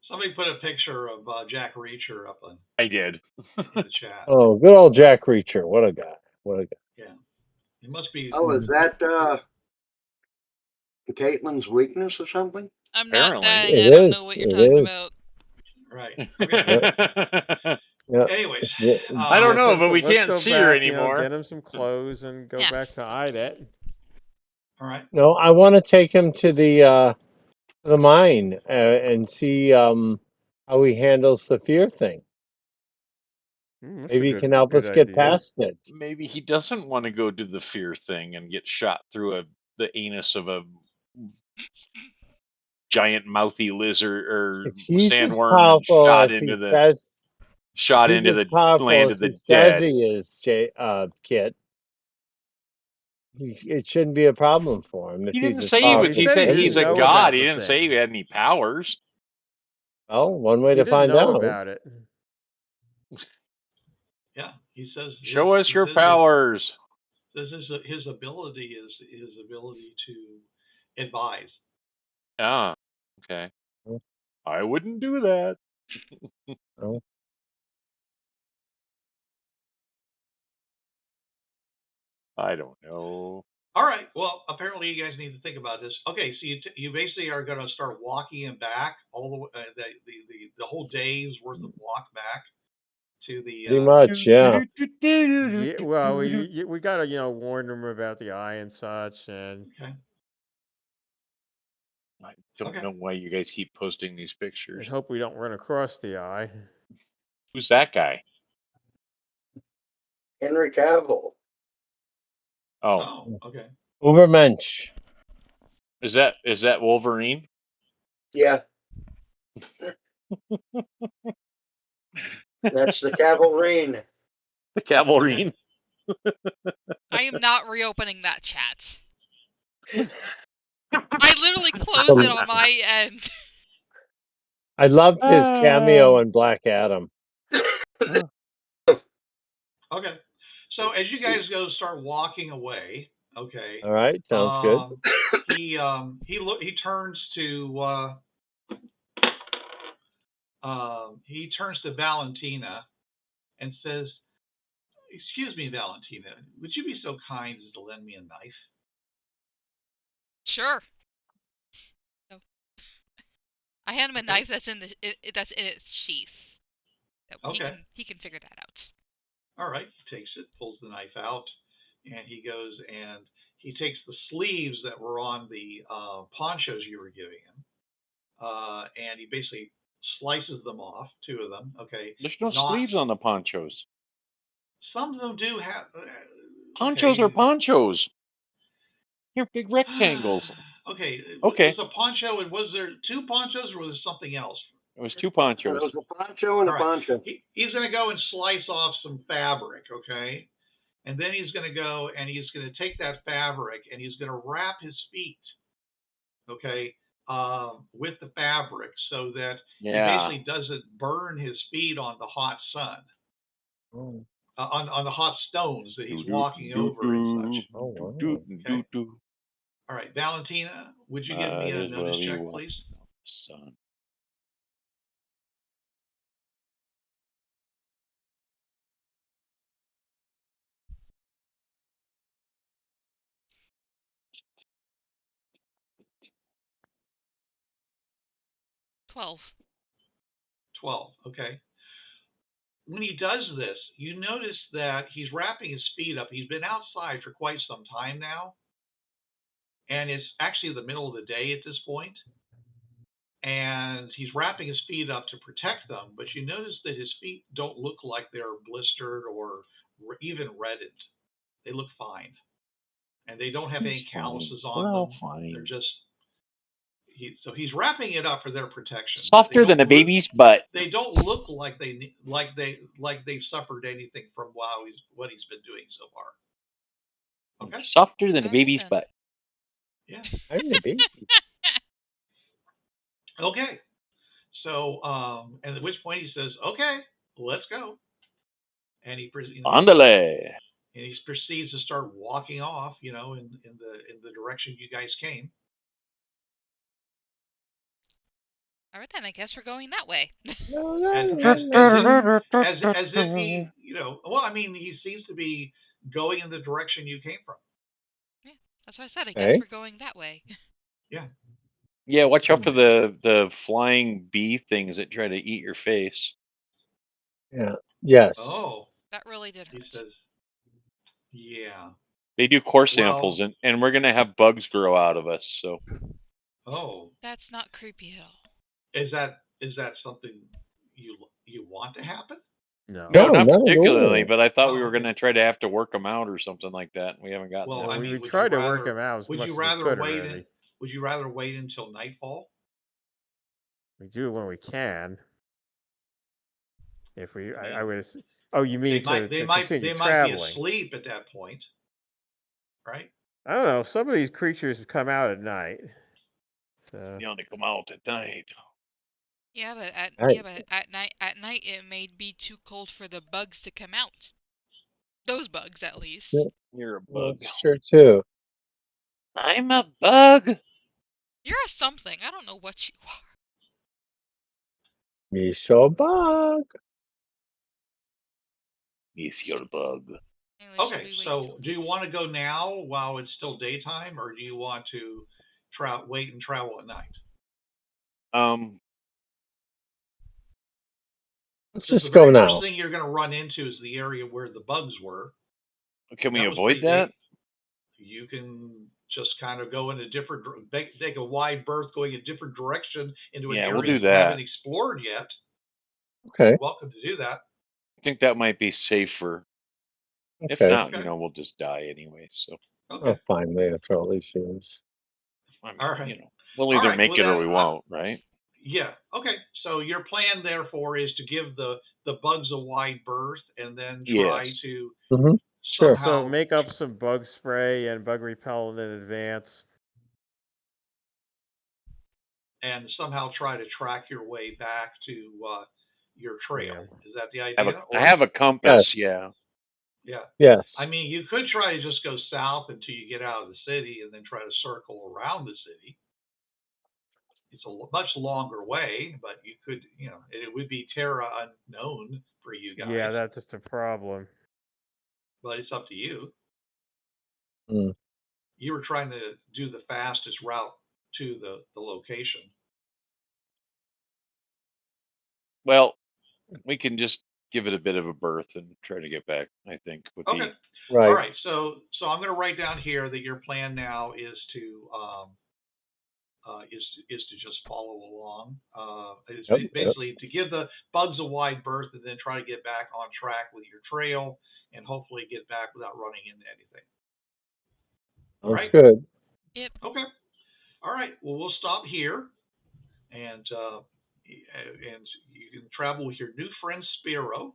Somebody put a picture of Jack Reacher up in I did. the chat. Oh, good old Jack Reacher. What a guy. Yeah. It must be. Oh, is that Caitlin's weakness or something? I'm not Apparently. dying. It I don't is. know what you're It talking is. about. Right. Okay. Yeah. Anyways. I don't know, but we let's can't go see back, her anymore. Get him some clothes and go back to IDET. All right. No, I want to take him to the mine and see how he handles the fear thing. Maybe he can help us get past it. Maybe he doesn't want to go do the fear thing and get shot through the anus of a giant mouthy lizard or sandworm and shot into the land of the dead. He is, Kit. It shouldn't be a problem for him. If He didn't he's say he said he's a god. He didn't say he had any powers. Well, one way to find out about it. Yeah, he says. Show us your powers. This is his ability is his ability to advise. Ah, okay. I wouldn't do that. Oh. I don't know. All right. Well, apparently you guys need to think about this. Okay, so you basically are going to start walking him back all the way, the whole day's worth of walk back to the. Pretty much, yeah. Yeah, well, we got to warn them about the eye and such, and. Okay. I don't know why you guys keep posting these pictures. I hope we don't run across the eye. Who's that guy? Henry Cavill. Oh, okay. Ubermensch. Is that Wolverine? Yeah. That's the cavalry. The cavalry. I am not reopening that chat. I literally closed it on my end. I loved his cameo in Black Adam. Okay. So as you guys start walking away, okay. All right, sounds good. He turns to Valentina and says, "Excuse me, Valentina, would you be so kind as to lend me a knife?" Sure. So, I hand him a knife that's in its sheath. So Okay. He can figure that out. All right. He takes it, pulls the knife out, and he goes and he takes the sleeves that were on the ponchos you were giving him, and he basically slices them off, 2 of them. Okay. There's no sleeves on the ponchos. Some of them do have. Ponchos are ponchos. They're big rectangles. Okay. Okay. Was a poncho, and was there 2 ponchos, or was there something else? It was 2 ponchos. It was a poncho and a poncho. He's going to go and slice off some fabric, okay? And then he's going to go and he's going to take that fabric and he's going to wrap his feet, okay, with the fabric so that he basically doesn't burn his feet on the hot sun, on the hot stones that he's walking over and such. Okay? All right, Valentina, would you give me a notice check, please? Son. $12. 12, okay. When he does this, you notice that he's wrapping his feet up. He's been outside for quite some time now. And it's actually the middle of the day at this point. And he's wrapping his feet up to protect them. But you notice that his feet don't look like they're blistered or even reddened. They look fine. And they don't have any calluses on them. Fine. They're just... So he's wrapping it up for their protection. Softer than a baby's butt. They don't look like they've suffered anything from what he's been doing so far. Okay. Softer than a baby's butt. Yeah. I'm a baby. Okay. So and at which point he says, "Okay, let's go." And he Andale. And he proceeds to start walking off, in the direction you guys came. All right, then I guess we're going that way. As if he, he seems to be going in the direction you came from. Yeah, that's what I said. I guess we're going that way. Yeah. Yeah, watch out for the flying bee things that try to eat your face. Yeah. Yes. Oh. That really did hurt. He says, yeah. They do core samples, and we're going to have bugs grow out of us, so. Oh. That's not creepy at all. Is that something you want to happen? No, not particularly, but I thought we were going to try to have to work them out or something like that. We haven't gotten well, that. I mean, we tried to work them out as much as we could already. Would you rather wait until nightfall? We do when we can. If we, I would. Oh, you mean they might continue be traveling? Asleep at that point, right? I don't know. Some of these creatures come out at night. So they only come out at night. Yeah, but at night it may be too cold for the bugs to come out. Those bugs, at least. Yeah. You're a bug. That's true too. I'm a bug. You're a something. I don't know what you are. Me so bug. Yes, you're a bug. Anyway, okay, so do you want to go now while it's still daytime, or do you want to wait and travel at night? Let's just go now. The first thing you're going to run into is the area where the bugs were. Can we avoid that? You can just kind of go in a different, take a wide berth going a different direction into an area we'll do that. You haven't explored yet. Okay. You're welcome to do that. I think that might be safer. Okay. If not, we'll just die anyway. So. Okay. Oh, fine. They have all these things. I mean, all right. We'll either make it or we won't, right? Yeah. Okay. So your plan, therefore, is to give the bugs a wide berth and then try to Sure. So make up some bug spray and bug repellent in advance. and somehow try to track your way back to your trail. Yeah. Is that the idea? I have a compass. Yes. Yeah. Yeah. Yes. I mean, you could try to just go south until you get out of the city and then try to circle around the city. It's a much longer way, but you could, it would be terra unknown for you guys. Yeah, that's just a problem. But it's up to you. Mm. You were trying to do the fastest route to the location. Well, we can just give it a bit of a berth and try to get back, I think would Okay. be Right. All right. So I'm going to write down here that your plan now is to just follow along. Basically to give the bugs a wide berth and then try to get back on track with your trail and hopefully get back without running into anything. All That's right. good. Yep. Okay. All right. Well, we'll stop here, and you can travel with your new friend Spiro.